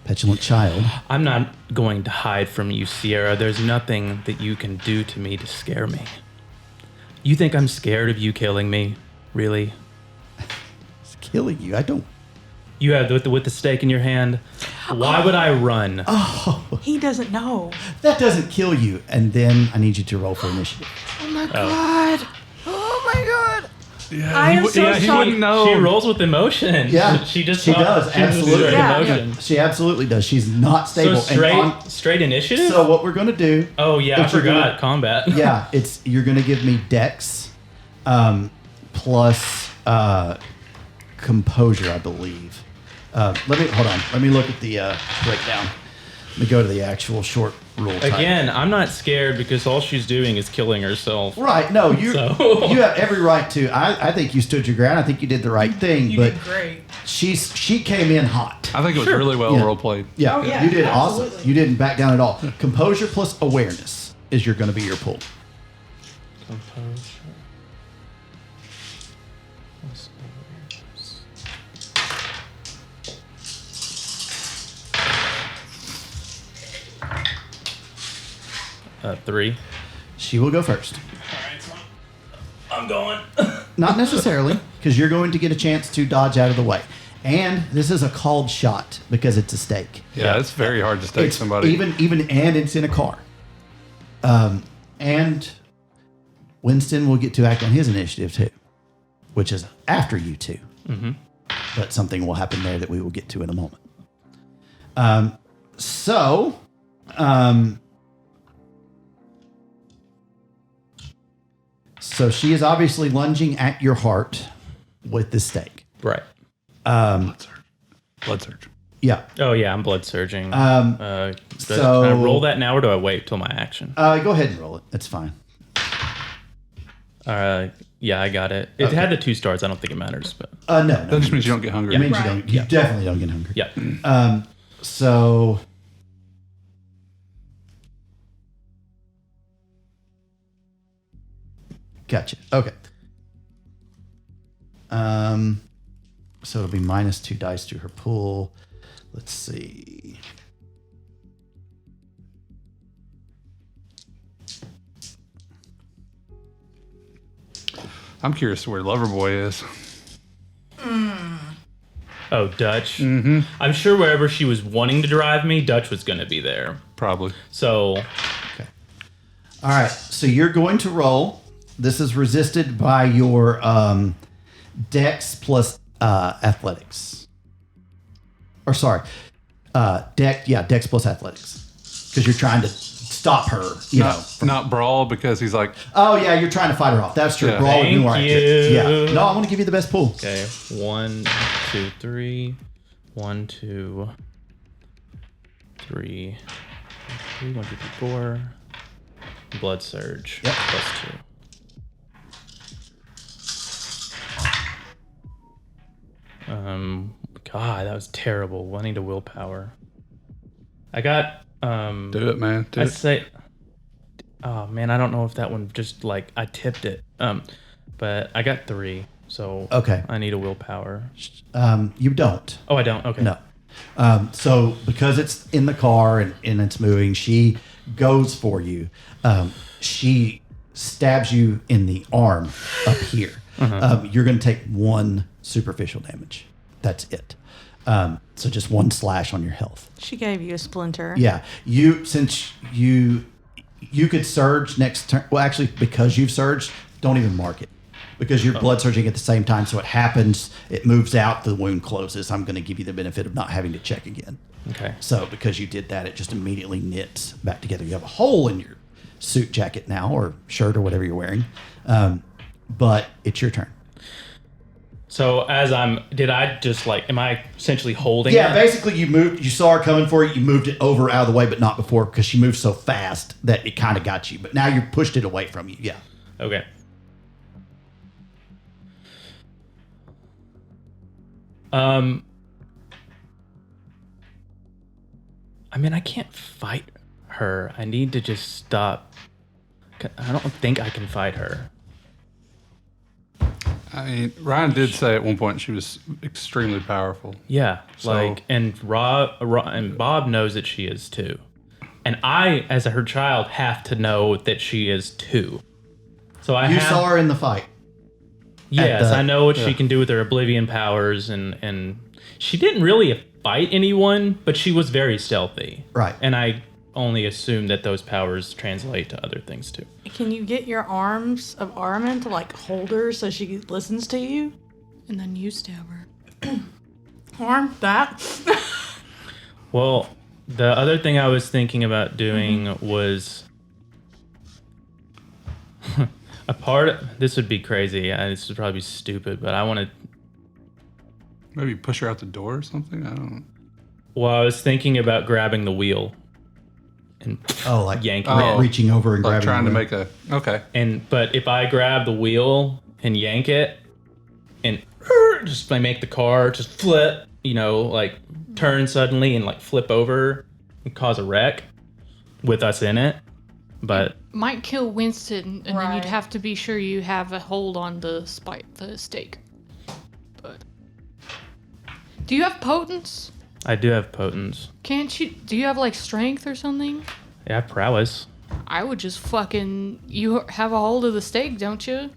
petulant child. I'm not going to hide from you, Sierra. There's nothing that you can do to me to scare me. You think I'm scared of you killing me? Really? It's killing you. I don't. You have with the stake in your hand. Why would I run? He doesn't know. That doesn't kill you. And then I need you to roll for initiative. Oh my god. Oh my god. Yeah, I am so he shocked. wouldn't know. She rolls with emotion. Yeah, she just she does, She moves absolutely. with Yeah. emotion. She absolutely does. She's not stable. So straight, And straight initiative. so what we're going to do? Oh yeah, I if you're forgot gonna- combat. Yeah, you're going to give me Dex, plus Composure, I believe. Let me look at the breakdown. Let me go to the actual short rule type. Again, I'm not scared because all she's doing is killing herself. Right? No, you So- you have every right to. I think you stood your ground. I think you did the right thing. You but did great. she came in hot. I think it was really well Yeah. role played. Yeah, Oh, yeah, you did absolutely. awesome. You didn't back down at all. Composure plus awareness is going to be your pull. Composure. 3. She will go first. Alright, so I'm going. Not necessarily, because you're going to get a chance to dodge out of the way. And this is a called shot because it's a stake. Yeah, it's very hard to stake It's somebody. even and it's in a car. And Winston will get to act on his initiative too, which is after you two. Mm-hmm. But something will happen there that we will get to in a moment. So she is obviously lunging at your heart with the stake. Right. Blood surge. Yeah. Oh yeah, I'm blood surging. Do so- can I roll that now, or do I wait till my action? Go ahead and roll it. That's fine. Yeah, I got it. It had the 2 stars. I don't think it matters, but No. That just means you don't get hungry. It means Right. you don't. You definitely don't get hungry. yeah. So gotcha. Okay. So it'll be minus 2 dice to her pool. Let's see. I'm curious where Loverboy is. Oh, Dutch. Mm-hmm. I'm sure wherever she was wanting to drive me, Dutch was going to be there. Probably. So Okay. All right. So you're going to roll. This is resisted by your Dex plus athletics. Or sorry, Dex plus athletics, because you're trying to stop her. You know. Not brawl because he's like, Oh yeah, you're trying to fight her off. That's true. Yeah. Brawl would be Thank more accurate. you. Yeah. No, I want to give you the best pool. okay, 1, 2, 3, 1, 2, 3, 1, 2, 3, 4. Blood surge Yep. plus 2. God, that was terrible. Wanting to willpower. I got do it, man. Do I'd it. say, oh man, I don't know if that one just like I tipped it. But I got 3, so Okay. I need a willpower. You don't. Oh, I don't. Okay. No. So because it's in the car and it's moving, she goes for you. She stabs you in the arm up here. You're going to take 1 superficial damage. That's it. So just 1 slash on your health. She gave you a splinter. Yeah. Since you could surge next turn. Well, actually, because you've surged, don't even mark it. Because you're blood surging at the same time, so it happens, it moves out, the wound closes. I'm going to give you the benefit of not having to check again. Okay. So because you did that, it just immediately knits back together. You have a hole in your suit jacket now, or shirt, or whatever you're wearing. But it's your turn. So did I just like, am I essentially holding Yeah, it? basically you saw her coming for you, you moved it over out of the way, but not before, because she moved so fast that it kind of got you. But now you pushed it away from you. Yeah. Okay. I mean, I can't fight her. I need to just stop. I don't think I can fight her. I mean, Ryan did say at one point she was extremely powerful. Yeah, So- and and Bob knows that she is too, and I, as her child, have to know that she is too. So I You have, saw her in the fight. yes, the- I know what she can do with her Oblivion powers, and she didn't really fight anyone, but she was very stealthy, Right. And I only assume that those powers translate to other things too. Can you get your arms of Armin to like hold her so she listens to you? And then you stab her. Arm that. Well, the other thing I was thinking about doing was a part. This would be crazy. This would probably be stupid, but I want to. Maybe push her out the door or something. I don't know. Well, I was thinking about grabbing the wheel and Oh, like yanking Oh. it. reaching over and Like grabbing. trying to the- make a okay. But if I grab the wheel and yank it, and just like make the car just flip, like turn suddenly and like flip over and cause a wreck with us in it. But Might kill Winston, and then Right. you'd have to be sure you have a hold on the stake. But do you have potence? I do have potence. Can't you? Do you have like strength or something? I have prowess. I would just fucking. You have a hold of the stake, don't you?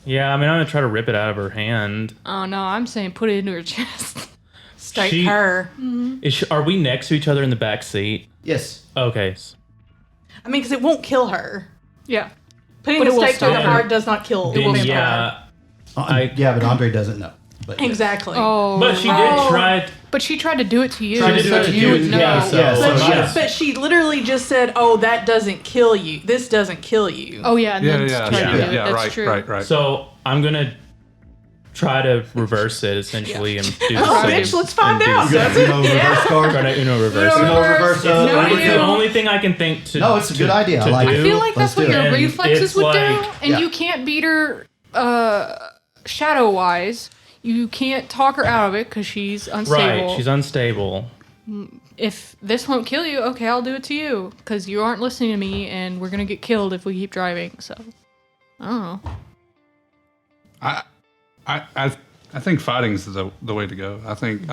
Yeah, I mean, I'm gonna try to rip it out of her hand. Oh no, I'm saying put it into her chest. Stake She- her. Are we next to each other in the back seat? Yes. Okay. I mean, because it won't kill her. Yeah. Putting But the it will stake through the stop her. heart does not kill. Then, vampire. yeah. Yeah, but Andre doesn't know. But yes. Exactly. Oh. But she did try. But she tried to do it to you, Tried to do so it to you you, would know. yeah, so- Yeah, But, so she, yes. but she literally just said, "Oh, that doesn't kill you. This doesn't kill you." Oh yeah, and Yeah, then yeah, try yeah, to do it. yeah. That's Right, true. right. So I'm gonna try to reverse it essentially and do the Oh, same. bitch, let's find and do out. the You same. got Uno reverse card. Try to Uno reverse. it. Uno reverse. No, It's you. the only thing I can think to. No, it's a good idea. I to like it. I feel like Let's that's what do your it. And reflexes it's would do, like- and Yeah. you can't beat her shadow wise. You can't talk her out of it because she's unstable. Right, she's unstable. If this won't kill you, okay, I'll do it to you because you aren't listening to me, and we're gonna get killed if we keep driving. So, I don't know. I think fighting's the way to go. I think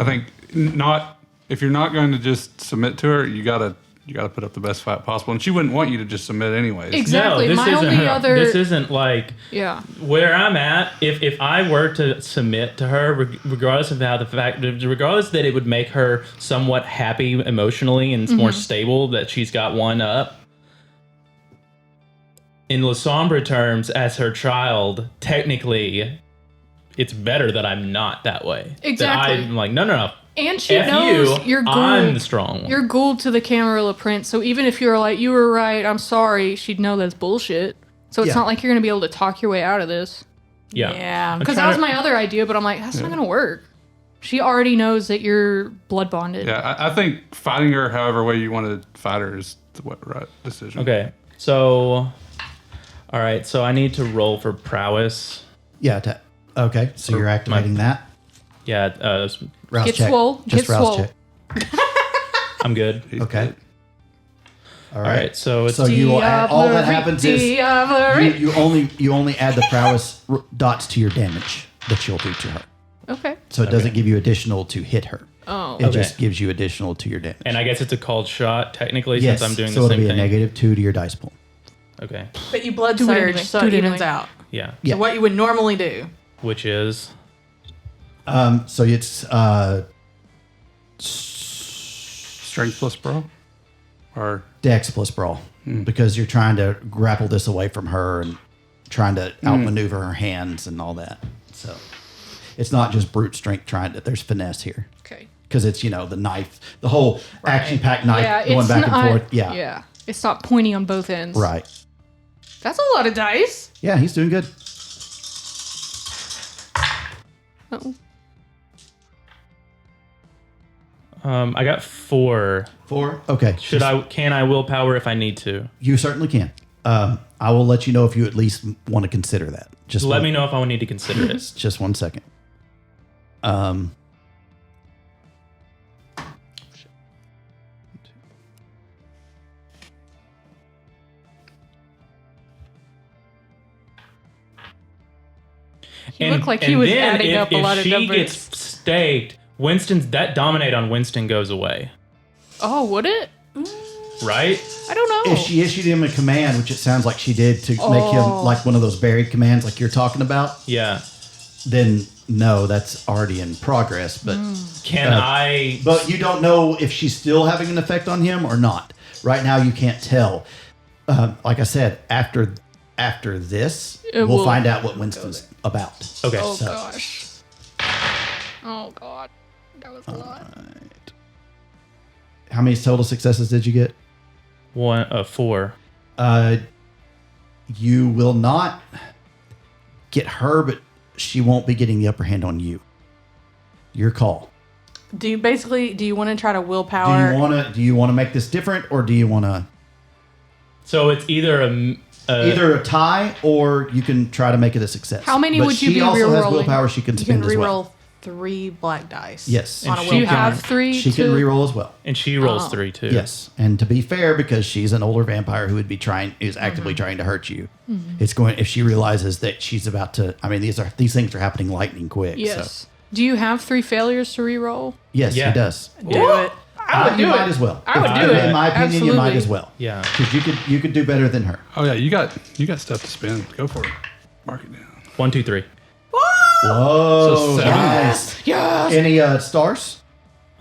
not if you're not going to just submit to her, you gotta put up the best fight possible. And she wouldn't want you to just submit anyways. Exactly. No, this My isn't only her. other This isn't like yeah. where I'm at. If I were to submit to her, regardless of how regardless that it would make her somewhat happy emotionally and more stable that she's got one up. In La Sombra terms, as her child, technically, it's better that I'm not that way. Exactly. That I'm like, no. And she F knows you, you're I'm Gould. the strong one. You're Gould to the Camarilla Prince, so even if you're like, you were right, I'm sorry, she'd know that's bullshit. So it's Yeah. not like you're gonna be able to talk your way out of this. Yeah. Yeah. Because that was my other idea, but I'm like, that's not gonna work. She already knows that you're blood bonded. Yeah, I think fighting her however way you want to fight her is the right decision. Okay. So, all right. So I need to roll for prowess. Yeah. Okay. So you're activating that. Yeah. Rouse Get check. swole, Just get rouse swole. check. I'm good. He's Okay. good. All All right. So it's So you will add, all that happens is Diablerie. you only add the prowess dots to your damage that you'll do to her. Okay. So it doesn't give you additional to hit her. Oh. It Okay. just gives you additional to your damage. and I guess it's a called shot technically Yes. since I'm doing so the it'll same be a thing. -2 to your dice pool. Okay. But you blood Do it surge, anyway. so Do it it evens anyway. out. Yeah. Yeah. So what you would normally do. Which is So it's Strength plus brawl, or Dex plus brawl because you're trying to grapple this away from her and trying to outmaneuver her hands and all that. So it's not just brute strength trying to. There's finesse here Okay. because it's the knife, the whole action-packed knife Yeah, going it's back not, and forth. Yeah. Yeah. It's not pointing on both ends. Right. That's a lot of dice. Yeah, he's doing good. Oh. I got 4. 4. Okay. Can I willpower if I need to? You certainly can. I will let you know if you at least want to consider that. Just Let me know if I need to consider it. Just 1 second. He looked like he was adding up a lot of If she numbers. gets staked, that dominate on Winston goes away, Oh, would it? right? I don't know. If she issued him a command, which it sounds like she did to make him like one of those buried commands like you're talking about, Yeah. then no, that's already in progress. But Can I? but you don't know if she's still having an effect on him or not. Right now, you can't tell. Like I said, after this, we'll will find out what Winston's about. Okay. Oh So- gosh. Oh god. That was a lot. How many total successes did you get? 4. You will not get her, but she won't be getting the upper hand on you. Your call. Do you want to try to willpower? Do you want to make this different, or do you want to So it's either either a tie, or you can try to make it a success? How many But would you she be also has rerolling? willpower she can You can spend as well. reroll 3 black dice. Yes. On a And Do you can- have 3 She can reroll as well. and she rolls 3 too. Yes, and to be fair, because she's an older vampire who is Mm-hmm. actively trying to hurt you, it's going. If she realizes that she's about to, I mean, these things are happening lightning quick. Yes. So. Do you have 3 failures to reroll? Yes, Yeah. he does. Do it. I would you do might it. as well. I would If- do it. In my opinion, you might Absolutely. as well. Yeah. because you could do better than her. Oh yeah, you got stuff to spend. Go for it. Mark it down. 1, 2, 3. Whoa, So seven. nice. Yes. Any stars?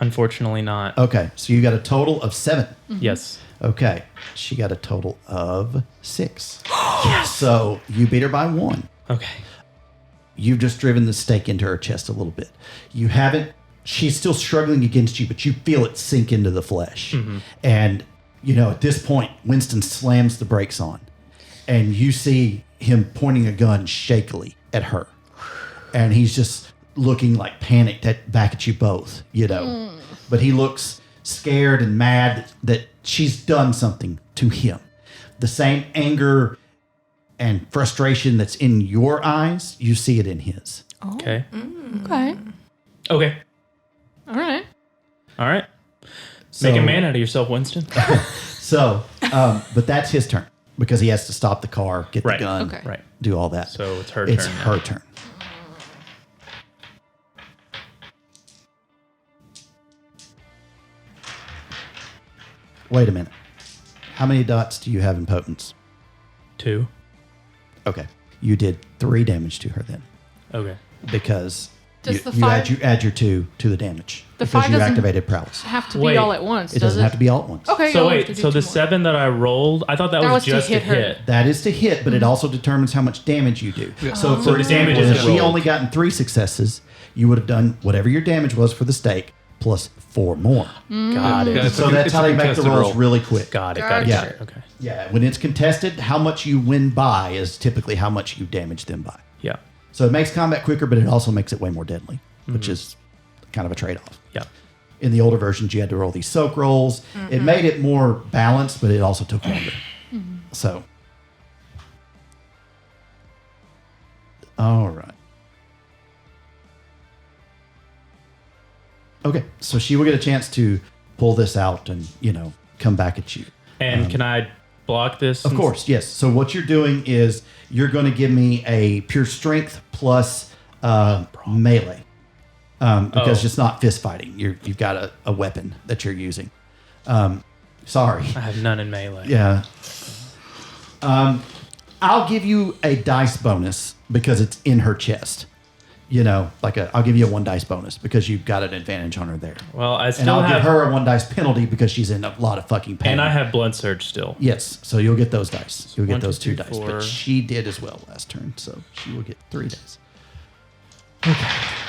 Unfortunately, not. Okay, so you got a total of 7. Yes. Okay, she got a total of 6. Yes. So you beat her by 1. Okay. You've just driven the stake into her chest a little bit. You haven't. She's still struggling against you, but you feel it sink into the flesh. And at this point, Winston slams the brakes on, and you see him pointing a gun shakily at her, and he's just looking like panicked back at you both. But he looks scared and mad that she's done something to him. The same anger and frustration that's in your eyes, you see it in his. Okay. Okay. Okay. All right. All right. So, Make a man out of yourself, Winston. So, but that's his turn because he has to stop the car, get Right. the gun, Okay. Right. do all that. So it's her It's turn. her turn. Wait a minute. How many dots do you have in potence? 2. Okay. You did 3 damage to her then Okay. because Does you, the you five- add your 2 to the damage The because 5 you doesn't- activated prowess. Have to Wait. be all at once. It doesn't have to be all at once. Okay. So you'll have to wait, do so the 2 more. 7 that I rolled, I thought that was to just a hit her. hit. That is to hit, but it also determines how much damage you do. Yeah. So, So for the example, damage if isn't she rolled. only gotten 3 successes, you would have done whatever your damage was for the stake plus 4 more. Got it. Yeah, it's So a- that's it's how a they make the contested rolls roll. really quick. Got it. Gotcha. Got it. Okay. Yeah, when it's contested, how much you win by is typically how much you damage them by. Yeah. So it makes combat quicker, but it also makes it way more deadly, which is kind of a trade-off. Yeah. In the older versions, you had to roll these soak rolls. It made it more balanced, but it also took longer. So, all right. Okay, so she will get a chance to pull this out and, come back at you. And can I block this? Of course, yes. So what you're doing is you're going to give me a pure strength plus melee. Because it's not fist fighting. You've got a weapon that you're using. Sorry. I have none in melee. Yeah. I'll give you a dice bonus because it's in her chest. I'll give you a 1 dice bonus because you've got an advantage on her there. Well, I And still I'll have, give her a 1 dice penalty because she's in a lot of fucking pain. and I have blood surge still. Yes, so you'll get those dice. You'll get 1, those 2, 2 3, dice. 4. But she did as well last turn, so she will get 3 dice.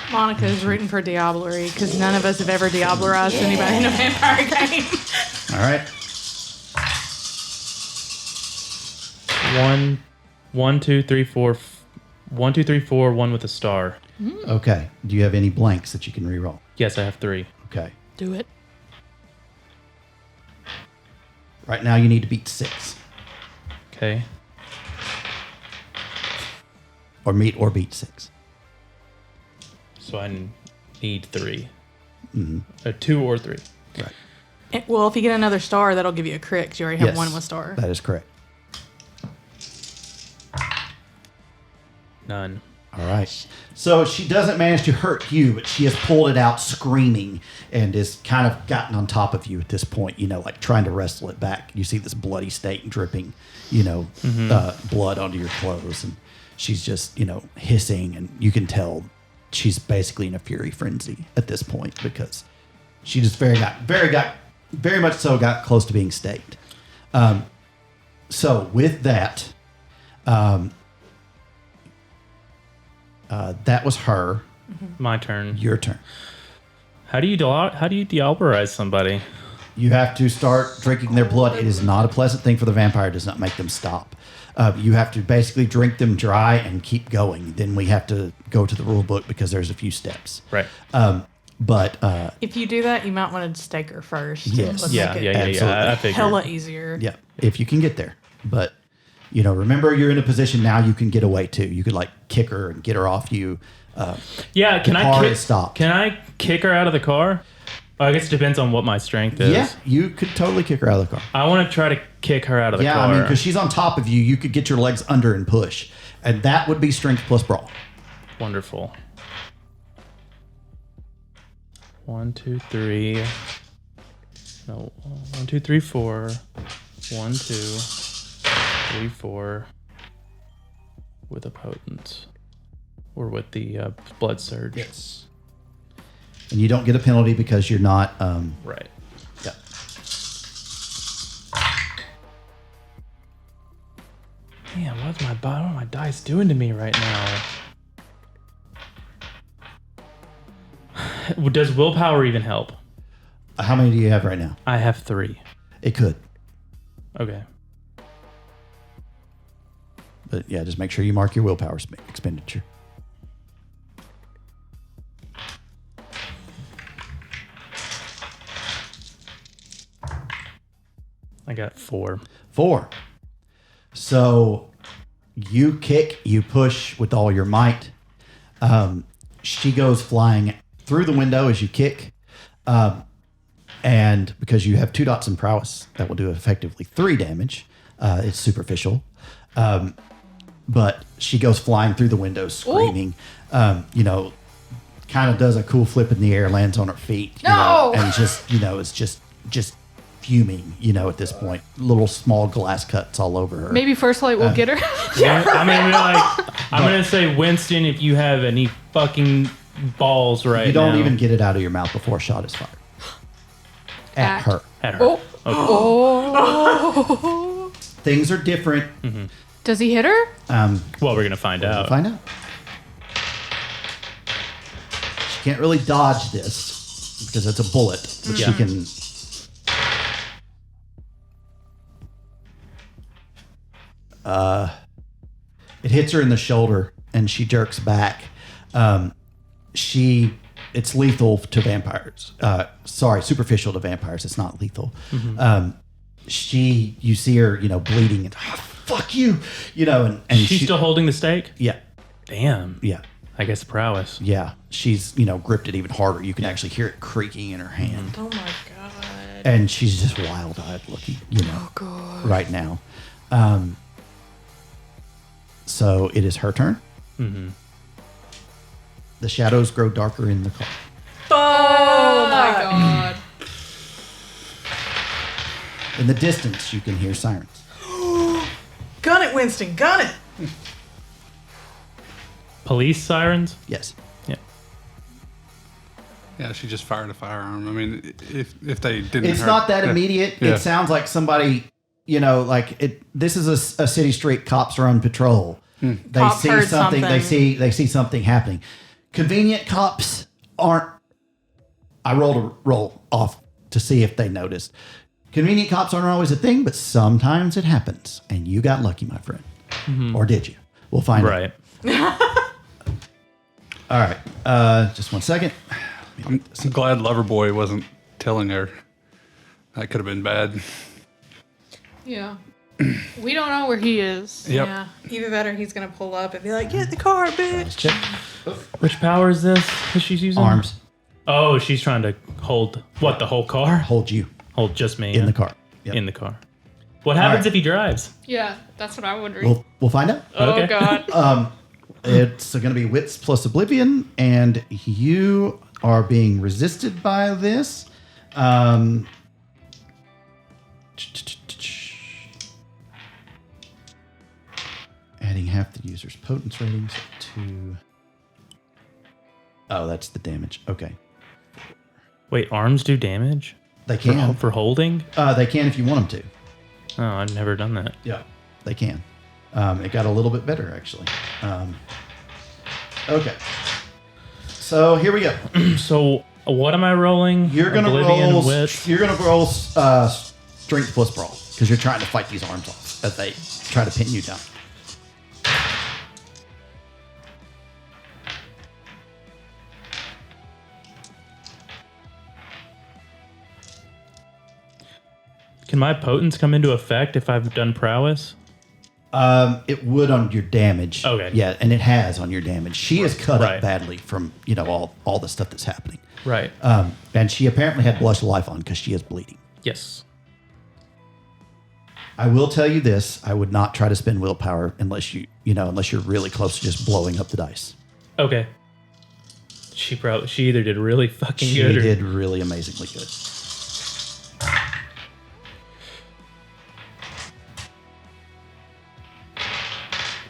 Monica is rooting for Diablerie because none of us have ever Diablerized anybody in a vampire game. All right. 1, 2, 3, 4. 1, 2, 3, 4. 1 with a star. Okay. Do you have any blanks that you can reroll? Yes, I have 3. Okay. Do it. Right now you need to beat 6. Okay. Or meet or beat 6. So I need 3. 2 or 3. Right. Well, if you get another star, that'll give you a crit because you already have Yes, 1 with star. That is correct. None. All right. So she doesn't manage to hurt you, but she has pulled it out screaming and is kind of gotten on top of you at this point, like trying to wrestle it back. You see this bloody state dripping, blood onto your clothes. And she's just, hissing, and you can tell she's basically in a fury frenzy at this point because she just very much so got close to being staked. So with that, that was her. My turn. Your turn. How do you deoberize somebody? You have to start drinking their blood. It is not a pleasant thing for the vampire. It does not make them stop. You have to basically drink them dry and keep going. Then we have to go to the rule book because there's a few steps. Right. But if you do that, you might want to stake her first. Yes. Let's Yeah. make it I figured. hella easier. yeah, if you can get there. But remember, you're in a position now you can get away too. You could kick her and get her off you. Yeah. Can I car kick? is stopped. Can I kick her out of the car? I guess it depends on what my strength is. Yeah, you could totally kick her out of the car. I want to try to kick her out of the car. Yeah, I mean, because she's on top of you, you could get your legs under and push, and that would be strength plus brawl. Wonderful. 1, 2, 3. No, 1, 2, 3, 4. 1, 2, 3, 4. With a potent, or with the blood surge. Yes. And you don't get a penalty because you're not. Right. Yeah. Man, what are my dice doing to me right now? Does willpower even help? How many do you have right now? I have 3. It could. Okay. But yeah, just make sure you mark your willpower expenditure. I got 4. 4. So you kick, you push with all your might. She goes flying through the window as you kick. And because you have 2 dots in prowess, that will do effectively 3 damage. It's superficial. But she goes flying through the window screaming, kind of does a cool flip in the air, lands on her feet, and just, is just fuming, at this point. Little small glass cuts all over her. Maybe First Light will get her. Yeah, I mean, I'm gonna say, Winston, if you have any fucking balls right now. You don't even get it out of your mouth before a shot is fired. At her. At her. Oh. Okay. Oh. Things are different. Mm-hmm. Does he hit her? Well, we're gonna find out. Find out. She can't really dodge this because it's a bullet, but she can. It hits her in the shoulder, and she jerks back. It's lethal to vampires. Superficial to vampires. It's not lethal. Mm-hmm. You see her, bleeding, and fuck you, and She's still holding the stake? Yeah, Damn. yeah, I guess prowess. yeah. She's, gripped it even harder. You can actually hear it creaking in her hand, Oh my god. and she's just wild-eyed looking, right now. So it is her turn. Mm-hmm. The shadows grow darker in the car. Oh my god. In the distance, you can hear sirens. Gun it, Winston. Gun it. Police sirens? Yes. Yeah. Yeah, she just fired a firearm. I mean, if they didn't, It's not that immediate. Yeah. It sounds like somebody, this is a city street. Cops are on patrol. They Cops see heard something. They something. see something happening. Convenient cops aren't. I rolled a roll off to see if they noticed. Convenient cops aren't always a thing, but sometimes it happens, and you got lucky, my friend. Or did you? We'll find out. Right. All right. Just 1 second. I'm glad Loverboy wasn't telling her. That could have been bad. Yeah. We don't know where he is. Yep. Yeah. Either that or he's gonna pull up and be like, "Get in the car, bitch." Check. Which power is this that she's using? Arms. Oh, she's trying to hold, what, the whole car? Hold you Hold just me. in the car. Yep. In the car. What happens right. if he drives? Yeah, that's what I'm wondering. We'll find out. Oh Okay. god. It's going to be wits plus oblivion, and you are being resisted by this. Adding half the user's potence ratings to... Oh, that's the damage. Okay. Wait, arms do damage? They can. For holding? They can if you want them to. Oh, I've never done that. Yeah, they can. It got a little bit better, actually. Okay. So here we go. So what am I rolling? You're gonna Oblivion roll. with? You're gonna roll strength plus brawl because you're trying to fight these arms off as they try to pin you down. Can my potence come into effect if I've done prowess? It would on your damage. Okay. Yeah, and it has on your damage. She is cut Right. up badly from all the stuff that's happening. Right. And she apparently had blush of life on because she is bleeding. Yes. I will tell you this: I would not try to spend willpower unless you're really close to just blowing up the dice. Okay. She either did really fucking She good or did really amazingly good.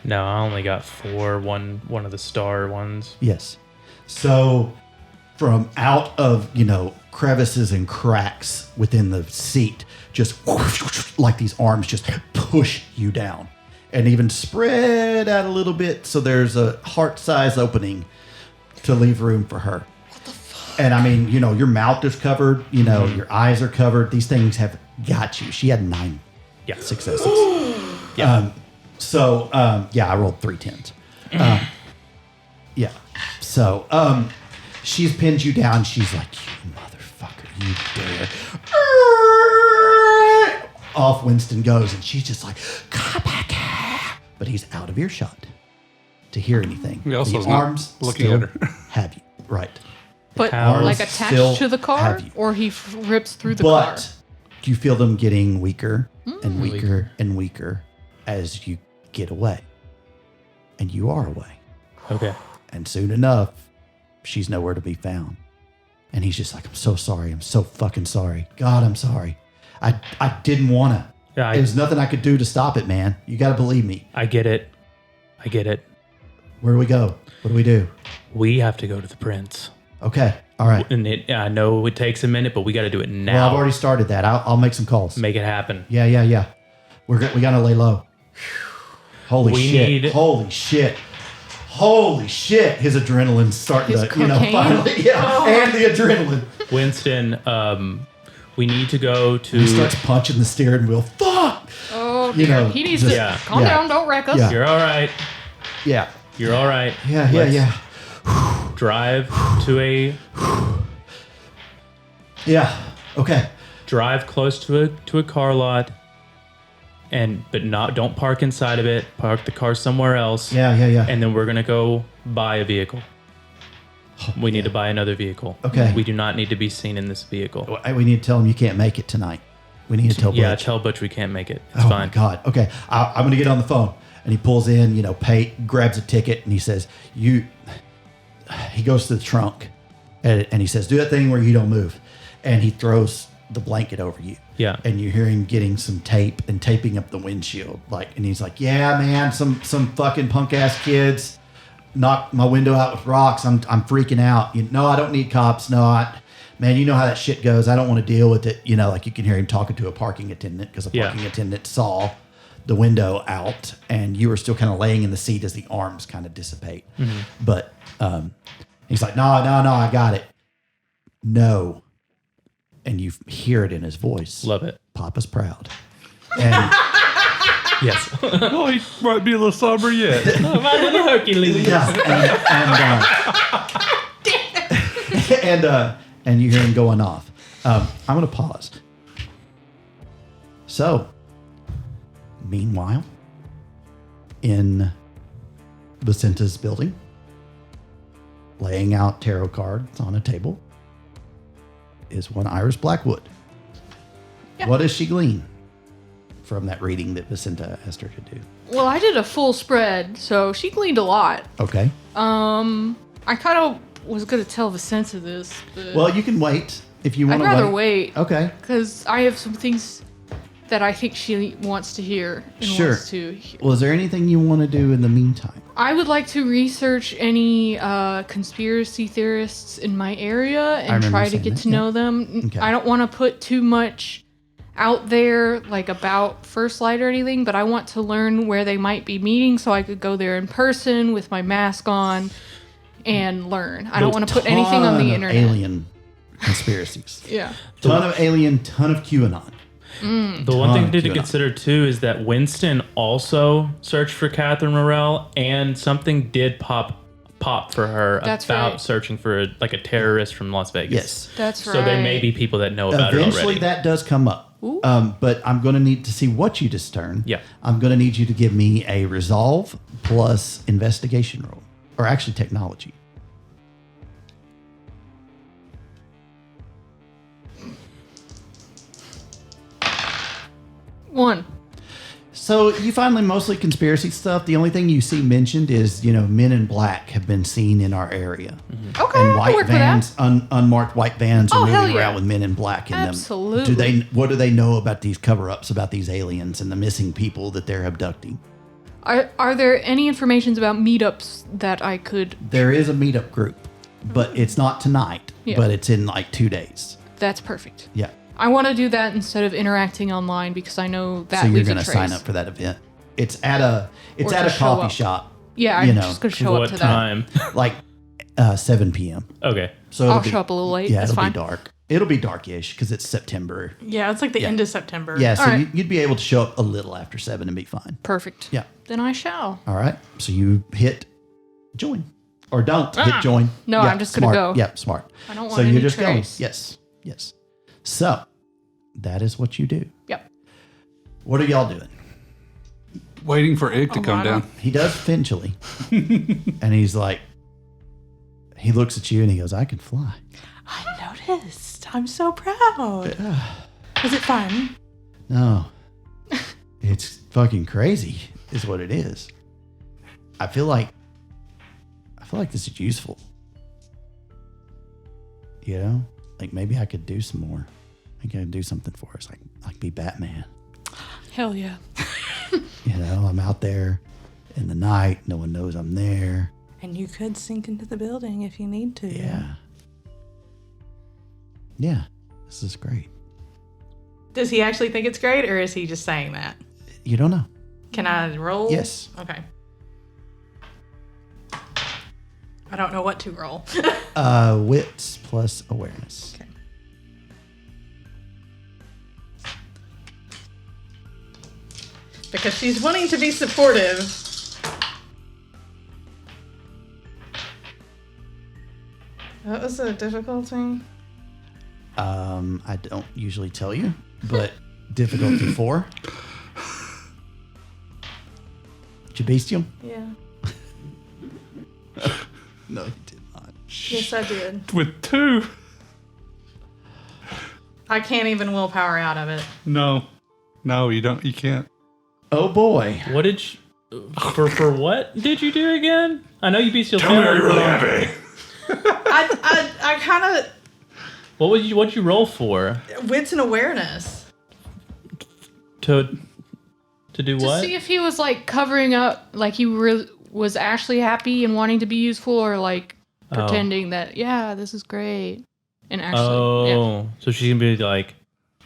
No, I only got 4. One of the star ones. Yes. So from out of, crevices and cracks within the seat, just like these arms just push you down and even spread out a little bit so there's a heart-size opening to leave room for her. What the fuck? And I mean, your mouth is covered, your eyes are covered. These things have got you. She had 9 successes. Yeah. I rolled 3 10s. Yeah. So, she's pinned you down. She's like, you motherfucker, you dare. Off Winston goes, and she's just like, come back here. But he's out of earshot to hear anything. He also the is not arms looking still at her. have you. Right. But Powers like still attached to the car, have you. or he rips through the car. But you feel them getting weaker and weaker and weaker as you get away. And you are away. Okay. And soon enough, she's nowhere to be found. And he's just like, I'm so sorry. I'm so fucking sorry. God, I'm sorry. I didn't want to. Yeah, There's nothing I could do to stop it, man. You got to believe me. I get it. Where do we go? What do we do? We have to go to the prince. Okay. All right. And I know it takes a minute, but we got to do it now. Well, I've already started that. I'll make some calls. Make it happen. Yeah. We got to lay low. Holy shit. Holy shit. His adrenaline's starting His to, cocaine? finally. Yeah. And the adrenaline. Winston, we need to go to... He starts punching the steering wheel. Fuck! Oh, dear. He needs to calm down. Don't wreck us. Yeah. You're all right. Yeah. You're all right. Yeah. Drive to a... Yeah. Okay. Drive close to a car lot, but don't park inside of it. Park the car somewhere else. Yeah. And then we're gonna go buy a vehicle. We need to buy another vehicle. Okay. We do not need to be seen in this vehicle. We need to tell him you can't make it tonight. We need to tell Butch. Yeah, tell Butch we can't make it. It's Oh fine. my God. Okay. I'm going to get on the phone. And he pulls in, grabs a ticket, and he says, he goes to the trunk, and he says, do that thing where you don't move. And he throws the blanket over you. Yeah. And you hear him getting some tape and taping up the windshield. And he's like, yeah, man, some fucking punk ass kids knocked my window out with rocks. I'm freaking out. No, I don't need cops. No, man, you know how that shit goes. I don't want to deal with it. You can hear him talking to a parking attendant because a parking attendant saw the window out, and you were still kind of laying in the seat as the arms kind of dissipate. Mm-hmm. But he's like, no, I got it. No. And you hear it in his voice. Love it. Papa's proud. And Yes. Well, he might be a little somber yet. My little Hercules. and you hear him going off. I'm going to pause. So, meanwhile, in Vicenta's building, laying out tarot cards on a table, is one Iris Blackwood. Yeah. What does she glean? from that reading that Vicenta asked her to do. Well, I did a full spread, so she gleaned a lot. Okay. I kind of was going to tell Vicenta this, but Well, you can wait if you want I'd to rather wait. Okay. Because I have some things that I think she wants to hear and Sure. wants to hear. Well, is there anything you want to do in the meantime? I would like to research any conspiracy theorists in my area and remember try to saying get that, to yeah. know them. Okay. I don't want to put too much out there, like about First Light or anything, but I want to learn where they might be meeting so I could go there in person with my mask on and learn. I don't want to put anything on Ton the of internet. alien conspiracies. Yeah. Ton of alien, ton of QAnon. The one thing Ton to of QAnon. consider too is that Winston also searched for Catherine Morell, and something did pop for her That's about right. searching for a terrorist from Las Vegas. Yes. That's right. So there may be people that know about it Eventually already. that does come up. Ooh. But I'm going to need to see what you discern. Yeah. I'm going to need you to give me a resolve plus investigation roll. Or actually technology. One. So you find like mostly conspiracy stuff. The only thing you see mentioned is, men in black have been seen in our area. Okay, And I can white work vans, unmarked white vans are Oh, hell moving yeah. around with men in black in Absolutely. them. What do they know about these cover-ups, about these aliens and the missing people that they're abducting? Are there any informations about meetups that I could... There is a meetup group, but it's not tonight, Yeah. but it's in like 2 days. That's perfect. Yeah. I want to do that instead of interacting online because I know that So you're leaves a going to trace. sign up for that event. It's at a Or to show coffee up. shop, Yeah, I'm you know, just going to show up What to time? like 7 p.m. Okay. So that. I'll it'll show up a little late. Yeah, That's it'll fine. be dark. It'll be dark-ish because it's September. Yeah, it's like the end of September. Yeah, so All right. you'd be able to show up a little after 7 and be fine. Perfect. Yeah. Then I shall. All right. So you hit join. Or don't hit join. No, I'm just gonna smart. go. Yep, smart. I don't want So any you're just trace. going. Yes. So that is what you do. Yep. What are y'all doing? Waiting for Ig to come I don't- down. He does eventually. And he's like, he looks at you and he goes, I can fly. I noticed. I'm so proud. Was it fun? No. It's fucking crazy, is what it is. I feel like this is useful. You know? Like maybe I could do some more. I could do something for us. Like be Batman. Hell yeah. I'm out there in the night. No one knows I'm there. And you could sink into the building if you need to. Yeah. Yeah. This is great. Does he actually think it's great, or is he just saying that? You don't know. Can I roll? Yes. Okay. I don't know what to roll. Wits plus awareness. Okay. Because she's wanting to be supportive. What was the difficulty? I don't usually tell you, but difficulty 4. Did you bestial? Yeah. No, you did not. Yes, I did. With 2. I can't even willpower out of it. No, you don't. You can't. Oh boy. What did you, for what did you do again? I know you beat your Tell me, are you really happy? I kind of What'd you roll for? wits and awareness. To do To what? see if he was like covering up, like he was actually happy and wanting to be useful, or like pretending that, yeah, this is great. And actually, yeah. So she's gonna be like,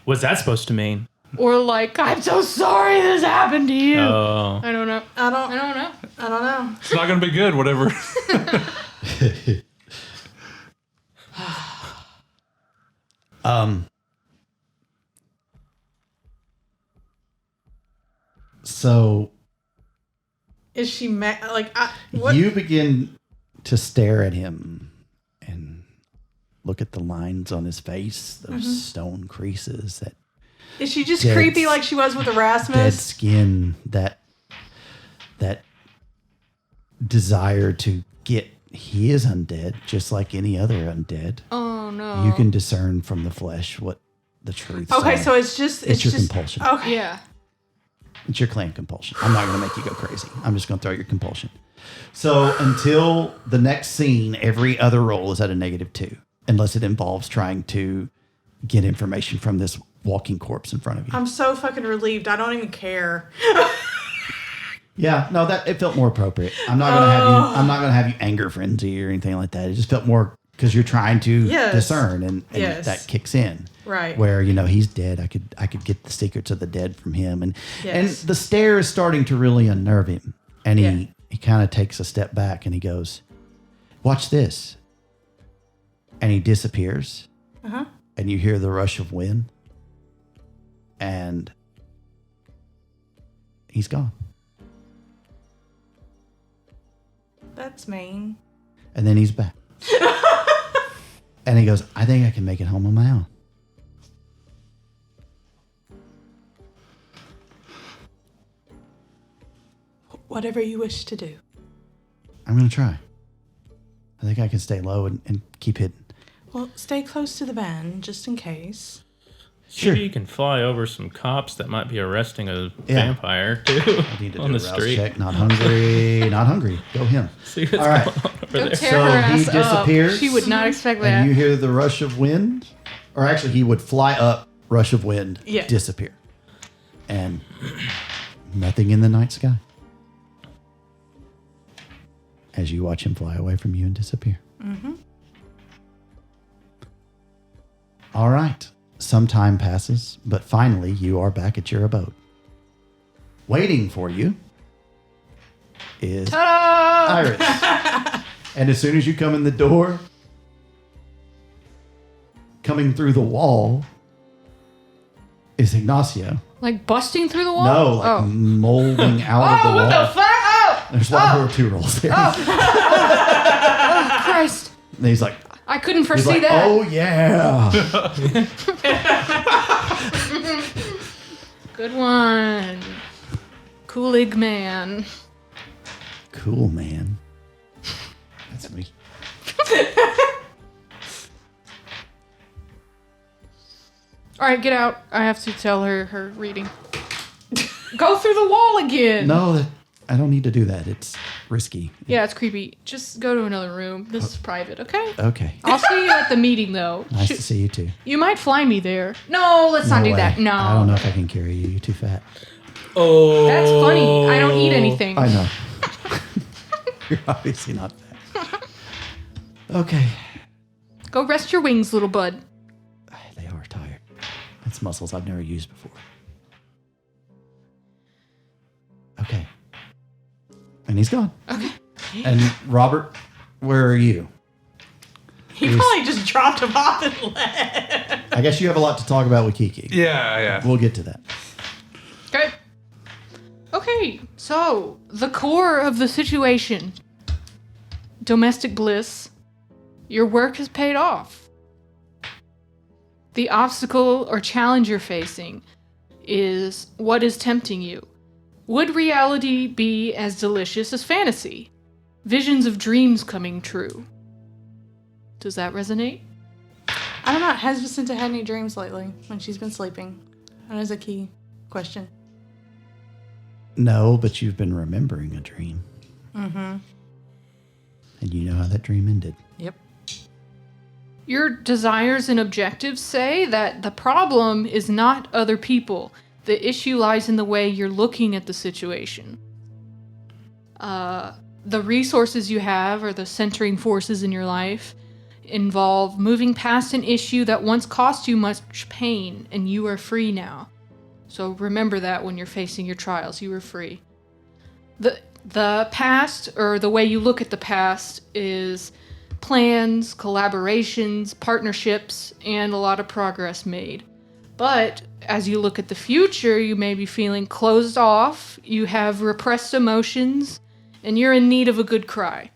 what's that supposed to mean? Or like, I'm so sorry this happened to you. Oh. I don't know. I don't know. It's not going to be good, whatever. So Is she what? you begin to stare at him and look at the lines on his face, those stone creases, that Is she just dead- creepy like she was with dead Erasmus? skin, that desire to get. He is undead, just like any other undead. Oh no. You can discern from the flesh what the truth. Okay, so it's it's your just compulsion. Okay. Yeah. It's your clan compulsion. I'm not going to make you go crazy. I'm just going to throw your compulsion. So until the next scene, every other roll is at a -2, unless it involves trying to get information from this walking corpse in front of you. I'm so fucking relieved. I don't even care. Yeah, no, that it felt more appropriate. I'm not gonna have you anger frenzy or anything like that. It just felt more because you're trying to discern, and that kicks in. Right. Where he's dead. I could get the secrets of the dead from him, and Yes. the stare is starting to really unnerve him, and he kind of takes a step back and he goes, "Watch this," and he disappears. And you hear the rush of wind, and he's gone. That's mean. And then he's back. And he goes, "I think I can make it home on my own." Whatever you wish to do. I'm going to try. I think I can stay low and keep hidden. Well, stay close to the van, just in case. Sure. Maybe you can fly over some cops that might be arresting a vampire, too, I need to on do the a rouse street. check. Not hungry. Not hungry. Go him. See what's All right. going on over Go there. tear So her he ass disappears. up. She would not expect that. And you hear the rush of wind. Or actually, he would fly up, rush of wind, disappear. And nothing in the night sky. As you watch him fly away from you and disappear. Mm-hmm. All right. Some time passes, but finally you are back at your abode. Waiting for you is Iris. And as soon as you come in the door, coming through the wall is Ignacio. Like busting through the wall? No, like molding out of the wall. What the fuck? Oh! There's one or two rolls there. Oh, Christ. And he's like, I couldn't he's foresee like, that. "Oh yeah." Good one. Coolig man. Cool, man. That's me. All right, get out. I have to tell her reading. Go through the wall again. No, I don't need to do that. It's risky. Yeah, it's creepy. Just go to another room. This is private, okay? Okay. I'll see you at the meeting, though. Nice to see you too. You might fly me there. No, let's not do way. that. No. I don't know if I can carry you. You're too fat. Oh. That's funny. I don't eat anything. I know. You're obviously not fat. Okay. Go rest your wings, little bud. They are tired. That's muscles I've never used before. Okay. And he's gone. Okay. And Robert, where are you? He probably just dropped him off and left. I guess you have a lot to talk about with Kiki. Yeah. We'll get to that. Okay. Okay, so the core of the situation. Domestic bliss. Your work has paid off. The obstacle or challenge you're facing is what is tempting you. Would reality be as delicious as fantasy? Visions of dreams coming true. Does that resonate? I'm not. Has Jacinta had any dreams lately when she's been sleeping? That is a key question. No, but you've been remembering a dream. Mm-hmm. And you know how that dream ended. Yep. Your desires and objectives say that the problem is not other people. The issue lies in the way you're looking at the situation. The resources you have, or the centering forces in your life, involve moving past an issue that once cost you much pain, and you are free now. So remember that when you're facing your trials, you are free. The past, or the way you look at the past, is plans, collaborations, partnerships, and a lot of progress made. But as you look at the future, you may be feeling closed off, you have repressed emotions, and you're in need of a good cry.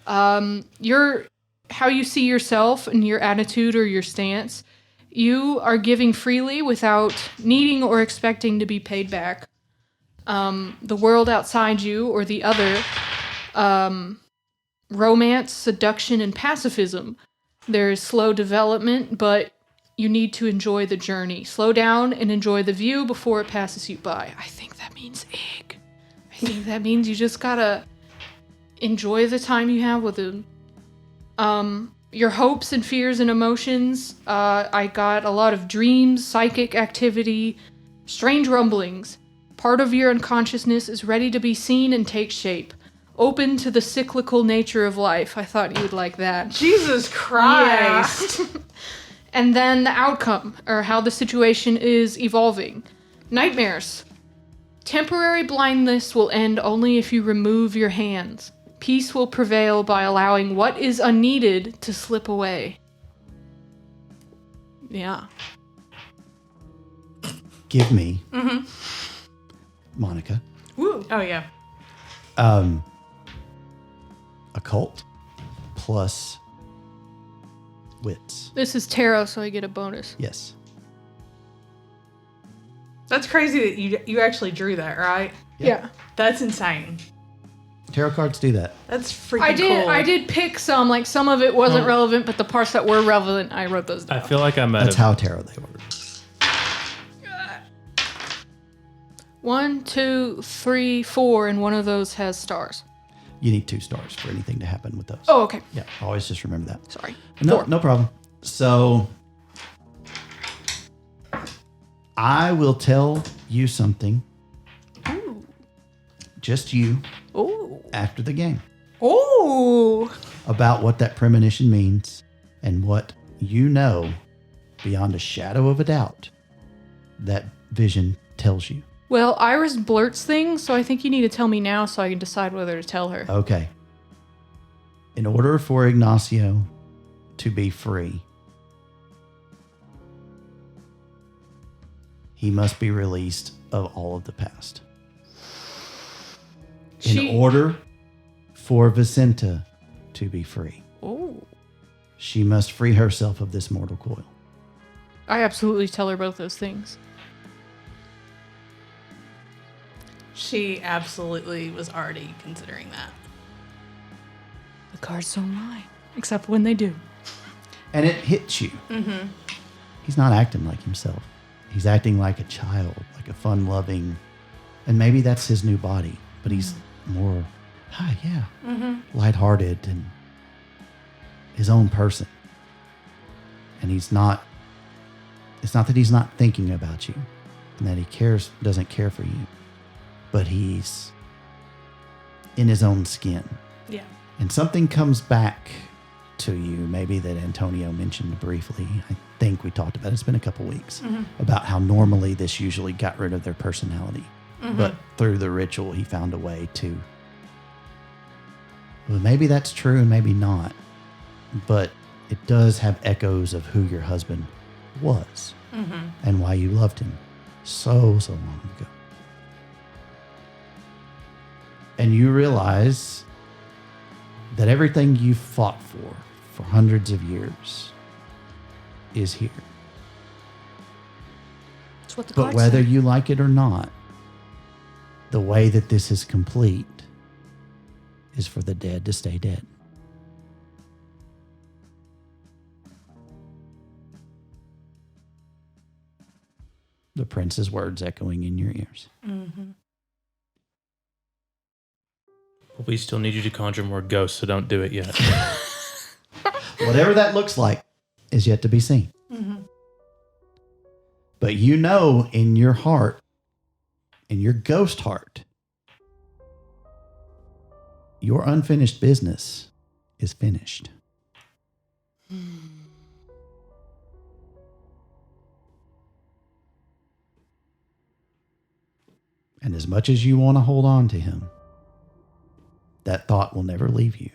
How you see yourself and your attitude or your stance, you are giving freely without needing or expecting to be paid back. The world outside you, or the other, romance, seduction, and pacifism. There's slow development, but you need to enjoy the journey. Slow down and enjoy the view before it passes you by. I think that means egg. I think that means you just gotta enjoy the time you have with him. Your hopes and fears and emotions. I got a lot of dreams, psychic activity, strange rumblings. Part of your unconsciousness is ready to be seen and take shape. Open to the cyclical nature of life. I thought you would like that. Jesus Christ. Yeah. And then the outcome, or how the situation is evolving. Nightmares. Temporary blindness will end only if you remove your hands. Peace will prevail by allowing what is unneeded to slip away. Yeah. Give me, Monica, Woo. Oh, yeah. occult plus wits. This is tarot, so I get a bonus. Yes. That's crazy that you actually drew that, right? Yeah. That's insane. Tarot cards do that. That's freaking cool. I did pick some, like some of it wasn't relevant, but the parts that were relevant, I wrote those down. I feel like I'm at That's how tarot they order. 1, 2, 3, 4, and one of those has stars. You need 2 stars for anything to happen with those. Oh, okay. Yeah, always just remember that. Sorry. No, 4. no problem. So I will tell you something. Ooh. Just you Ooh. after the game Ooh. about what that premonition means and what you know beyond a shadow of a doubt that vision tells you. Well, Iris blurts things, so I think you need to tell me now so I can decide whether to tell her. Okay. In order for Ignacio to be free, he must be released of all of the past. In order for Vicenta to be free, she must free herself of this mortal coil. I absolutely tell her both those things. She absolutely was already considering that. The cards don't lie, except when they do. And it hits you. Mm-hmm. He's not acting like himself. He's acting like a child, like a fun-loving, and maybe that's his new body, but he's more, lighthearted and his own person. And he's not, it's not that he's not thinking about you and that he doesn't care for you, but he's in his own skin. Yeah. And something comes back to you, maybe that Antonio mentioned briefly. I think we talked about it. It's been a couple weeks about how normally this usually got rid of their personality. But through the ritual, he found a way to. Well, maybe that's true and maybe not. But it does have echoes of who your husband was and why you loved him so long ago. And you realize that everything you fought for hundreds of years is here. That's what the But cards whether say. you like it or not, the way that this is complete is for the dead to stay dead. The prince's words echoing in your ears. But we still need you to conjure more ghosts, so don't do it yet. Whatever that looks like is yet to be seen. But you know in your heart, in your ghost heart, your unfinished business is finished. And as much as you want to hold on to him, that thought will never leave you.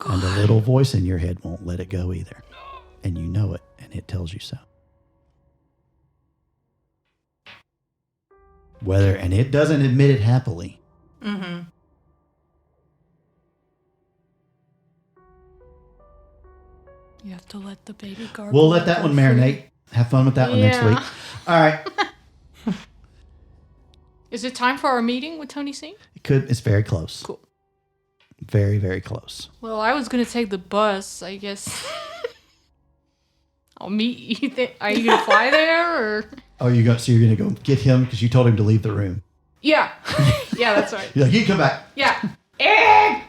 And the little voice in your head won't let it go either. And you know it, and it tells you so. And it doesn't admit it happily. You have to let the baby gargle. We'll let that one marinate. Have fun with that one next Yeah. week. All right. Is it time for our meeting with Tony Singh? It's very close. Cool. Very, very close. Well, I was going to take the bus, I guess. I'll meet you. Are you gonna fly there or? Oh, so you're gonna go get him because you told him to leave the room. Yeah, yeah, that's right. You're like, you come back. Yeah. Eh!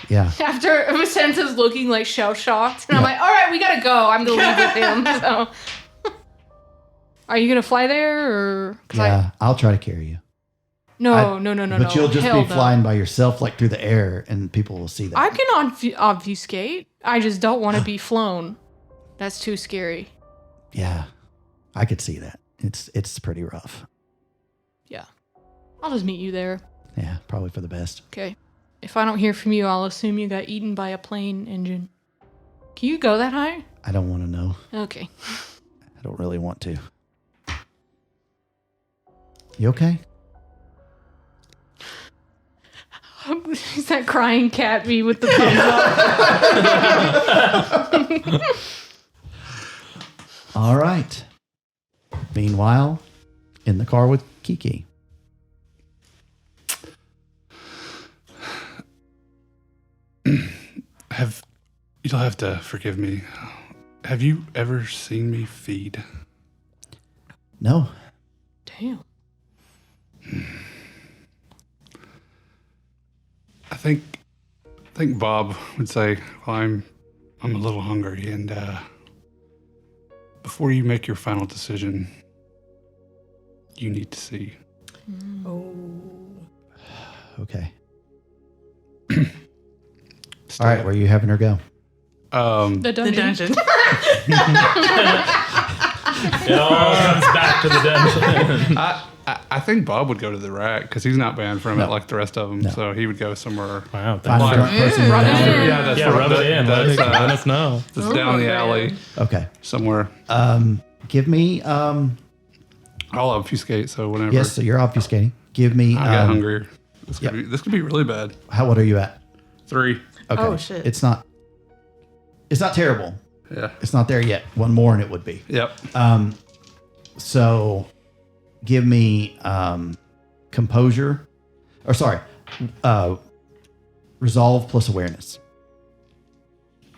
Yeah. After Vicenza's looking like shell shocked, and I'm like, all right, we gotta go. I'm gonna leave with him. So, are you gonna fly there or? Yeah, I'll try to carry you. No. But you'll just Hell be no. flying by yourself, like through the air, and people will see that. I can obfuscate. I just don't want to be flown. That's too scary. Yeah, I could see that. It's pretty rough. Yeah. I'll just meet you there. Yeah, probably for the best. Okay. If I don't hear from you, I'll assume you got eaten by a plane engine. Can you go that high? I don't want to know. Okay. I don't really want to. You okay? Is that crying cat me with the thumbs up? All right. Meanwhile, in the car with Kiki. You'll have to forgive me. Have you ever seen me feed? No. Damn. I think Bob would say, well, I'm a little hungry, and before you make your final decision, you need to see. Oh. Okay. All right, where are you having her go? The The dungeon. dungeon. It all comes back to the dungeon. I think Bob would go to the rack because he's not banned from No. it like the rest of them. No. So he would go somewhere. Wow. Find a Thanks. drunk person. Rub it in. Yeah, that's Rub it in. That's, Let us know. that's down the alley man. Okay. somewhere. Give me I'll obfuscate. So whenever. yes, so you're obfuscating. Give me I got hungrier. This yep. could be really bad. How old are you at? 3. Okay. Oh, shit. It's not terrible. Yeah. It's not there yet. One more and it would be. Yep. So give me composure, or sorry, resolve plus awareness,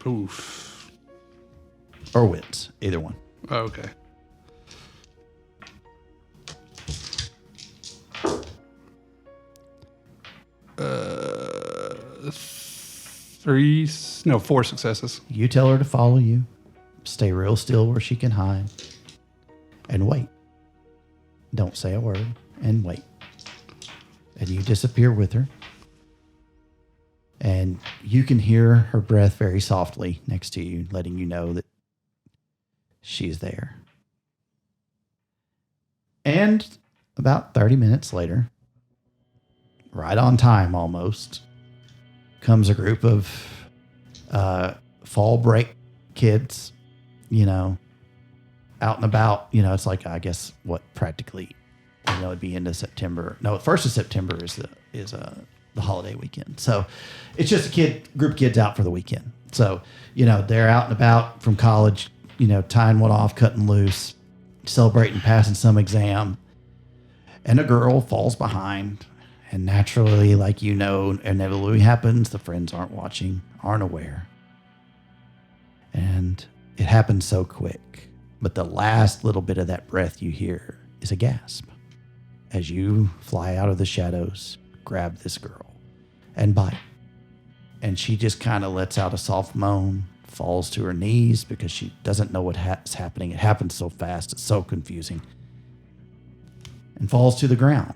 Oof. or wits, either one. Okay. Four successes. You tell her to follow you, stay real still where she can hide, and wait. Don't say a word, and wait. And you disappear with her. And you can hear her breath very softly next to you, letting you know that she's there. And about 30 minutes later, right on time almost, comes a group of fall break kids, out and about. It's like, I guess, practically, it'd be into September. No, 1st of September is the holiday weekend. So it's just a group of kids out for the weekend. So, they're out and about from college, tying one off, cutting loose, celebrating passing some exam. And a girl falls behind. And naturally, like inevitably happens, the friends aren't watching, aren't aware. And it happens so quick. But the last little bit of that breath you hear is a gasp as you fly out of the shadows, grab this girl, and bite. And she just kind of lets out a soft moan, falls to her knees because she doesn't know what's happening. It happens so fast, it's so confusing. And falls to the ground.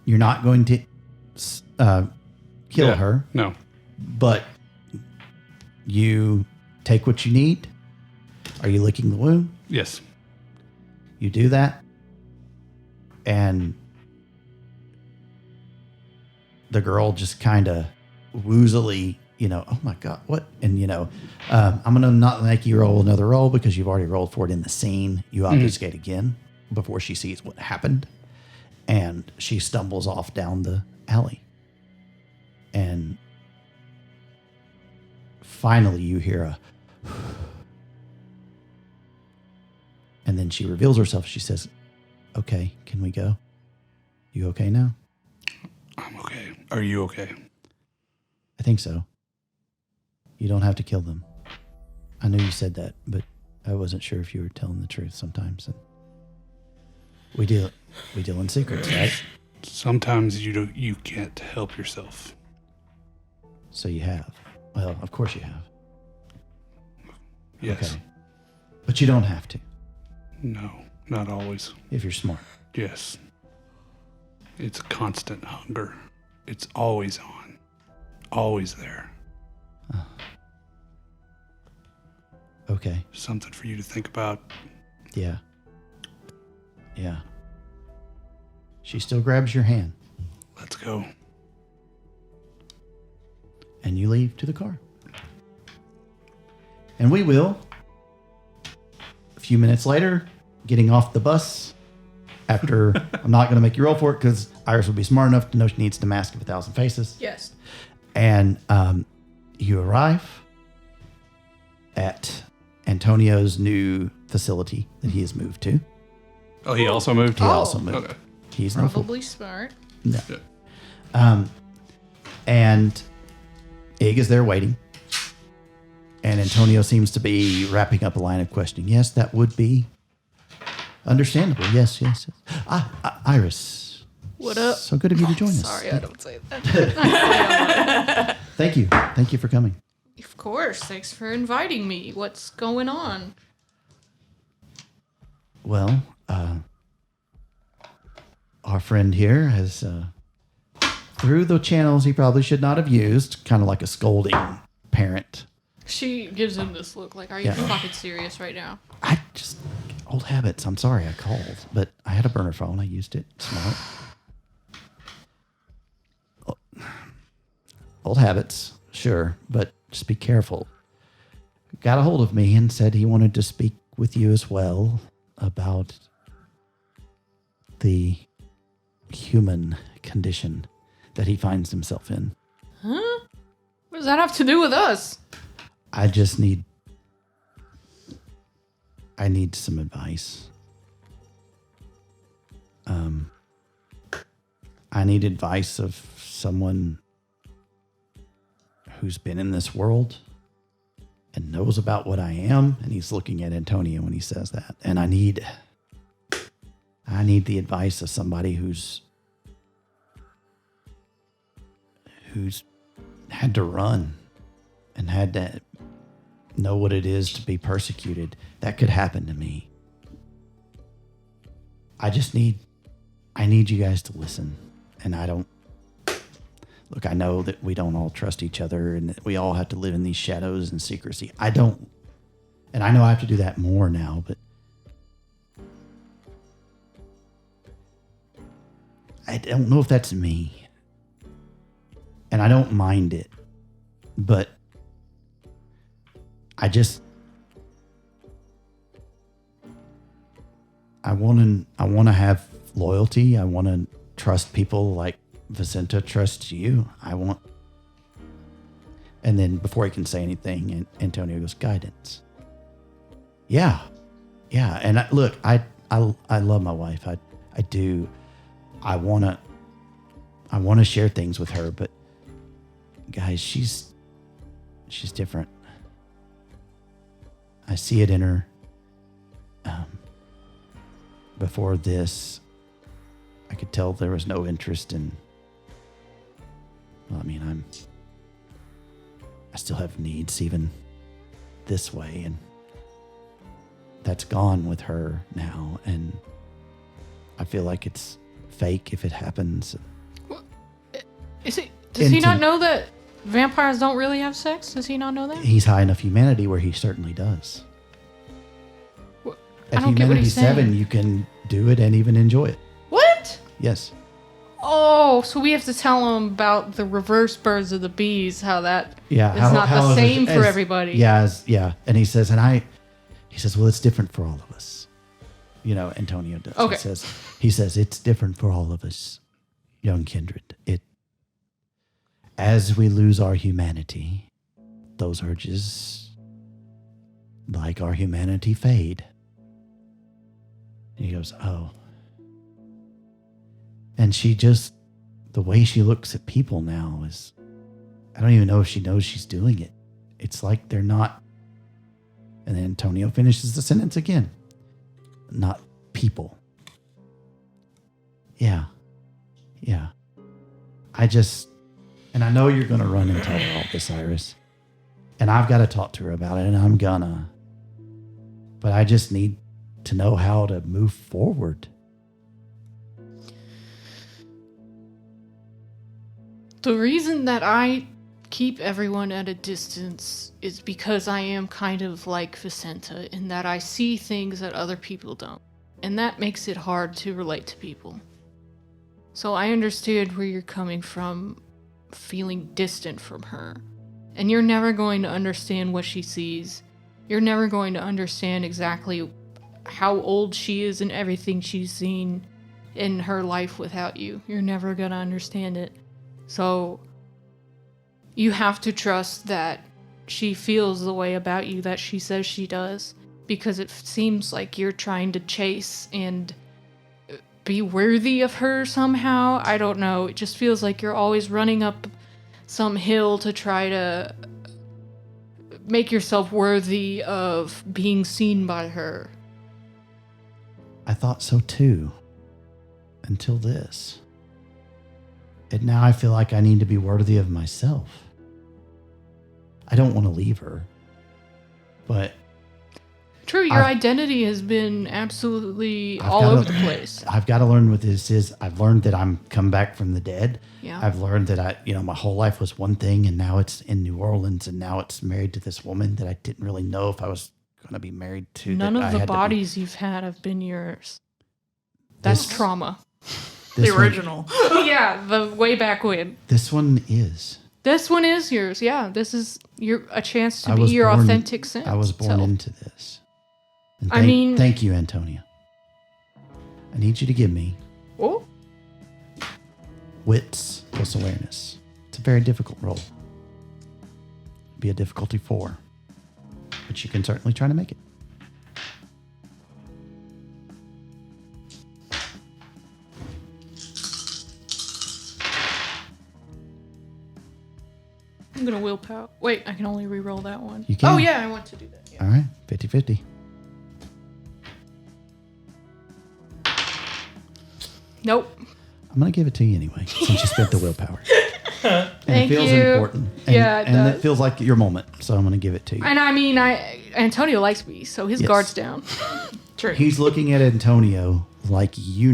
You're not going to kill her, No. but you take what you need. Are you licking the wound? Yes. You do that. And the girl just kind of woozily, oh my God, what? And, I'm going to not make you roll another roll because you've already rolled for it in the scene. You obfuscate again before she sees what happened. And she stumbles off down the alley. And finally you hear a... And then she reveals herself. She says, okay, can we go? You okay now? I'm okay. Are you okay? I think so. You don't have to kill them. I know you said that, but I wasn't sure if you were telling the truth sometimes. And we deal in secrets, right? Sometimes you can't help yourself. So you have. Well, of course you have. Yes. Okay. But you don't have to No, not always. if you're smart. Yes. It's a constant hunger. It's always on. Always there. Okay. Something for you to think about. Yeah. Yeah. She still grabs your hand, Let's go. and you leave to the car. And we will, a few minutes later, getting off the bus after I'm not going to make you roll for it because Iris will be smart enough to know she needs to mask of 1,000 faces. Yes. And you arrive at Antonio's new facility that he has moved to. Oh, he also moved? He also moved. Okay. He's no fool. Probably smart. No. Yeah. And Ig is there waiting. And Antonio seems to be wrapping up a line of questioning. Yes, that would be understandable. Yes. Iris. What up? So good of you to join us. Sorry, I don't say that. Thank you. Thank you for coming. Of course. Thanks for inviting me. What's going on? Well, our friend here has, through the channels he probably should not have used, kind of like a scolding parent. She gives him this look like, are you Yeah. fucking serious right now? I just, old habits. I'm sorry I called, but I had a burner phone. I used it. Smart. Old habits, sure, but just be careful. Got a hold of me and said he wanted to speak with you as well about the human condition that he finds himself in. Huh? What does that have to do with us? I need some advice. I need advice of someone who's been in this world and knows about what I am. And he's looking at Antonio when he says that. And I need the advice of somebody who's had to run and had to know what it is to be persecuted. That could happen to me. I need you guys to listen. And look, I know that we don't all trust each other and that we all have to live in these shadows and secrecy. And I know I have to do that more now, but I don't know if that's me. And I don't mind it, but I want to have loyalty. I want to trust people like Vicenta trusts you. And then before he can say anything, Antonio goes, guidance. Yeah. And I love my wife. I do. I want to share things with her, but guys, she's different. I see it in her. Before this, I could tell there was no interest in. Well, I mean, I still have needs even this way, and that's gone with her now, and I feel like it's fake if it happens. Does he not know that vampires don't really have sex? Does he not know that? He's high enough humanity where he certainly does. I At don't get what Humanity he's 7, saying. you can do it and even enjoy it. What? Yes. Oh, so we have to tell him about the reverse birds of the bees, how that Yeah. is not the same for everybody. Yeah. And he says, well, it's different for all of us. You know, Antonio does. Okay. He says, it's different for all of us, young kindred. As we lose our humanity, those urges, like our humanity, fade. And he goes, oh. And the way she looks at people now is, I don't even know if she knows she's doing it. It's like they're not And then Antonio finishes the sentence again. Not people. Yeah. And I know you're going to run and tell her all this, Iris. And I've got to talk to her about it, and I'm gonna. But I just need to know how to move forward. The reason that I keep everyone at a distance is because I am kind of like Vicenta in that I see things that other people don't. And that makes it hard to relate to people. So I understand where you're coming from, feeling distant from her. And you're never going to understand what she sees. You're never going to understand exactly how old she is and everything she's seen in her life without you. You're never going to understand it. So you have to trust that she feels the way about you that she says she does, because it seems like you're trying to chase and be worthy of her somehow. I don't know. It just feels like you're always running up some hill to try to make yourself worthy of being seen by her. I thought so too. Until this. And now I feel like I need to be worthy of myself. I don't want to leave her. But true, your identity has been absolutely all over the place. I've got to learn what this is. I've learned that I'm come back from the dead. Yeah. I've learned that my whole life was one thing, and now it's in New Orleans, and now it's married to this woman that I didn't really know if I was going to be married to. None of the bodies you've had have been yours. That's trauma. The original. Yeah, the way back when. This one is. This one is yours. Yeah, this is a chance to be your authentic self. I was born into this. And thank you, Antonia. I need you to give me wits plus awareness. It's a very difficult roll. It'd be a difficulty 4, but you can certainly try to make it. I'm going to willpower. Wait, I can only re-roll that one. You can? Oh, yeah, I want to do that. Yeah. All right, 50-50. Nope. I'm going to give it to you anyway, since you spent the willpower. And Thank it feels you. important. And, Yeah, it does. it feels like your moment, so I'm going to give it to you. And I mean, Antonio likes me, so his guard's down. True. He's looking at Antonio like he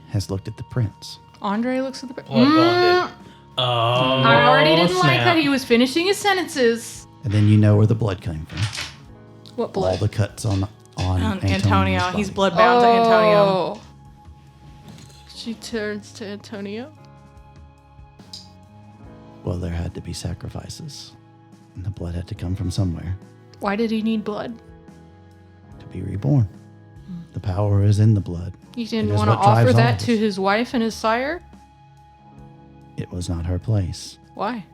has looked at the prince. Andre looks at the... Oh, I already didn't like that he was finishing his sentences. And then you know where the blood came from. What All blood? the cuts on Antonio. body. He's bloodbound to Antonio. She turns to Antonio. Well, there had to be sacrifices. And the blood had to come from somewhere Why did he need blood? to be reborn. The power is in the blood. You didn't It is want to what drives offer all that of to us. his wife and his sire? It was not her place. Why?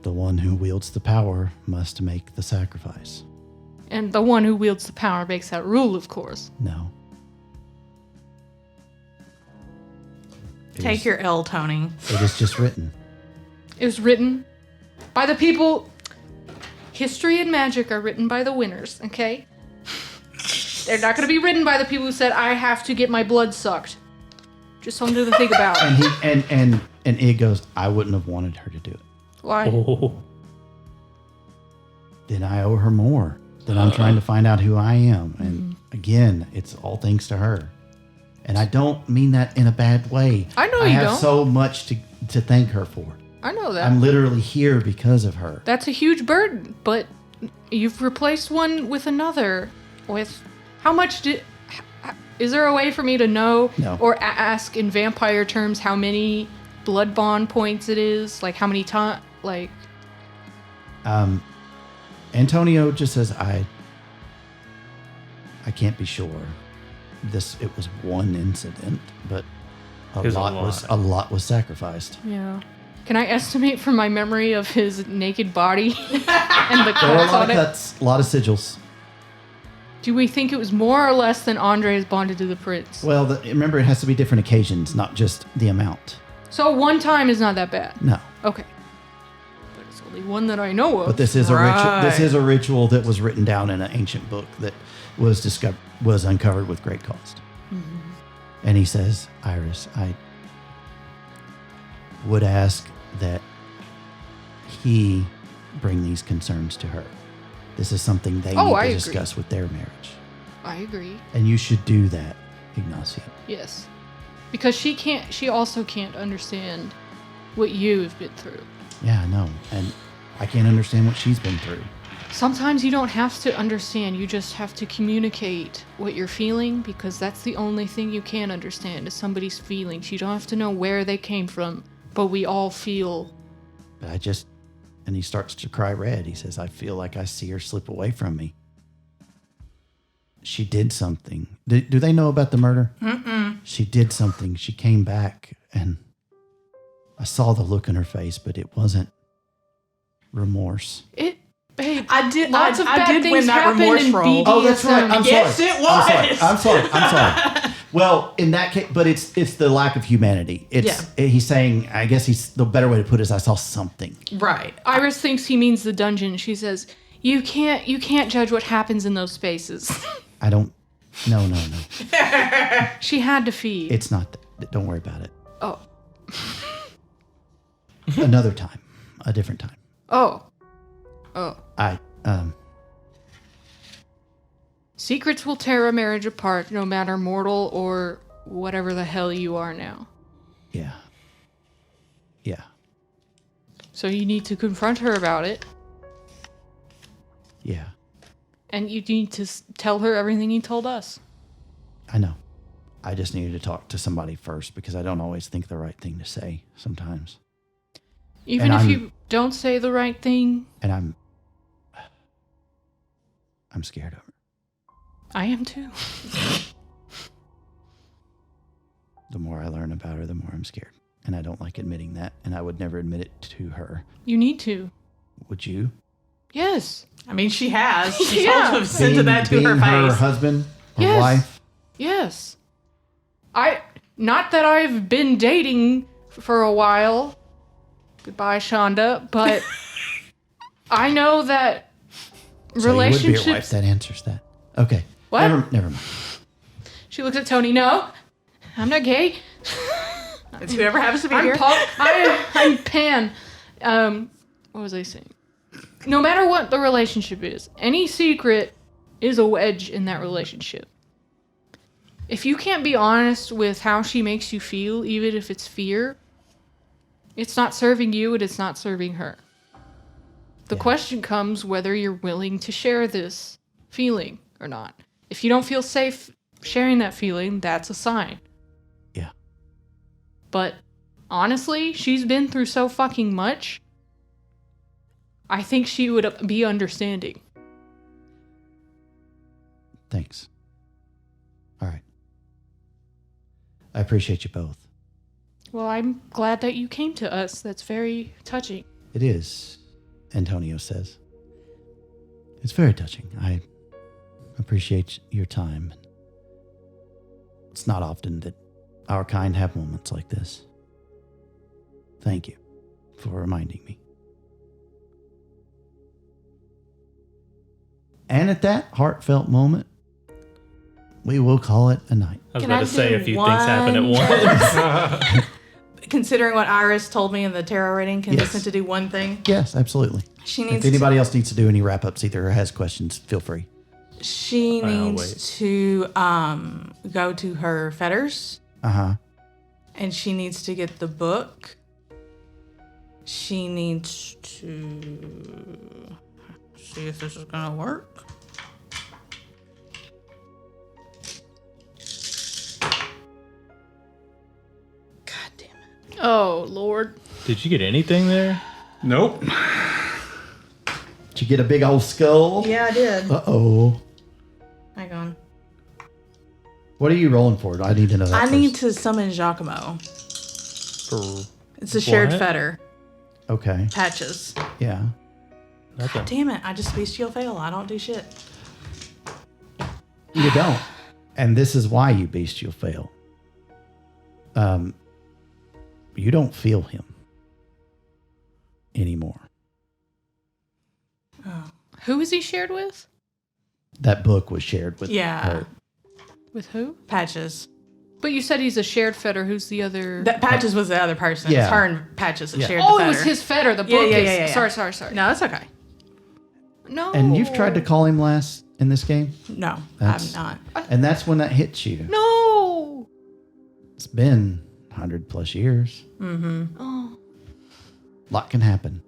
The one who wields the power must make the sacrifice. And the one who wields the power makes that rule, of course. No. Take your L, Tony. It is just written. It was written by the people. History and magic are written by the winners, okay? They're not going to be written by the people who said, I have to get my blood sucked. Just something to think about. And it goes, I wouldn't have wanted her to do it. Why? Oh. Then I owe her more. Then I'm trying to find out who I am. And again, it's all thanks to her. And I don't mean that in a bad way. I know I you have don't. so much to thank her for. I know that. I'm literally here because of her. That's a huge burden, but you've replaced one with another. With how much is there a way for me to know or ask in vampire terms how many blood bond points it is? Like how many times? Like Antonio just says, I can't be sure. It was one incident, but a lot was sacrificed. yeah. Can I estimate from my memory of his naked body and the There were a cuts lot on of it? cuts, a lot of sigils. Do we think it was more or less than Andre is bonded to the prince? Well, remember, it has to be different occasions, not just the amount. So one time is not that bad. No. Okay. So unfortunately. One that I know of. But this is a ritual. This is a ritual that was written down in an ancient book that was uncovered with great cost. Mm-hmm. And he says, Iris, I would ask that he bring these concerns to her. This is something they need to discuss with their marriage. I agree. And you should do that, Ignacio. Yes. Because she also can't understand what you've been through. Yeah, I know. And I can't understand what she's been through. Sometimes you don't have to understand. You just have to communicate what you're feeling, because that's the only thing you can understand is somebody's feelings. You don't have to know where they came from, but we all feel. But and he starts to cry red. He says, I feel like I see her slip away from me. She did something. Do they know about the murder? Mm-mm. She did something. She came back, and I saw the look in her face, but it wasn't remorse. Babe, I did. Lots of bad did things win that happen remorse in roll. BDSM. Oh, that's right. I'm Yes, sorry. it was. I'm sorry. Well, in that case, but it's the lack of humanity. He's saying, I guess the better way to put it is I saw something. Right. Iris thinks he means the dungeon. She says, you can't judge what happens in those spaces. I don't. No. She had to feed. It's not. Don't worry about it. Oh. Another time. A different time. Oh. Secrets will tear a marriage apart, no matter mortal or whatever the hell you are now. Yeah. So you need to confront her about it. Yeah. And you need to tell her everything you told us. I know. I just needed to talk to somebody first because I don't always think the right thing to say sometimes. Even if you don't say the right thing. And I'm scared of her. I am too. The more I learn about her, the more I'm scared. And I don't like admitting that. And I would never admit it to her. You need to. Would you? Yes. I mean, she has. She's Yeah. also sent that to her being her face. husband or Yes. wife? Yes. Not that I've been dating for a while. Goodbye, Shonda. But I know that relationships. You would be your wife. That answers that. Okay. What? Never mind. She looks at Tony. No, I'm not gay. It's whoever happens to be I'm here. I'm Pan. What was I saying? No matter what the relationship is, any secret is a wedge in that relationship. If you can't be honest with how she makes you feel, even if it's fear, it's not serving you and it's not serving her. The question comes whether you're willing to share this feeling or not. If you don't feel safe sharing that feeling, that's a sign. Yeah. But honestly, she's been through so fucking much. I think she would be understanding. Thanks. All right. I appreciate you both. Well, I'm glad that you came to us. That's very touching. It is, Antonio says. It's very touching. I appreciate your time. It's not often that our kind have moments like this. Thank you for reminding me. And at that heartfelt moment, we will call it a night. I was Can about I to say do a few things happen at once. Considering what Iris told me in the tarot reading, can Yes. listen to do one thing. Yes, absolutely. She If needs anybody else needs to do any wrap-ups either or has questions, feel free. She I'll needs wait. to go to her fetters, Uh-huh. and she needs to get the book. She needs to see if this is gonna work. God damn it. Oh, Lord. Did you get anything there? Nope. Did you get a big old skull? Yeah, I did. Uh-oh. Hang on. What are you rolling for? I need to know that I first. need to summon Giacomo. For It's a shared What? fetter. Okay. Patches. Yeah. nothing. Damn it, I just bestial fail. I don't do shit. You don't. And this is why you bestial fail. You don't feel him anymore. Who was he shared with? That book was shared with Yeah. her. With who? Patches. But you said he's a shared fetter. Who's the other? That Patches was the other person. Yeah. It's her and Patches that Yeah. shared Oh, the it was fetter. his fetter. The Yeah, book yeah, is. yeah, yeah. Sorry. No, that's okay. No. And you've tried to call him last in this game? No, That's- I'm not. And that's when that hits you. No. It's been 100 plus years. Oh. A lot can happen.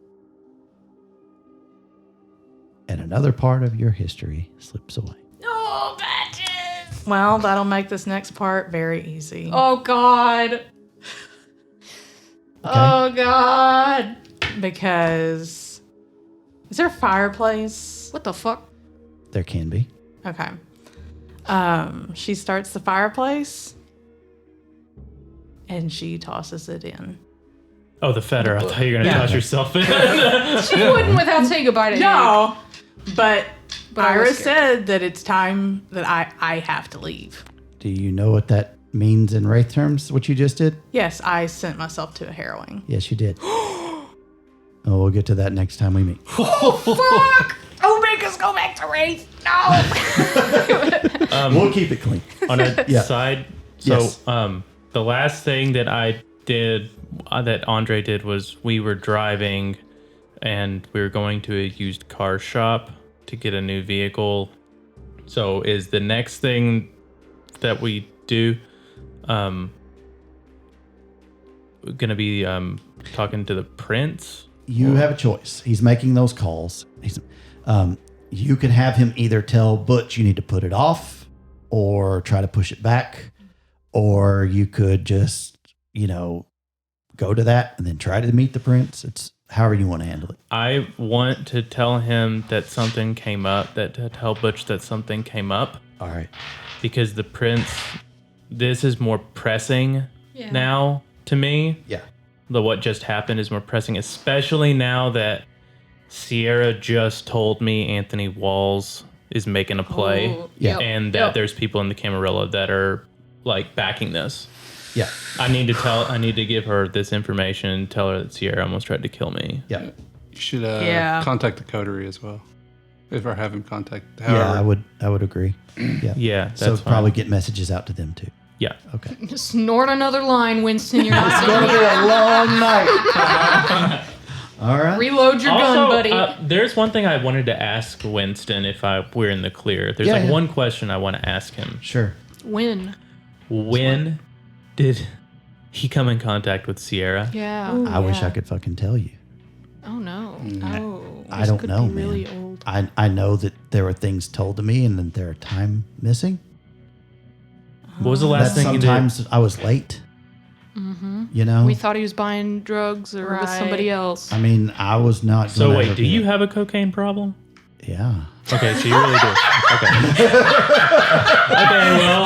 And another part of your history slips away. No, Patches. Well, that'll make this next part very easy. Oh God. Oh God. Because is there a fireplace? What the fuck? There can be. Okay. She starts the fireplace and she tosses it in. Oh, the fetter. I thought you were going to toss yourself in. She wouldn't without saying goodbye to No, but I was Ira said that it's time that I have to leave. Do you know what that means in Wraith terms, what you just did? Yes, I sent myself to a harrowing. Yes, you did. Oh, we'll get to that next time we meet. Fuck! Oh, make us go back to Wraith. No! We'll keep it clean. On a Yeah. side, so Yes. the last thing that I did, that Andre did, was we were driving and we were going to a used car shop to get a new vehicle. So is the next thing that we do gonna be talking to the prince? You have a choice. He's making those calls. You can have him either tell Butch you need to put it off or try to push it back, or you could just, go to that and then try to meet the prince. It's however you want to handle it. I want to tell him that something came up, to tell Butch that something came up, All right. because the prince, this is more pressing Yeah. now to me. Yeah. What just happened is more pressing, especially now that Sierra just told me Anthony Walls is making a play, Oh, Yeah. yep, and that yep. there's people in the Camarilla that are like backing this. Yeah. I need to give her this information and tell her that Sierra almost tried to kill me. Yeah. You should Yeah. contact the coterie as well. If I have him contact. Yeah, I would agree. Yeah. Yeah, that's So fine. probably get messages out to them too. Yeah. Okay. Snort another line, Winston. You're not It's gonna be a long night. All right. Reload your gun, buddy. There's one thing I wanted to ask Winston if we're in the clear. There's Yeah, yeah. one question I want to ask him. Sure. When? When did he come in contact with Sierra? Yeah. I wish I could fucking tell you. Oh no. Oh. I don't could know, be man. really old. I know that there were things told to me and that there are time missing. What was the That last thing you did? sometimes I was late. Mm-hmm. We thought he was buying drugs or with Right. somebody else. I mean, I was not. So gonna wait, ever do be- you have a cocaine problem? Yeah. Okay, so you really do. Okay. Okay, well,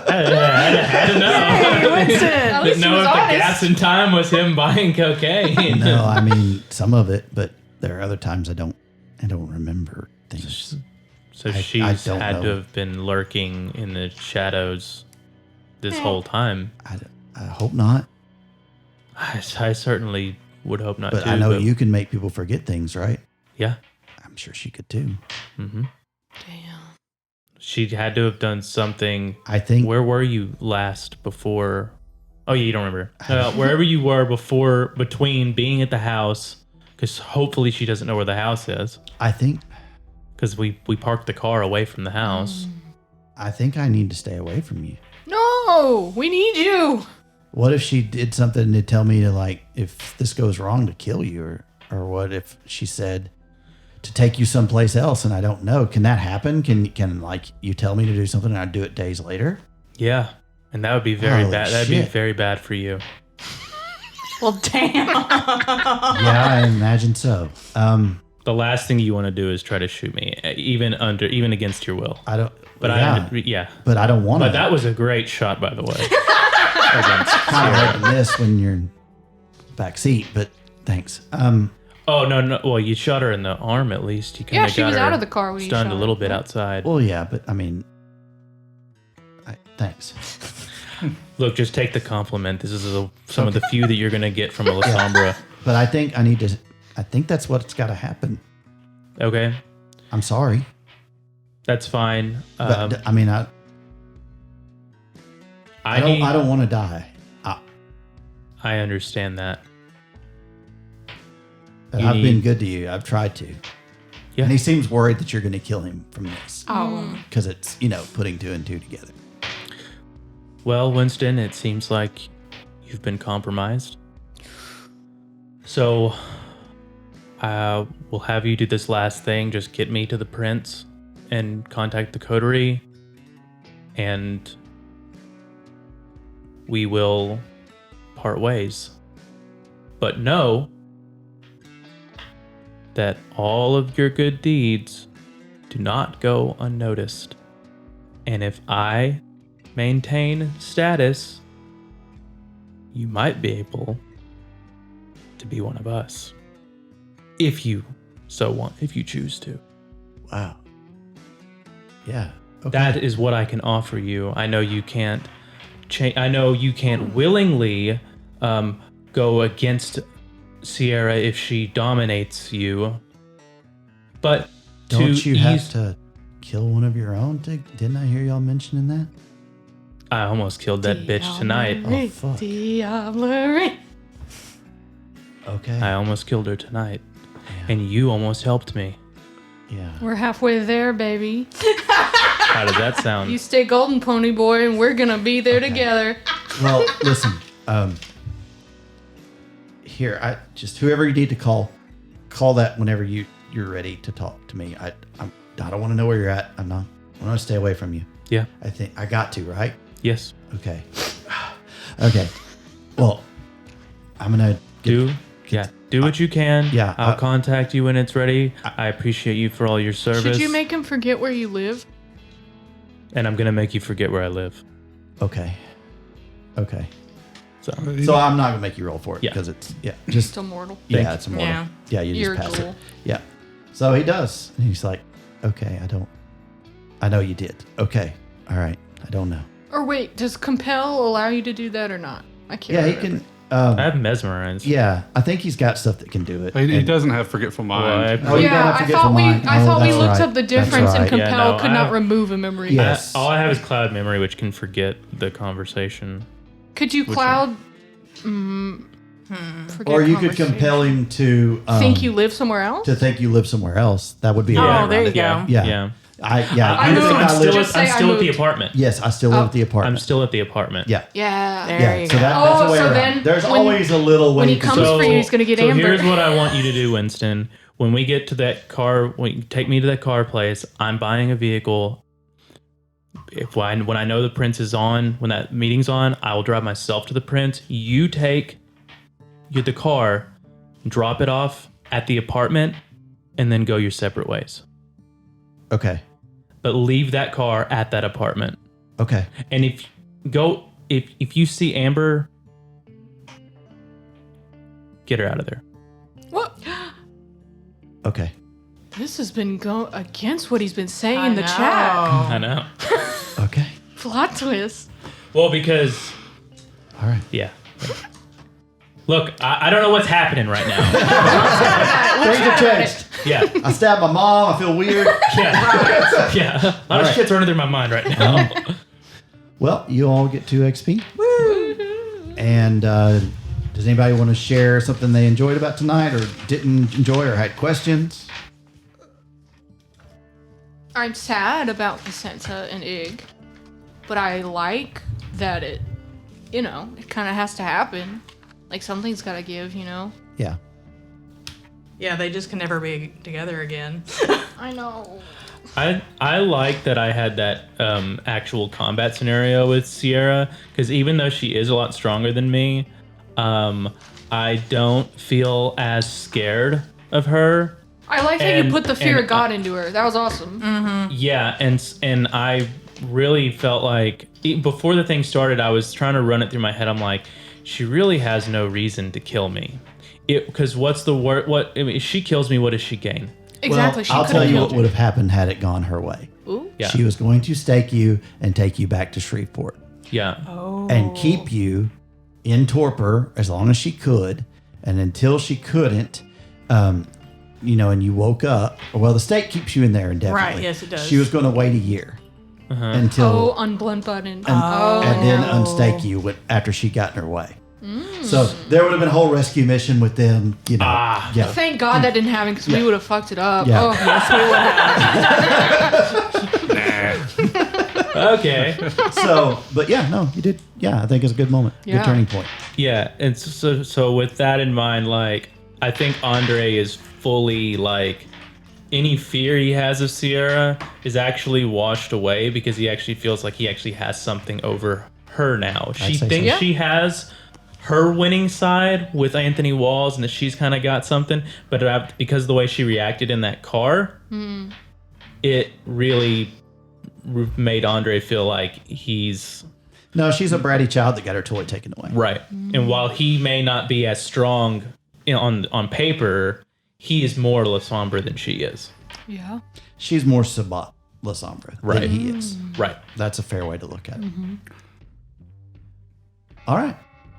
I had to know. Hey, Winston! At Didn't least he know was if the honest. gas in time was him buying cocaine. No, I mean some of it, but there are other times I don't remember things. So I she's don't had to know. have been lurking in the shadows this whole time. I hope not, I certainly would hope not but to. I know you can make people forget things, right? Yeah. I'm sure she could too. Mm-hmm. Damn. She had to have done something. I think. Where were you last before? Oh, yeah, you don't remember. Wherever you were between being at the house, because hopefully she doesn't know where the house is, I think. because we parked the car away from the house. I think I need to stay away from you. No, we need you. What if she did something to tell me to, like, if this goes wrong, to kill you, or what if she said to take you someplace else and I don't know? Can that happen? Can like you tell me to do something and I do it days later? Yeah, and that would be very Holy bad. That'd be shit. very bad for you. Well, damn. Yeah, I imagine so. The last thing you want to do is try to shoot me, even against your will. I don't. But yeah, but I don't want to. But that was a great shot, by the way. kind of hard to miss when you're in back seat. But thanks. Oh no! Well, you shot her in the arm at least. You Yeah, kinda she got was her out of the car when you stunned shot a little her. bit outside. Well, yeah, but I mean, thanks. Look, just take the compliment. This is some of the few that you're gonna get from Alessandra. But I think I need to think that's what's got to happen. Okay, I'm sorry. that's fine. But, I mean, I don't want to die. I understand that. But You I've need- been good to you. I've tried to. Yeah. And he seems worried that you're going to kill him from this. Oh. Because it's, putting 2 and 2 together. Well, Winston, it seems like you've been compromised. So, we'll have you do this last thing. Just get me to the prince and contact the coterie. And we will part ways. But know that all of your good deeds do not go unnoticed. And if I maintain status, you might be able to be one of us. If you so want, if you choose to. Wow. Yeah. Okay. That is what I can offer you. I know you can't I know you can't willingly go against Sierra if she dominates you. But Don't you have to kill one of your own? Didn't I hear y'all mentioning that? I almost killed that bitch tonight. Oh, fuck. Diablerie. Okay. I almost killed her tonight. Yeah. And you almost helped me. Yeah. We're halfway there, baby. How does that sound? You stay golden, pony boy, and we're gonna be there together. Well, listen. Here, whoever you need to call that whenever you're ready to talk to me. I don't want to know where you're at. I want to stay away from you. Yeah. I think I got to, right? Yes. Okay. Okay. Well, I'm gonna Do what you can. Yeah, I'll contact you when it's ready. I appreciate you for all your service. Should you make him forget where you live? And I'm gonna make you forget where I live. Okay. So So I'm not gonna make you roll for it Yeah. because it's just Still mortal. yeah, it's immortal. Yeah. Yeah, you You're just pass cool. it. Yeah. So he does. And he's like, okay, I know you did. Okay. All right. I don't know. Or wait, does compel allow you to do that or not? I can't. Yeah, he remember. can. I have mesmerized. Yeah, I think he's got stuff that can do it. He And- doesn't have forgetful mind. Oh, you Yeah, don't have to I get thought for we mine. I Oh, thought we that's looked right. up the That's difference, and right. compel Yeah, no, could I not have- remove a memory. Yes. All I have is cloud memory, which can forget the conversation. Could you cloud? Forget Or you could conversation. compel him to think you live somewhere else. to think you live somewhere else. That would be a way Oh, around there you it. go. Yeah. Yeah. I I I'm, moved. think I'm I still, live. Just say I'm I still at the moved. apartment. Yes, I still live at the apartment. I'm still at the apartment. Yeah. Yeah. There Yeah. you So go. that's a way so around. then There's when- always a little way when he you can comes go. for you, he's gonna get so Amber. here's what I want you to do, Winston. When we get to that car, when you take me to that car place, I'm buying a vehicle. When I know the prince is on, when that meeting's on, I will drive myself to the prince. You take the car, drop it off at the apartment, and then go your separate ways. Okay. But leave that car at that apartment. Okay. And if you see Amber, get her out of there. What? Okay. This has been going against what he's been saying I in the know. chat. I know. Okay. Plot twist. Well, because All right. yeah. Look, I don't know what's happening right now. Things have changed. Yeah. I stabbed my mom. I feel weird. Yeah. Yeah. A lot of Alright. shit's running through my mind right now. Well, you all get 2 XP. And does anybody want to share something they enjoyed about tonight or didn't enjoy or had questions? I'm sad about the Santa and Ig, but I like that it kind of has to happen. Like something's got to give, Yeah. Yeah, they just can never be together again. I know. I like that I had that actual combat scenario with Sierra, because even though she is a lot stronger than me, I don't feel as scared of her. I like how you And- put the fear and, of God into her. That was awesome. Yeah, and I really felt like before the thing started, I was trying to run it through my head. I'm like, she really has no reason to kill me. Because what's the word? If she kills me, what does she gain? Exactly. Well, she I'll could tell have you killed what would have happened had it gone her way. Ooh. Yeah, She was going to stake you and take you back to Shreveport yeah. Oh. and keep you in torpor as long as she could. And until she couldn't, you know, and you woke up. Well, the state keeps you in there indefinitely. Right, yes, it does. She was going to wait a year until unblend button. and then unstake you after she got in her way. So there would have been a whole rescue mission with them, you know. Yeah. Thank God that didn't happen because we would have fucked it up. Yeah. Oh, yes, we would have. Okay. So, but yeah, no, you did. Yeah, I think it's a good moment. Yeah. Good turning point. Yeah, and so with that in mind, like I think Andre is fully like any fear he has of Sierra is actually washed away because he actually feels like he actually has something over her now. She say thinks so. she has her winning side with Anthony Walls and that she's kind of got something, but because of the way she reacted in that car, it really made Andre feel like he's No, she's a bratty child that got her toy taken away. right. And while he may not be as strong on paper, he is more La Sombre than she is. Yeah. She's more Sabat La Sombre Right. than he is. Right. That's a fair way to look at it. All right.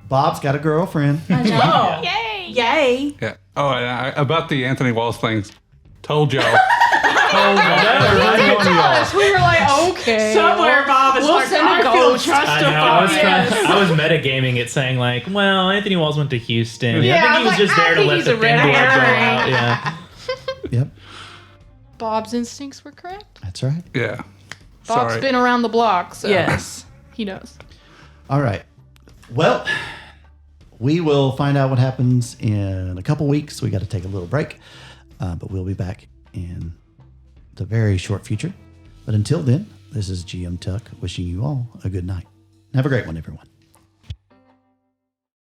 Bob's got a girlfriend. Oh, Yay. yay! Yeah. Oh, and about the Anthony Walls things. Told y'all. We were like, okay. Somewhere, Bob is We'll like, send a I feel ghost. I know. justified. I was metagaming it, saying like, "Well, Anthony Walls went to Houston. Yeah, I think I he was was just like, there I to think let he's the a red pinboard go herring. out." Yeah. Yep, Bob's instincts were correct. that's right. Yeah. Bob's Sorry. been around the block, so Yes. he knows. All right. Well, we will find out what happens in a couple weeks. We got to take a little break, but we'll be back in the very short future. But until then, this is GM Tuck wishing you all a good night. Have a great one, everyone.